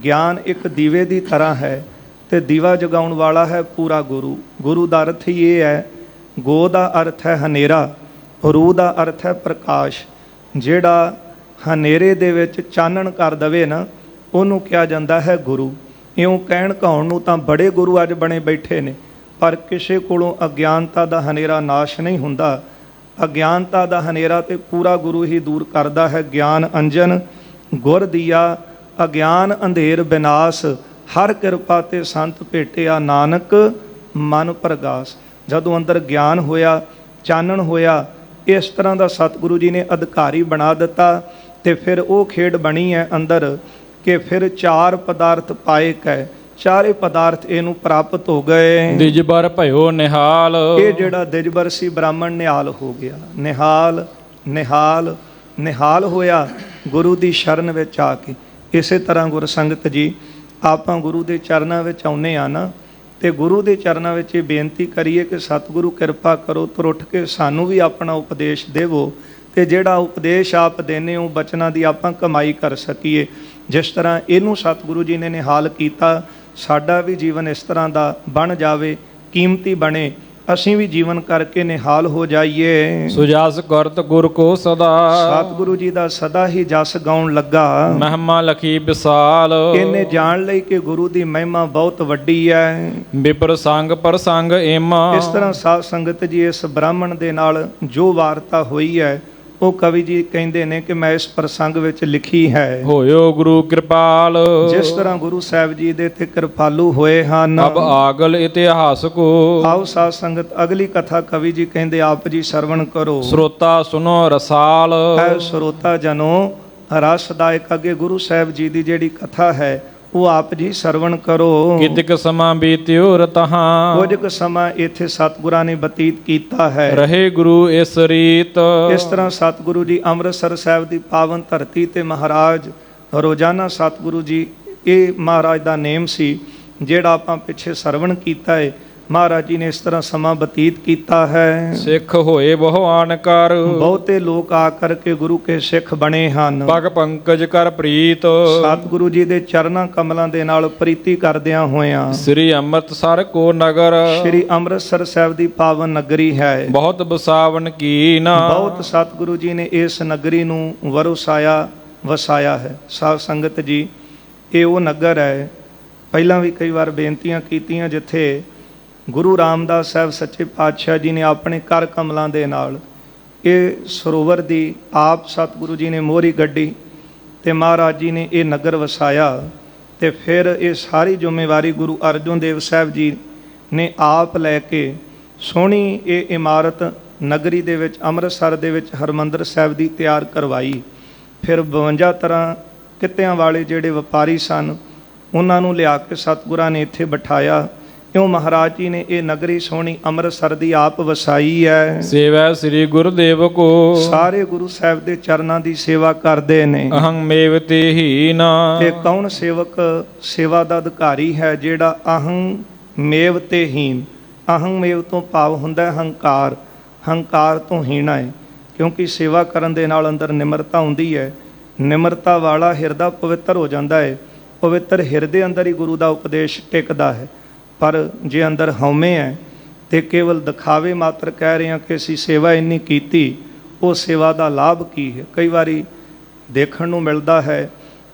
ਗਿਆਨ ਇੱਕ ਦੀਵੇ ਦੀ ਤਰ੍ਹਾਂ ਹੈ ਤੇ ਦੀਵਾ ਜਗਾਉਣ ਵਾਲਾ ਹੈ ਪੂਰਾ ਗੁਰੂ। ਗੁਰੂ ਦਾ ਅਰਥ ਹੀ ਇਹ ਹੈ, ਗੋ ਦਾ ਅਰਥ ਹੈ ਹਨੇਰਾ, ਰੂ ਦਾ ਅਰਥ ਹੈ ਪ੍ਰਕਾਸ਼। ਜਿਹੜਾ ਹਨੇਰੇ ਦੇ ਵਿੱਚ ਚਾਨਣ ਕਰ ਦਵੇ ਨਾ ਉਹਨੂੰ ਕਿਹਾ ਜਾਂਦਾ ਹੈ ਗੁਰੂ। ਇਉਂ ਕਹਿਣ ਕਹਾਉਣ ਨੂੰ ਤਾਂ ਬੜੇ ਗੁਰੂ ਅੱਜ ਬਣੇ ਬੈਠੇ ਨੇ, ਪਰ ਕਿਸੇ ਕੋਲੋਂ ਅਗਿਆਨਤਾ ਦਾ ਹਨੇਰਾ ਨਾਸ਼ ਨਹੀਂ ਹੁੰਦਾ। ਅਗਿਆਨਤਾ ਦਾ ਹਨੇਰਾ ਤੇ ਪੂਰਾ ਗੁਰੂ ਹੀ ਦੂਰ ਕਰਦਾ ਹੈ। ਗਿਆਨ ਅੰਜਨ ਗੁਰ ਦੀਆ, ਅਗਿਆਨ ਅੰਧੇਰ ਬਿਨਾਸ਼, ਹਰ ਕਿਰਪਾ ਤੇ ਸੰਤ ਭੇਟਿਆ, ਨਾਨਕ ਮਨ ਪ੍ਰਗਾਸ। ਜਦੋਂ ਅੰਦਰ ਗਿਆਨ ਹੋਇਆ, ਚਾਨਣ ਹੋਇਆ, ਇਸ ਤਰ੍ਹਾਂ ਦਾ ਸਤਿਗੁਰੂ ਜੀ ਨੇ ਅਧਿਕਾਰੀ ਬਣਾ ਦਿੱਤਾ। ਤੇ ਫਿਰ ਉਹ ਖੇਡ ਬਣੀ ਹੈ ਅੰਦਰ ਕਿ ਫਿਰ ਚਾਰ ਪਦਾਰਥ ਪਾਏ ਕੈ, ਚਾਰੇ ਪਦਾਰਥ ਇਹਨੂੰ ਪ੍ਰਾਪਤ ਹੋ ਗਏ। ਦਿਜਬਰ ਭਇਓ ਨਿਹਾਲ, ਇਹ ਜਿਹੜਾ ਦਿਜਬਰ ਸੀ ਬ੍ਰਾਹਮਣ ਨਿਹਾਲ ਹੋ ਗਿਆ। ਨਿਹਾਲ ਨਿਹਾਲ ਨਿਹਾਲ ਹੋਇਆ ਗੁਰੂ ਦੀ ਸ਼ਰਨ ਵਿੱਚ ਆ ਕੇ। ਇਸੇ ਤਰ੍ਹਾਂ ਗੁਰ ਸੰਗਤ ਜੀ, ਆਪਾਂ ਗੁਰੂ ਦੇ ਚਰਨਾਂ ਵਿੱਚ ਆਉਂਦੇ ਆ ਨਾ, ਤੇ ਗੁਰੂ ਦੇ ਚਰਨਾਂ ਵਿੱਚ ਇਹ ਬੇਨਤੀ ਕਰੀਏ ਕਿ ਸਤਿਗੁਰੂ ਕਿਰਪਾ ਕਰੋ, ਤੁਰ ਉੱਠ ਕੇ ਸਾਨੂੰ ਵੀ ਆਪਣਾ ਉਪਦੇਸ਼ ਦੇਵੋ, ਤੇ ਜਿਹੜਾ ਉਪਦੇਸ਼ ਆਪ ਦੇਨੇ ਉਹ ਬਚਨਾਂ ਦੀ ਆਪਾਂ ਕਮਾਈ ਕਰ ਸਕੀਏ। ਜਿਸ ਤਰ੍ਹਾਂ ਇਹਨੂੰ ਸਤਿਗੁਰੂ ਜੀ ਨੇ ਨਿਹਾਲ ਕੀਤਾ, ਸਾਡਾ ਵੀ ਜੀਵਨ ਇਸ ਤਰ੍ਹਾਂ ਦਾ ਬਣ ਜਾਵੇ, ਕੀਮਤੀ ਬਣੇ, ਅਸੀਂ ਵੀ ਜੀਵਨ ਕਰਕੇ ਨਿਹਾਲ ਹੋ ਜਾਈਏ। ਸੁਜਸ ਕਰਤ ਗੁਰ ਕੋ ਸਦਾ, ਸਤਿਗੁਰੂ ਜੀ ਦਾ ਸਦਾ ਹੀ ਜਸ ਗਾਉਣ ਲੱਗਾ। ਮਹਿਮਾ ਲਖੀ ਵਿਸਾਲ, ਇਹਨੇ ਜਾਣ ਲਈ ਕਿ ਗੁਰੂ ਦੀ ਮਹਿਮਾ ਬਹੁਤ ਵੱਡੀ ਹੈ। ਵਿਪਰ ਸੰਗ ਪ੍ਰਸੰਗ ਏਮ, ਇਸ ਤਰ੍ਹਾਂ ਸਾਧ ਸੰਗਤ ਜੀ, ਇਸ ਬ੍ਰਾਹਮਣ ਦੇ ਨਾਲ ਜੋ ਵਾਰਤਾ ਹੋਈ ਹੈ ਉਹ ਕਵੀ ਜੀ ਕਹਿੰਦੇ ਨੇ ਕਿ ਮੈਂ ਇਸ ਪ੍ਰਸੰਗ ਵਿੱਚ ਲਿਖੀ ਹੈ। ਹੋਇਓ ਗੁਰੂ ਕਿਰਪਾਲ, ਜਿਸ ਤਰ੍ਹਾਂ ਗੁਰੂ ਸਾਹਿਬ ਜੀ ਦੇ ਤੇ ਕਿਰਪਾਲੂ ਹੋਏ ਹਨ। ਅਬ ਆਗਲ ਇਤਿਹਾਸ ਕੋ, ਆਓ ਸਾਧ ਸੰਗਤ ਅਗਲੀ ਕਥਾ ਕਵੀ ਜੀ ਕਹਿੰਦੇ ਆਪ ਜੀ ਸਰਵਣ ਕਰੋ। ਸਰੋਤਾ ਸੁਨੋ ਰਸਾਲ, ਹੈ ਸਰੋਤਾ ਜਨੋ ਰਸਦਾਇਕ। ਅੱਗੇ ਗੁਰੂ ਸਾਹਿਬ ਜੀ ਦੀ ਜਿਹੜੀ ਕਥਾ ਹੈ ਉਹ ਆਪ ਜੀ ਸਰਵਣ ਕਰੋ। ਕਿਤਿਕ ਸਮਾਂ ਬੀਤਿਓ ਰਤਹਾਂ, ਕੁਝ ਕੁ ਸਮਾਂ ਇੱਥੇ ਸਤਿਗੁਰਾਂ ਨੇ ਬਤੀਤ ਕੀਤਾ ਹੈ। ਰਹੇ ਗੁਰੂ ਇਸ ਰੀਤ, ਇਸ ਤਰ੍ਹਾਂ ਸਤਿਗੁਰੂ ਜੀ ਅੰਮ੍ਰਿਤਸਰ ਸਾਹਿਬ ਦੀ ਪਾਵਨ ਧਰਤੀ ਤੇ ਮਹਾਰਾਜ ਰੋਜ਼ਾਨਾ ਸਤਿਗੁਰੂ ਜੀ, ਇਹ ਮਹਾਰਾਜ ਦਾ ਨੇਮ ਸੀ ਜਿਹੜਾ ਆਪਾਂ ਪਿੱਛੇ ਸਰਵਣ ਕੀਤਾ ਹੈ। ਮਹਾਰਾਜ ਜੀ ਨੇ ਇਸ ਤਰ੍ਹਾਂ ਸਮਾਂ ਬਤੀਤ ਕੀਤਾ ਹੈ। ਸਿੱਖ ਹੋਏ ਬਹੁ ਆਨਕਾਰ, ਬਹੁਤੇ ਲੋਕ ਆ ਕਰਕੇ ਗੁਰੂ ਕੇ ਸਿੱਖ ਬਣੇ ਹਨ। ਪਗ ਪੰਕਜ ਕਰ ਪ੍ਰੀਤ, ਸਤਿਗੁਰੂ ਜੀ ਦੇ ਚਰਨਾਂ ਕਮਲਾਂ ਦੇ ਨਾਲ ਪ੍ਰੀਤੀ ਕਰਦਿਆਂ ਹੋਇਆਂ ਸ੍ਰੀ ਅੰਮ੍ਰਿਤਸਰ ਕੋ ਨਗਰ, ਸ੍ਰੀ ਅੰਮ੍ਰਿਤਸਰ ਸਾਹਿਬ ਦੀ ਪਾਵਨ ਨਗਰੀ ਹੈ। ਬਹੁਤ ਬਸਾਵਨ ਕੀਨ, ਬਹੁਤ ਸਤਿਗੁਰੂ ਜੀ ਨੇ ਇਸ ਨਗਰੀ ਨੂੰ ਵਸਾਇਆ ਹੈ। ਸਾਧ ਸੰਗਤ ਜੀ, ਇਹ ਉਹ ਨਗਰ ਹੈ, ਪਹਿਲਾਂ ਵੀ ਕਈ ਵਾਰ ਬੇਨਤੀਆਂ ਕੀਤੀਆਂ, ਜਿੱਥੇ ਗੁਰੂ ਰਾਮਦਾਸ ਸਾਹਿਬ ਸੱਚੇ ਪਾਤਸ਼ਾਹ ਜੀ ਨੇ ਆਪਣੇ ਕਰ ਕਮਲਾਂ ਦੇ ਨਾਲ ਇਹ ਸਰੋਵਰ ਦੀ ਆਪ ਸਤਿਗੁਰੂ ਜੀ ਨੇ ਮੋਹਰੀ ਗੱਡੀ ਤੇ ਮਹਾਰਾਜ ਜੀ ਨੇ ਇਹ ਨਗਰ ਵਸਾਇਆ। ਤੇ ਫਿਰ ਇਹ ਸਾਰੀ ਜ਼ਿੰਮੇਵਾਰੀ ਗੁਰੂ ਅਰਜਨ ਦੇਵ ਸਾਹਿਬ ਜੀ ਨੇ ਆਪ ਲੈ ਕੇ ਸੋਹਣੀ ਇਹ ਇਮਾਰਤ ਨਗਰੀ ਦੇ ਵਿੱਚ, ਅੰਮ੍ਰਿਤਸਰ ਦੇ ਵਿੱਚ ਹਰਿਮੰਦਰ ਸਾਹਿਬ ਦੀ ਤਿਆਰ ਕਰਵਾਈ। ਫਿਰ 52 ਤਰ੍ਹਾਂ ਕਿੱਤਿਆਂ ਵਾਲੇ ਜਿਹੜੇ ਵਪਾਰੀ ਸਨ ਉਹਨਾਂ ਨੂੰ ਲਿਆ ਕੇ ਸਤਿਗੁਰਾਂ ਨੇ ਇੱਥੇ ਬਿਠਾਇਆ। ਕਿਉਂ ਮਹਾਰਾਜ ਜੀ ਨੇ ਇਹ ਨਗਰੀ ਸੋਹਣੀ ਅੰਮ੍ਰਿਤਸਰ ਦੀ ਆਪ ਵਸਾਈ ਹੈ। ਸੇਵਾ ਸ੍ਰੀ ਗੁਰਦੇਵ ਕੋ, ਸਾਰੇ ਗੁਰੂ ਸਾਹਿਬ ਦੇ ਚਰਨਾਂ ਦੀ ਸੇਵਾ ਕਰਦੇ ਨੇ। ਅਹੰ ਮੇਵ ਤੇ ਹੀਨ, ਤੇ ਕੌਣ ਸੇਵਕ ਸੇਵਾ ਦਾ ਅਧਿਕਾਰੀ ਹੈ? ਜਿਹੜਾ ਅਹੰ ਮੇਵ ਤੇ ਹੀਨ। ਅਹੰ ਮੇਵ ਤੋਂ ਭਾਵ ਹੁੰਦਾ ਹੈ ਹੰਕਾਰ, ਹੰਕਾਰ ਤੋਂ ਹੀਣਾ ਹੈ। ਕਿਉਂਕਿ ਸੇਵਾ ਕਰਨ ਦੇ ਨਾਲ ਅੰਦਰ ਨਿਮਰਤਾ ਹੁੰਦੀ ਹੈ। ਨਿਮਰਤਾ ਵਾਲਾ ਹਿਰਦਾ ਪਵਿੱਤਰ ਹੋ ਜਾਂਦਾ ਹੈ। ਪਵਿੱਤਰ ਹਿਰਦੇ ਅੰਦਰ ਹੀ ਗੁਰੂ ਦਾ ਉਪਦੇਸ਼ ਟਿਕਦਾ ਹੈ। ਪਰ ਜੇ ਅੰਦਰ ਹਉਮੈ ਹੈ ਤੇ ਕੇਵਲ ਦਿਖਾਵੇ ਮਾਤਰ ਕਹਿ ਰਹੇ ਹਾਂ ਕਿ ਅਸੀਂ ਸੇਵਾ ਇੰਨੀ ਕੀਤੀ, ਉਹ ਸੇਵਾ ਦਾ ਲਾਭ ਕੀ ਹੈ? ਕਈ ਵਾਰੀ ਦੇਖਣ ਨੂੰ ਮਿਲਦਾ ਹੈ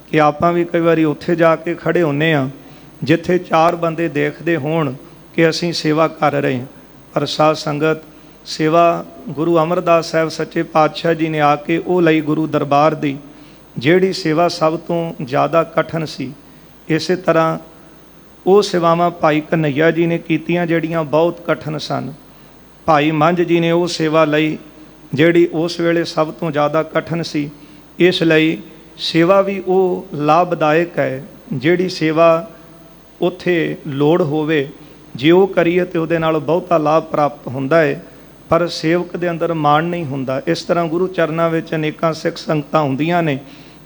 ਕਿ ਆਪਾਂ ਵੀ ਕਈ ਵਾਰੀ ਉੱਥੇ ਜਾ ਕੇ ਖੜੇ ਹੁੰਨੇ ਆ ਜਿੱਥੇ 4 ਬੰਦੇ ਦੇਖਦੇ ਹੋਣ ਕਿ ਅਸੀਂ ਸੇਵਾ ਕਰ ਰਹੇ ਹਾਂ। ਪਰ ਸਾਧ ਸੰਗਤ, ਸੇਵਾ ਗੁਰੂ ਅਮਰਦਾਸ ਸਾਹਿਬ ਸੱਚੇ ਪਾਤਸ਼ਾਹ ਜੀ ਨੇ ਆ ਕੇ ਉਹ ਲਈ ਗੁਰੂ ਦਰਬਾਰ ਦੀ, ਜਿਹੜੀ ਸੇਵਾ ਸਭ ਤੋਂ ਜ਼ਿਆਦਾ ਕਠਿਨ ਸੀ। ਇਸੇ ਤਰ੍ਹਾਂ ਉਹ ਸੇਵਾਵਾਂ ਭਾਈ ਕਨ੍ਹਈਆ ਜੀ ਨੇ ਕੀਤੀਆਂ ਜਿਹੜੀਆਂ ਬਹੁਤ ਕਠਿਨ ਸਨ। ਭਾਈ ਮੰਝ ਜੀ ਨੇ ਉਹ ਸੇਵਾ ਲਈ ਜਿਹੜੀ ਉਸ ਵੇਲੇ ਸਭ ਤੋਂ ਜ਼ਿਆਦਾ ਕਠਿਨ ਸੀ। ਇਸ ਲਈ ਸੇਵਾ ਵੀ ਉਹ ਲਾਭਦਾਇਕ ਹੈ ਜਿਹੜੀ ਸੇਵਾ ਉੱਥੇ ਲੋੜ ਹੋਵੇ, ਜੇ ਉਹ ਕਰੀਏ ਤੇ ਉਹਦੇ ਨਾਲ ਬਹੁਤਾ ਲਾਭ ਪ੍ਰਾਪਤ ਹੁੰਦਾ ਹੈ। ਪਰ ਸੇਵਕ ਦੇ ਅੰਦਰ ਮਾਣ ਨਹੀਂ ਹੁੰਦਾ। ਇਸ ਤਰ੍ਹਾਂ ਗੁਰੂ ਚਰਨਾਂ ਵਿੱਚ ਅਨੇਕਾਂ ਸਿੱਖ ਸੰਗਤਾਂ ਹੁੰਦੀਆਂ ਨੇ,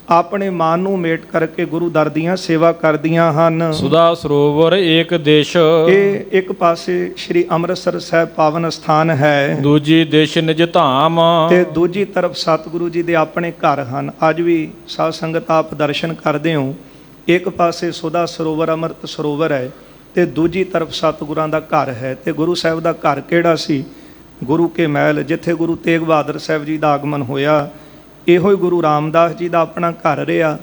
ਆਪਣੇ ਮਾਨ ਨੂੰ ਮੇਟ ਕਰਕੇ ਗੁਰੂ ਦਰ ਦੀਆਂ ਸੇਵਾ ਕਰਦੀਆਂ ਹਨ। ਸੁਦਾ ਸਰੋਵਰ ਏਕ ਦੇਸ਼, ਇਹ ਇੱਕ ਪਾਸੇ ਸ੍ਰੀ ਅੰਮ੍ਰਿਤਸਰ ਸਾਹਿਬ ਪਾਵਨ ਸਥਾਨ ਹੈ, ਦੂਜੀ ਦੇਸ਼ ਨਿਜ ਧਾਮ। ਤੇ ਦੂਜੀ ਤਰਫ ਸਤਿਗੁਰੂ ਜੀ ਦੇ ਆਪਣੇ ਘਰ ਹਨ। ਅੱਜ ਵੀ ਸਾਧ ਸੰਗਤ ਆਪ ਦਰਸ਼ਨ ਕਰਦੇ ਹੋ। ਇੱਕ ਪਾਸੇ ਸੁਦਾ ਸਰੋਵਰ ਅੰਮ੍ਰਿਤ ਸਰੋਵਰ ਹੈ ਤੇ ਦੂਜੀ ਤਰਫ ਸਤਿਗੁਰਾਂ ਦਾ ਘਰ ਹੈ। ਤੇ ਗੁਰੂ ਸਾਹਿਬ ਦਾ ਘਰ ਕਿਹੜਾ ਸੀ? ਗੁਰੂ ਕੇ ਮਹਿਲ, ਜਿੱਥੇ ਗੁਰੂ ਤੇਗ ਬਹਾਦਰ ਸਾਹਿਬ ਜੀ ਦਾ ਆਗਮਨ ਹੋਇਆ। ਇਹੋ ਹੀ ਗੁਰੂ ਰਾਮਦਾਸ ਜੀ ਦਾ ਆਪਣਾ ਘਰ ਰਿਹਾ।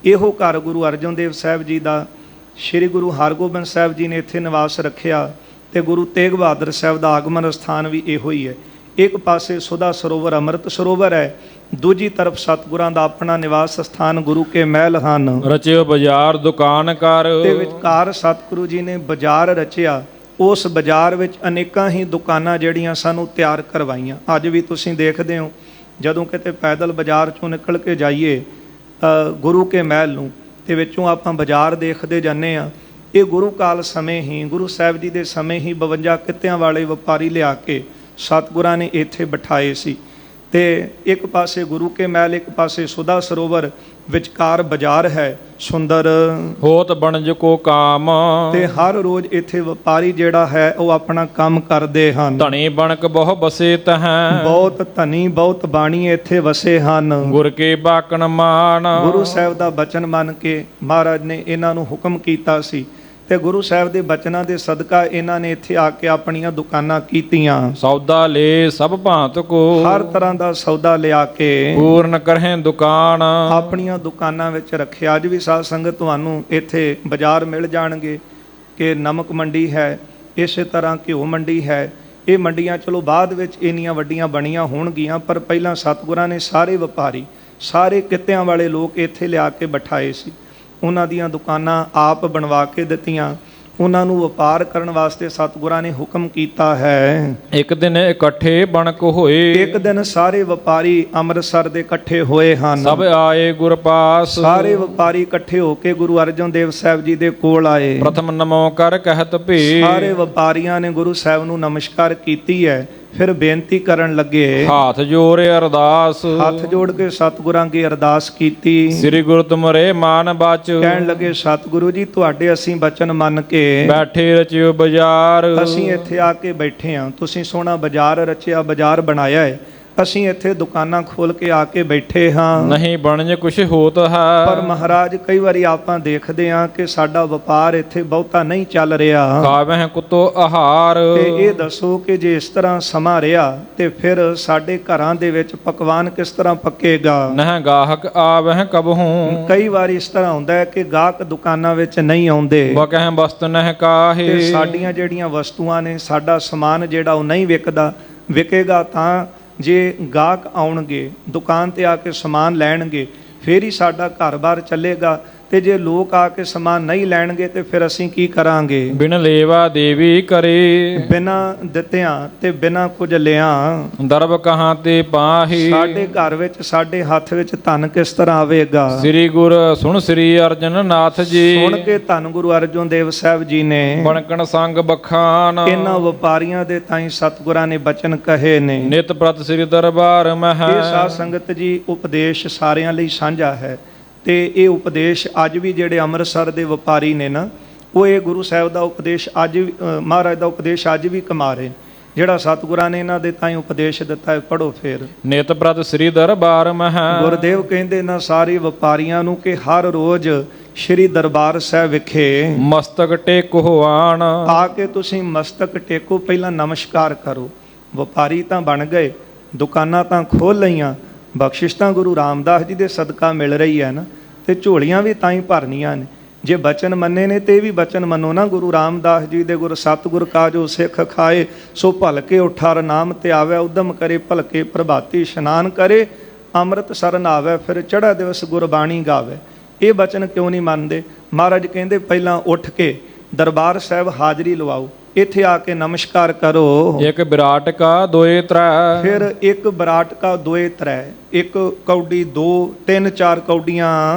ਇਹੋ ਘਰ ਗੁਰੂ ਅਰਜਨ ਦੇਵ ਸਾਹਿਬ ਜੀ ਦਾ, ਸ੍ਰੀ ਗੁਰੂ ਹਰਗੋਬਿੰਦ ਸਾਹਿਬ ਜੀ ਨੇ ਇੱਥੇ ਨਿਵਾਸ ਰੱਖਿਆ। ਤੇ ਗੁਰੂ ਤੇਗ ਬਹਾਦਰ ਸਾਹਿਬ ਦਾ ਆਗਮਨ ਸਥਾਨ ਵੀ ਇਹੋ ਹੀ ਹੈ। ਇੱਕ ਪਾਸੇ ਸੁਦਾ ਸਰੋਵਰ ਅੰਮ੍ਰਿਤ ਸਰੋਵਰ ਹੈ, ਦੂਜੀ ਤਰਫ ਸਤਿਗੁਰਾਂ ਦਾ ਆਪਣਾ ਨਿਵਾਸ ਸਥਾਨ ਗੁਰੂ ਕੇ ਮਹਿਲ ਹਨ। ਰਚਿਓ ਬਾਜ਼ਾਰ ਦੁਕਾਨ ਕਰ, ਤੇ ਵਿਚਕਾਰ ਸਤਿਗੁਰੂ ਜੀ ਨੇ ਬਾਜ਼ਾਰ ਰਚਿਆ। ਉਸ ਬਾਜ਼ਾਰ ਵਿੱਚ ਅਨੇਕਾਂ ਹੀ ਦੁਕਾਨਾਂ ਜਿਹੜੀਆਂ ਸਾਨੂੰ ਤਿਆਰ ਕਰਵਾਈਆਂ। ਅੱਜ ਵੀ ਤੁਸੀਂ ਦੇਖਦੇ ਹੋ, ਜਦੋਂ ਕਿਤੇ ਪੈਦਲ ਬਾਜ਼ਾਰ ਚੋਂ ਨਿਕਲ ਕੇ ਜਾਈਏ ਗੁਰੂ ਕੇ ਮਹਿਲ ਨੂੰ, ਤੇ ਵਿੱਚੋਂ ਆਪਾਂ ਬਾਜ਼ਾਰ ਦੇਖਦੇ ਜਾਂਦੇ ਹਾਂ। ਇਹ ਗੁਰੂ ਕਾਲ ਸਮੇਂ ਹੀ, ਗੁਰੂ ਸਾਹਿਬ ਜੀ ਦੇ ਸਮੇਂ ਹੀ 52 ਕਿੱਤਿਆਂ ਵਾਲੇ ਵਪਾਰੀ ਲਿਆ ਕੇ ਸਤਿਗੁਰਾਂ ਨੇ ਇੱਥੇ ਬਿਠਾਏ ਸੀ। ਤੇ ਇੱਕ ਪਾਸੇ ਗੁਰੂ ਕੇ ਮਹਿਲ, ਇੱਕ ਪਾਸੇ ਸੁਦਾ ਸਰੋਵਰ, ਵਿਚਕਾਰ ਬਾਜ਼ਾਰ ਹੈ ਸੁੰਦਰ। ਹੋਤ ਬਣਜ ਕੋ ਕਾਮ, ਤੇ ਹਰ ਰੋਜ਼ ਇੱਥੇ ਵਪਾਰੀ ਜਿਹੜਾ ਹੈ ਉਹ ਆਪਣਾ ਕੰਮ ਕਰਦੇ ਹਨ। ਧਣੀ ਬਣਕ ਬਹੁ ਬਸੇ ਤਹਾਂ, ਬਹੁਤ ਧਨੀ ਬਹੁਤ ਬਾਣੀ ਇੱਥੇ ਵਸੇ ਹਨ। ਗੁਰ ਕੇ ਬਾਕਣ ਮਾਨ, ਗੁਰੂ ਸਾਹਿਬ ਦਾ ਬਚਨ ਮੰਨ ਕੇ ਮਹਾਰਾਜ ਨੇ ਇਹਨਾਂ ਨੂੰ ਹੁਕਮ ਕੀਤਾ ਸੀ। ਤੇ ਗੁਰੂ ਸਾਹਿਬ ਦੇ ਬਚਨਾਂ ਦੇ ਸਦਕਾ ਇਹਨਾਂ ਨੇ ਇੱਥੇ ਆ ਕੇ ਆਪਣੀਆਂ ਦੁਕਾਨਾਂ ਕੀਤੀਆਂ। ਸੌਦਾ ਲੈ ਸਭ ਭਾਂਤ ਕੋ, ਹਰ ਤਰ੍ਹਾਂ ਦਾ ਸੌਦਾ ਲਿਆ ਕੇ ਪੂਰਨ ਕਰਹਿ ਦੁਕਾਨ। ਆਪਣੀਆਂ ਦੁਕਾਨਾਂ ਵਿੱਚ ਰੱਖਿਆ। ਅੱਜ ਵੀ ਸਾਧ ਸੰਗਤ ਤੁਹਾਨੂੰ ਇੱਥੇ ਬਾਜ਼ਾਰ ਮਿਲ ਜਾਣਗੇ ਕਿ ਨਮਕ ਮੰਡੀ ਹੈ, ਇਸੇ ਤਰ੍ਹਾਂ ਘਿਓ ਮੰਡੀ ਹੈ। ਇਹ ਮੰਡੀਆਂ ਚਲੋ ਬਾਅਦ ਵਿੱਚ ਇੰਨੀਆਂ ਵੱਡੀਆਂ ਬਣੀਆਂ ਹੋਣਗੀਆਂ, ਪਰ ਪਹਿਲਾਂ ਸਤਿਗੁਰਾਂ ਨੇ ਸਾਰੇ ਵਪਾਰੀ, ਸਾਰੇ ਕਿੱਤਿਆਂ ਵਾਲੇ ਲੋਕ ਇੱਥੇ ਲਿਆ ਕੇ ਬਿਠਾਏ ਸੀ। ਉਹਨਾਂ ਦੀਆਂ ਦੁਕਾਨਾਂ ਆਪ ਬਣਵਾ ਕੇ ਦਿੱਤੀਆਂ। ਉਹਨਾਂ ਨੂੰ ਵਪਾਰ ਕਰਨ ਵਾਸਤੇ ਸਤਿਗੁਰਾਂ ਨੇ ਹੁਕਮ ਕੀਤਾ ਹੈ। ਇੱਕ ਦਿਨ ਇਕੱਠੇ ਬਣਕ ਹੋਏ, ਇੱਕ ਦਿਨ ਸਾਰੇ ਵਪਾਰੀ ਅੰਮ੍ਰਿਤਸਰ ਦੇ ਇਕੱਠੇ ਹੋਏ ਹਨ। ਸਭ ਆਏ ਗੁਰ ਪਾਸ, ਸਾਰੇ ਵਪਾਰੀ ਇਕੱਠੇ ਹੋ ਕੇ ਗੁਰੂ ਅਰਜਨ ਦੇਵ ਸਾਹਿਬ ਜੀ ਦੇ ਕੋਲ ਆਏ। ਪ੍ਰਥਮ ਨਮੋ ਕਰ ਕਹਿਤ ਭੇ, ਸਾਰੇ ਵਪਾਰੀਆਂ ਨੇ ਗੁਰੂ ਸਾਹਿਬ ਨੂੰ ਨਮਸਕਾਰ ਕੀਤੀ ਹੈ। ਫਿਰ ਬੇਨਤੀ ਕਰਨ ਲੱਗੇ, ਹੱਥ ਜੋੜੇ ਅਰਦਾਸ, ਹੱਥ ਜੋੜ ਕੇ ਸਤਿਗੁਰਾਂ ਅੱਗੇ ਅਰਦਾਸ ਕੀਤੀ। ਸ੍ਰੀ ਗੁਰੂ ਤੁਮਰੇ ਮਾਨ ਬਚ, ਕਹਿਣ ਲੱਗੇ, ਸਤਿਗੁਰੂ ਜੀ ਤੁਹਾਡੇ ਅਸੀਂ ਬਚਨ ਮੰਨ ਕੇ ਬੈਠੇ ਰਚਿਓ ਬਾਜ਼ਾਰ। ਅਸੀਂ ਇੱਥੇ ਆ ਕੇ ਬੈਠੇ ਹਾਂ। ਤੁਸੀਂ ਸੋਹਣਾ ਬਾਜ਼ਾਰ ਰਚਿਆ, ਬਾਜ਼ਾਰ ਬਣਾਇਆ ਹੈ। ਅਸੀਂ ਇੱਥੇ ਦੁਕਾਨਾਂ ਖੋਲ ਕੇ ਆ ਕੇ ਬੈਠੇ ਹਾਂ। ਨਹੀਂ ਬਣਜ ਕੁਛ ਹੋਤ ਹੈ, ਪਰ ਮਹਾਰਾਜ ਕਈ ਵਾਰੀ ਆਪਾਂ ਦੇਖਦੇ ਹਾਂ ਕਿ ਸਾਡਾ ਵਪਾਰ ਇੱਥੇ ਬਹੁਤਾ ਨਹੀਂ ਚੱਲ ਰਿਹਾ। ਖਾਵਹਿ ਕੁਤੋ ਆਹਾਰ, ਤੇ ਇਹ ਦੱਸੋ ਕਿ ਜੇ ਇਸ ਤਰ੍ਹਾਂ ਸਮਾਂ ਰਿਹਾ ਤੇ ਫਿਰ ਸਾਡੇ ਘਰਾਂ ਦੇ ਵਿੱਚ ਪਕਵਾਨ ਕਿਸ ਤਰ੍ਹਾਂ ਪੱਕੇਗਾ। ਨਹਿ ਗਾਹਕ ਆਵਹਿ ਕਬਹੂ, ਕਈ ਵਾਰੀ ਇਸ ਤਰ੍ਹਾਂ ਹੁੰਦਾ ਹੈ ਕਿ ਗਾਹਕ ਦੁਕਾਨਾਂ ਵਿੱਚ ਨਹੀਂ ਆਉਂਦੇ। ਬਕਹਿ ਵਸਤ ਨਹਿ ਕਾਹੇ, ਤੇ ਸਾਡੀਆਂ ਜਿਹੜੀਆਂ ਵਸਤੂਆਂ ਨੇ, ਸਾਡਾ ਸਮਾਨ ਜਿਹੜਾ ਉਹ ਨਹੀਂ ਵਿਕਦਾ। ਵਿਕੇਗਾ ਤਾਂ ਜੇ ਗਾਹਕ ਆਉਣਗੇ, ਦੁਕਾਨ ਤੇ ਆ ਕੇ ਸਮਾਨ ਲੈਣਗੇ, ਫਿਰ ਹੀ ਸਾਡਾ ਘਰ-ਬਾਰ ਚੱਲੇਗਾ। ਤੇ ਜੇ ਲੋਕ ਆ ਕੇ ਸਮਾਨ ਨਹੀਂ ਲੈਣਗੇ ਤੇ ਫਿਰ ਅਸੀਂ ਕੀ ਕਰਾਂਗੇ। ਬਿਨ ਲੇਵਾ ਦੇਵੀ ਕਰੇ, ਬਿਨਾਂ ਦਿੱਤਿਆਂ ਤੇ ਬਿਨਾਂ ਕੁਝ ਲਿਆਂ ਦਰਬ ਕਹਾਂ ਤੇ ਪਾਹੀ। ਸਾਡੇ ਘਰ ਵਿੱਚ, ਸਾਡੇ ਹੱਥ ਵਿੱਚ ਧਨ ਕਿਸ ਤਰ੍ਹਾਂ ਆਵੇਗਾ। ਸ੍ਰੀ ਗੁਰ ਸੁਣ ਸ੍ਰੀ ਅਰਜਨ ਨਾਥ ਜੀ, ਸੁਣ ਕੇ ਧੰਨ ਗੁਰੂ ਅਰਜਨ ਦੇਵ ਸਾਹਿਬ ਜੀ ਨੇ ਬਣਕਣ ਸੰਗ ਬਖਾਨ। ਇਹਨਾਂ ਵਪਾਰੀਆਂ ਦੇ ਤਾਈਂ ਸਤਿਗੁਰਾਂ ਨੇ ਬਚਨ ਕਹੇ ਨੇ। ਨਿਤ ਪ੍ਰਤ ਸ੍ਰੀ ਦਰਬਾਰ ਮਹਿ, ਇਹ ਸਾਧ ਸੰਗਤ ਜੀ ਉਪਦੇਸ਼ ਸਾਰਿਆਂ ਲਈ ਸਾਂਝਾ ਹੈ। ਤੇ ਇਹ ਉਪਦੇਸ਼ ਅੱਜ ਵੀ ਜਿਹੜੇ ਅੰਮ੍ਰਿਤਸਰ ਦੇ ਵਪਾਰੀ ਨੇ ਨਾ, ਉਹ ਇਹ ਗੁਰੂ ਸਾਹਿਬ ਦਾ ਉਪਦੇਸ਼ ਅੱਜ ਵੀ, ਮਹਾਰਾਜ ਦਾ ਉਪਦੇਸ਼ ਅੱਜ ਵੀ ਕਮਾ ਰਹੇ। ਜਿਹੜਾ ਸਤਿਗੁਰਾਂ ਨੇ ਇਹਨਾਂ ਦੇ ਤਾਈਂ ਉਪਦੇਸ਼ ਦਿੱਤਾ ਹੈ, ਪੜ੍ਹੋ ਫਿਰ। ਨਿਤ ਪ੍ਰਤ ਸ੍ਰੀ ਦਰਬਾਰ ਮਹਿ, ਗੁਰਦੇਵ ਕਹਿੰਦੇ ਨਾ ਸਾਰੇ ਵਪਾਰੀਆਂ ਨੂੰ ਕਿ ਹਰ ਰੋਜ਼ ਸ਼੍ਰੀ ਦਰਬਾਰ ਸਾਹਿਬ ਵਿਖੇ ਮਸਤਕ ਟੇਕੋ ਆਣ। ਆ ਕੇ ਤੁਸੀਂ ਮਸਤਕ ਟੇਕੋ, ਪਹਿਲਾਂ ਨਮਸਕਾਰ ਕਰੋ। ਵਪਾਰੀ ਤਾਂ ਬਣ ਗਏ, ਦੁਕਾਨਾਂ ਤਾਂ ਖੋਲ੍ਹ ਲਈਆਂ, ਬਖਸ਼ਿਸ਼ ਤਾਂ ਗੁਰੂ ਰਾਮਦਾਸ ਜੀ ਦੇ ਸਦਕਾ ਮਿਲ ਰਹੀ ਹੈ ਨਾ। ਤੇ ਝੋਲੀਆਂ ਵੀ ਤਾਂ ਹੀ ਭਰਨੀਆਂ ਨੇ। ਜੇ ਬਚਨ ਮੰਨੇ ਨੇ ਤੇ ਇਹ ਵੀ ਬਚਨ ਮੰਨੋ ਨਾ। ਗੁਰੂ ਰਾਮਦਾਸ ਜੀ ਦੇ ਗੁਰ ਸਤਿਗੁਰ ਕਾਜੋ ਸਿੱਖ ਖਾਏ, ਸੋ ਭਲਕੇ ਉਠਾਰ ਨਾਮ ਤੇ ਆਵੇ, ਉਦਮ ਕਰੇ ਭਲਕੇ ਪ੍ਰਭਾਤੀ ਇਸ਼ਨਾਨ ਕਰੇ, ਅੰਮ੍ਰਿਤ ਸਰਨ ਆਵੇ, ਫਿਰ ਚੜ੍ਹਾ ਦਿਵਸ ਗੁਰਬਾਣੀ ਗਾਵੇ। ਇਹ ਬਚਨ ਕਿਉਂ ਨਹੀਂ ਮੰਨਦੇ? ਮਹਾਰਾਜ ਕਹਿੰਦੇ ਪਹਿਲਾਂ ਉੱਠ ਕੇ ਦਰਬਾਰ ਸਾਹਿਬ ਹਾਜ਼ਰੀ ਲਵਾਓ, ਇੱਥੇ ਆ ਕੇ ਨਮਸਕਾਰ ਕਰੋ। ਇੱਕ ਵਿਰਾਟ ਕਾ ਦੋਏ ਤ੍ਰੈ, ਫਿਰ ਇੱਕ ਵਿਰਾਟ ਕਾ ਦੋਏ ਤ੍ਰੈ, ਇੱਕ ਕੌਡੀ, 2 3 4 ਕੌਡੀਆਂ,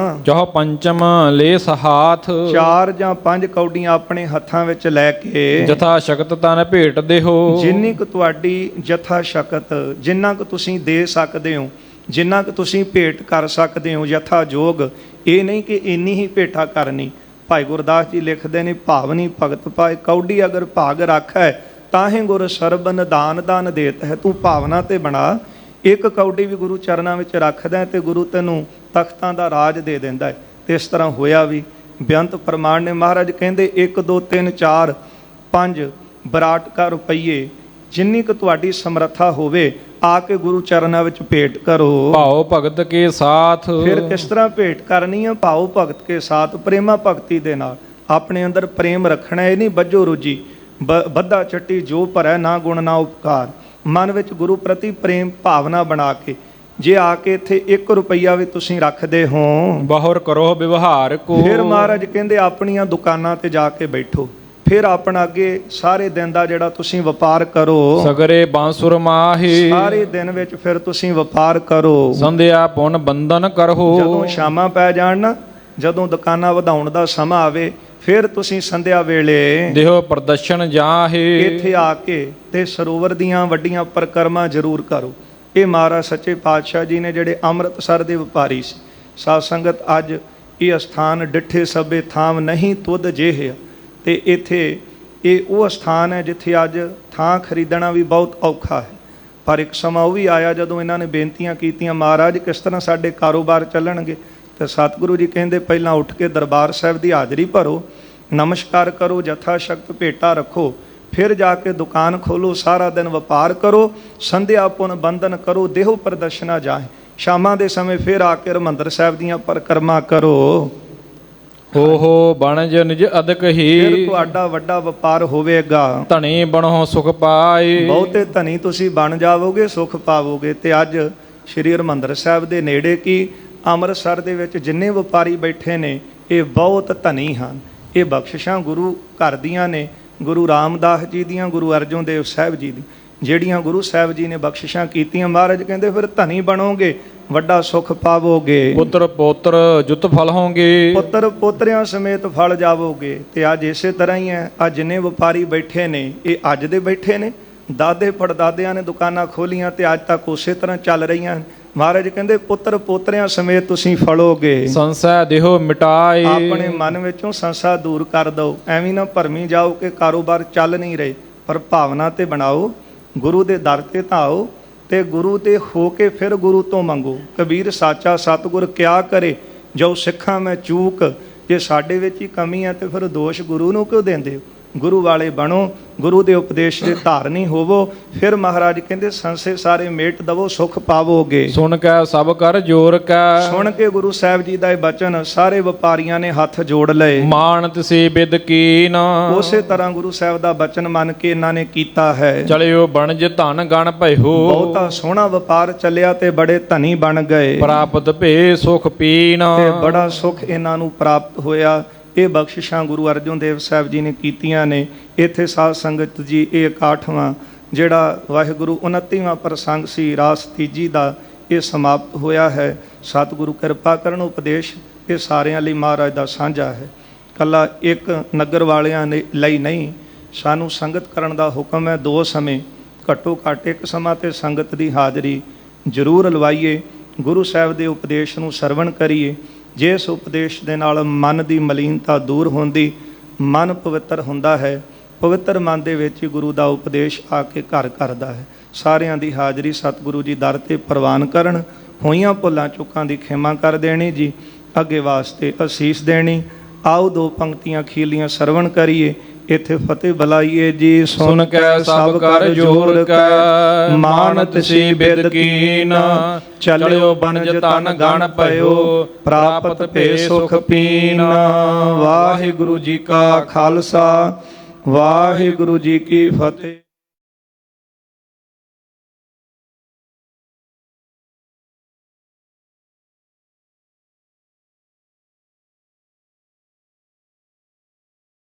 ਜਹ ਪੰਚਮ ਲੈ ਸਹਾਥ, 4 ਜਾਂ 5 ਕੌਡੀਆਂ ਆਪਣੇ ਹੱਥਾਂ ਵਿੱਚ ਲੈ ਕੇ, ਜਥਾ ਸ਼ਕਤ ਤਨ ਭੇਟ ਦੇਹੋ। ਜਿੰਨੀ ਕੁ ਤੁਹਾਡੀ ਜਥਾ ਸ਼ਕਤ, ਜਿੰਨਾ ਕੁ ਤੁਸੀਂ ਦੇ ਸਕਦੇ ਹੋ, ਜਿੰਨਾ ਕੁ ਤੁਸੀਂ ਭੇਟ ਕਰ ਸਕਦੇ ਹੋ ਯਥਾ ਜੋਗ। ਇਹ ਨਹੀਂ ਕਿ ਇੰਨੀ ਹੀ ਭੇਟਾ ਕਰਨੀ। ਭਾਈ ਗੁਰਦਾਸ ਜੀ ਲਿਖਦੇ ਨੇ, ਭਾਵਨੀ ਭਗਤ ਪਾਏ ਕੌਡੀ ਅਗਰ ਭਾਗ ਰੱਖੈ, ਤਾਹੇ ਗੁਰ ਸਰਬਨ ਦਾਨ ਦਾਨ ਦੇਤ ਹੈ। ਤੂੰ ਭਾਵਨਾ ਤੇ ਬਣਾ, ਇੱਕ ਕੌਡੀ ਵੀ ਗੁਰੂ ਚਰਨਾਂ ਵਿੱਚ ਰੱਖਦਾ ਤੇ ਗੁਰੂ ਤੈਨੂੰ ਤਖਤਾਂ ਦਾ ਰਾਜ ਦੇ ਦਿੰਦਾ ਹੈ। ਤੇ ਇਸ ਤਰ੍ਹਾਂ ਹੋਇਆ ਵੀ। ਬੇਅੰਤ ਪ੍ਰਮਾਣ ਨੇ ਮਹਾਰਾਜ ਕਹਿੰਦੇ 1 2 3 4 5 ਵਿਰਾਟ ਕਾ ਰੁਪਈਏ, ਜਿੰਨੀ ਕੁ ਤੁਹਾਡੀ ਸਮਰੱਥਾ ਹੋਵੇ ਆ ਕੇ ਗੁਰੂ ਚਰਨਾਂ ਵਿੱਚ ਭੇਟ ਕਰੋ। ਭਾਉ ਭਗਤ ਕੇ ਸਾਥ, ਫਿਰ ਕਿਸ ਤਰ੍ਹਾਂ ਭੇਟ ਕਰਨੀ ਹੈ? ਭਾਉ ਭਗਤ ਕੇ ਸਾਥ, ਪ੍ਰੇਮਾ ਭਗਤੀ ਦੇ ਨਾਲ ਆਪਣੇ ਅੰਦਰ ਪ੍ਰੇਮ ਰੱਖਣਾ। ਇਹ ਨਹੀਂ ਬੱਝੋ ਰੁਜੀ ਬੱਧਾ ਚੱਟੀ ਜੋ ਭਰੈ, ਨਾ ਗੁਣ ਨਾ ਉਪਕਾਰ। ਮਨ ਵਿੱਚ ਗੁਰੂ ਪ੍ਰਤੀ ਪ੍ਰੇਮ ਭਾਵਨਾ ਬਣਾ ਕੇ ਜੇ ਆ ਕੇ ਇੱਥੇ 1 ਰੁਪਈਆ ਵੀ ਤੁਸੀਂ ਰੱਖਦੇ ਹੋ, ਬਹੁਰ ਕਰੋ ਵਿਵਹਾਰ ਕੋ। ਫਿਰ ਮਹਾਰਾਜ ਕਹਿੰਦੇ ਆਪਣੀਆਂ ਦੁਕਾਨਾਂ ਤੇ ਜਾ ਕੇ ਬੈਠੋ, ਫਿਰ ਆਪਣਾ ਅੱਗੇ ਸਾਰੇ ਦਿਨ ਦਾ ਜਿਹੜਾ ਤੁਸੀਂ ਵਪਾਰ ਕਰੋ, ਸਗਰੇ ਬਾਂਸੁਰ ਮਾਹੀ, ਸਾਰੇ ਦਿਨ ਵਿੱਚ ਫਿਰ ਤੁਸੀਂ ਵਪਾਰ ਕਰੋ। ਸੰਧਿਆ ਪੁਨ ਬੰਧਨ ਕਰੋ। ਜਦੋਂ ਸ਼ਾਮਾਂ ਪੈ ਜਾਣ ਨਾ, ਜਦੋਂ ਦੁਕਾਨਾਂ ਵਧਾਉਣ ਦਾ ਸਮਾਂ ਆਵੇ, ਫਿਰ ਤੁਸੀਂ ਸੰਧਿਆ ਵੇਲੇ ਦੇਹੋ ਪ੍ਰਦਰਸ਼ਨ ਜਾਹੇ, ਇੱਥੇ ਆ ਕੇ ਤੇ ਸਰੋਵਰ ਦੀਆਂ ਵੱਡੀਆਂ ਪਰਿਕਰਮਾ ਜ਼ਰੂਰ ਕਰੋ। ਇਹ ਮਹਾਰਾਜ ਸੱਚੇ ਪਾਤਸ਼ਾਹ ਜੀ ਨੇ ਜਿਹੜੇ ਅੰਮ੍ਰਿਤਸਰ ਦੇ ਵਪਾਰੀ ਸੀ। ਸਾਧ ਸੰਗਤ ਅੱਜ ਇਹ ਅਸਥਾਨ ਡਿੱਠੇ ਸਭੇ ਥਾਮ ਨਹੀਂ ਤੁਧ ਜਿਹੇ, ਤੇ ਇੱਥੇ ਇਹ ਉਹ ਸਥਾਨ ਹੈ ਜਿੱਥੇ ਅੱਜ ਥਾਂ ਖਰੀਦਣਾ ਵੀ ਬਹੁਤ ਔਖਾ ਹੈ। ਪਰ ਇੱਕ ਸਮਾਂ ਉਹ ਵੀ ਆਇਆ ਜਦੋਂ ਇਹਨਾਂ ਨੇ ਬੇਨਤੀਆਂ ਕੀਤੀਆਂ, ਮਹਾਰਾਜ ਕਿਸ ਤਰ੍ਹਾਂ ਸਾਡੇ ਕਾਰੋਬਾਰ ਚੱਲਣਗੇ? ਤੇ ਸਤਿਗੁਰੂ ਜੀ ਕਹਿੰਦੇ ਪਹਿਲਾਂ ਉੱਠ ਕੇ ਦਰਬਾਰ ਸਾਹਿਬ ਦੀ ਹਾਜ਼ਰੀ ਭਰੋ, ਨਮਸਕਾਰ ਕਰੋ, ਜਥਾ ਸ਼ਕਤ ਭੇਟਾ ਰੱਖੋ, ਫਿਰ ਜਾ ਕੇ ਦੁਕਾਨ ਖੋਲੋ, ਸਾਰਾ ਦਿਨ ਵਪਾਰ ਕਰੋ, ਸੰਧਿਆ ਪੁਨ ਬੰਧਨ ਕਰੋ, ਦੇਹੋ ਪ੍ਰਦਰਸ਼ਨਾ ਜਾਏ। ਸ਼ਾਮਾਂ ਦੇ ਸਮੇਂ ਫਿਰ ਆ ਕੇ ਹਰਿਮੰਦਰ ਸਾਹਿਬ ਦੀਆਂ ਪਰਿਕਰਮਾ ਕਰੋ। ਹੋ ਬਣਜ ਨਿਜ ਅਦਕ ਹੀ, ਫਿਰ ਤੁਹਾਡਾ ਵੱਡਾ ਵਪਾਰ ਹੋਵੇਗਾ। ਧਨੀ ਬਣੋ ਸੁਖ ਪਾਏ, ਬਹੁਤੇ ਧਨੀ ਤੁਸੀਂ ਬਣ ਜਾਵੋਗੇ, ਸੁਖ ਪਾਵੋਗੇ। ਤੇ ਅੱਜ ਸ਼੍ਰੀ ਹਰਿਮੰਦਰ ਸਾਹਿਬ ਦੇ ਨੇੜੇ ਕੀ ਅੰਮ੍ਰਿਤਸਰ ਦੇ ਵਿੱਚ ਜਿੰਨੇ ਵਪਾਰੀ ਬੈਠੇ ਨੇ ਇਹ ਬਹੁਤ ਧਨੀ ਹਨ। ਇਹ ਬਖਸ਼ਿਸ਼ਾਂ ਗੁਰੂ ਘਰ ਦੀਆਂ ਨੇ, ਗੁਰੂ ਰਾਮਦਾਸ ਜੀ ਦੀਆਂ, ਗੁਰੂ ਅਰਜਨ ਦੇਵ ਸਾਹਿਬ ਜੀ ਦੀ, ਜਿਹੜੀਆਂ ਗੁਰੂ ਸਾਹਿਬ ਜੀ ਨੇ ਬਖਸ਼ਿਸ਼ਾਂ ਕੀਤੀਆਂ। ਮਹਾਰਾਜ ਕਹਿੰਦੇ ਫਿਰ ਧਨੀ ਬਣੋਗੇ, ਵੱਡਾ ਸੁਖ ਪਾਵੋਗੇ। ਪੁੱਤਰ ਪੋਤਰ ਜੁਤ ਫਲ ਹੋਗੇ, ਪੁੱਤਰ ਪੋਤਰਿਆਂ ਸਮੇਤ ਫਲ ਜਾਵੋਗੇ। ਤੇ ਅੱਜ ਇਸੇ ਤਰ੍ਹਾਂ ਹੀ ਹੈ। ਅੱਜ ਜਿੰਨੇ ਵਪਾਰੀ ਬੈਠੇ ਨੇ ਇਹ ਅੱਜ ਦੇ ਬੈਠੇ ਨੇ, ਦਾਦੇ ਪੜਦਾਦਿਆਂ ਨੇ ਦੁਕਾਨਾਂ ਖੋਲੀਆਂ ਤੇ ਅੱਜ ਤੱਕ ਉਸੇ ਤਰ੍ਹਾਂ ਚੱਲ ਰਹੀਆਂ। ਮਹਾਰਾਜ ਕਹਿੰਦੇ ਪੁੱਤਰ ਪੋਤਰਿਆਂ ਸਮੇਤ ਤੁਸੀਂ ਫਲੋਗੇ। ਸੰਸਾ ਦੇਹੋ ਮਿਟਾਏ, ਆਪਣੇ ਮਨ ਵਿੱਚੋਂ ਸੰਸਾ ਦੂਰ ਕਰ ਦਿਓ। ਐਵੇਂ ਨਾ ਭਰਮੀ ਜਾਓ ਕਿ ਕਾਰੋਬਾਰ ਚੱਲ ਨਹੀਂ ਰਹੇ, ਪਰ ਭਾਵਨਾ ਤੇ ਬਣਾਓ, ਗੁਰੂ ਦੇ ਦਰ ਤੇ ਧਾਓ ਤੇ ਗੁਰੂ ਤੇ ਹੋ ਕੇ ਫਿਰ ਗੁਰੂ ਤੋਂ ਮੰਗੋ। ਕਬੀਰ ਸਾਚਾ ਸਤਿਗੁਰ ਕਿਆ ਕਰੇ, ਜੋ ਸਿੱਖਾਂ ਮੈਂ ਚੂਕ। ਜੇ ਸਾਡੇ ਵਿੱਚ ਹੀ ਕਮੀ ਹੈ ਤੇ ਫਿਰ ਦੋਸ਼ ਗੁਰੂ ਨੂੰ ਕਿਉਂ ਦਿੰਦੇ ਹੋ? ਗੁਰੂ ਵਾਲੇ ਬਣੋ, ਗੁਰੂ ਦੇ ਉਪਦੇਸ਼ ਦੇ ਧਾਰਨੀ ਹੋਵੋ। ਫਿਰ ਮਹਾਰਾਜ ਕਹਿੰਦੇ ਸੰਸੇ ਸਾਰੇ ਮੇਟ ਦਵੋ, ਸੁਖ ਪਾਵੋਗੇ। ਸੁਣ ਕੇ ਸਭ ਕਰ ਜੋਰ ਕੈ, ਸੁਣ ਕੇ ਗੁਰੂ ਸਾਹਿਬ ਜੀ ਦਾ ਇਹ ਬਚਨ ਸਾਰੇ ਵਪਾਰੀਆਂ ਨੇ ਹੱਥ ਜੋੜ ਲਏ। ਮਾਨਤ ਸੇ ਬਿਦ ਕੀਨ, ਉਸੇ ਤਰ੍ਹਾਂ ਗੁਰੂ ਸਾਹਿਬ ਦਾ ਬਚਨ ਮੰਨ ਕੇ ਇਹਨਾਂ ਨੇ ਕੀਤਾ ਹੈ। ਚਲਿਓ ਬਣਜ ਧਨ ਗਣ ਭਇਓ, ਬਹੁਤਾ ਸੋਹਣਾ ਵਪਾਰ ਚੱਲਿਆ ਤੇ ਬੜੇ ਧਨੀ ਬਣ ਗਏ। ਪ੍ਰਾਪਤ ਭੇ ਸੁਖ ਪੀਨ, ਤੇ ਬੜਾ ਸੁਖ ਇਹਨਾਂ ਨੂੰ ਪ੍ਰਾਪਤ ਹੋਇਆ। ਇਹ ਬਖਸ਼ਿਸ਼ਾਂ ਗੁਰੂ ਅਰਜਨ ਦੇਵ ਸਾਹਿਬ ਜੀ ਨੇ ਕੀਤੀਆਂ ਨੇ। ਇੱਥੇ ਸਾਧ ਸੰਗਤ ਜੀ ਇਹ 61ਵਾਂ ਜਿਹੜਾ ਵਾਹਿਗੁਰੂ 29ਵਾਂ ਪ੍ਰਸੰਗ ਸੀ ਰਾਸ ਤੀਜੀ ਦਾ, ਇਹ ਸਮਾਪਤ ਹੋਇਆ ਹੈ। ਸਤਿਗੁਰੂ ਕਿਰਪਾ ਕਰਨ। ਉਪਦੇਸ਼ ਇਹ ਸਾਰਿਆਂ ਲਈ ਮਹਾਰਾਜ ਦਾ ਸਾਂਝਾ ਹੈ, ਕੱਲਾ ਇੱਕ ਨਗਰ ਵਾਲਿਆਂ ਲਈ ਨਹੀਂ। ਸਾਨੂੰ ਸੰਗਤ ਕਰਨ ਦਾ ਹੁਕਮ ਹੈ। 2 ਸਮੇਂ ਘੱਟੋ ਘੱਟ ਇੱਕ ਸਮਾਂ ਤੇ ਸੰਗਤ ਦੀ ਹਾਜ਼ਰੀ ਜ਼ਰੂਰ ਲਵਾਈਏ। ਗੁਰੂ ਸਾਹਿਬ ਦੇ ਉਪਦੇਸ਼ ਨੂੰ ਸਰਵਣ ਕਰੀਏ। ਜਿਸ ਉਪਦੇਸ਼ ਦੇ ਨਾਲ ਮਨ ਦੀ ਮਲੀਨਤਾ ਦੂਰ ਹੁੰਦੀ, ਮਨ ਪਵਿੱਤਰ ਹੁੰਦਾ ਹੈ। ਪਵਿੱਤਰ ਮਨ ਦੇ ਵਿੱਚ ਹੀ ਗੁਰੂ ਦਾ ਉਪਦੇਸ਼ ਆ ਕੇ ਘਰ ਕਰਦਾ ਹੈ। ਸਾਰਿਆਂ ਦੀ ਹਾਜ਼ਰੀ ਸਤਿਗੁਰੂ ਜੀ ਦਰ ਤੇ ਪ੍ਰਵਾਨ ਕਰਨ। ਹੋਈਆਂ ਭੁੱਲਾਂ ਚੁੱਕਾਂ ਦੀ ਖਿਮਾ ਕਰ ਦੇਣੀ ਜੀ, ਅੱਗੇ ਵਾਸਤੇ ਅਸੀਸ ਦੇਣੀ। ਆਓ 2 ਪੰਕਤੀਆਂ ਖੀਲੀਆਂ ਸਰਵਣ ਕਰੀਏ। ਇਥੇ ਫਤਿਹ ਬੁਲਾਈਏ ਜੀ। ਸੁਨ ਕੈ ਸਭ ਕਰ ਜੋਰ ਕੈ ਮਾਨਤ ਸੀ ਬਿਦ ਕੀਨ ਚਲਿਓ ਬਨਜ ਤਨ ਗਣ ਪਇਓ ਪ੍ਰਾਪਤ ਭੇ ਸੁਖ ਪੀਨ। ਵਾਹਿਗੁਰੂ ਜੀ ਕਾ ਖਾਲਸਾ ਵਾਹਿਗੁਰੂ ਜੀ ਕੀ ਫਤਿਹ।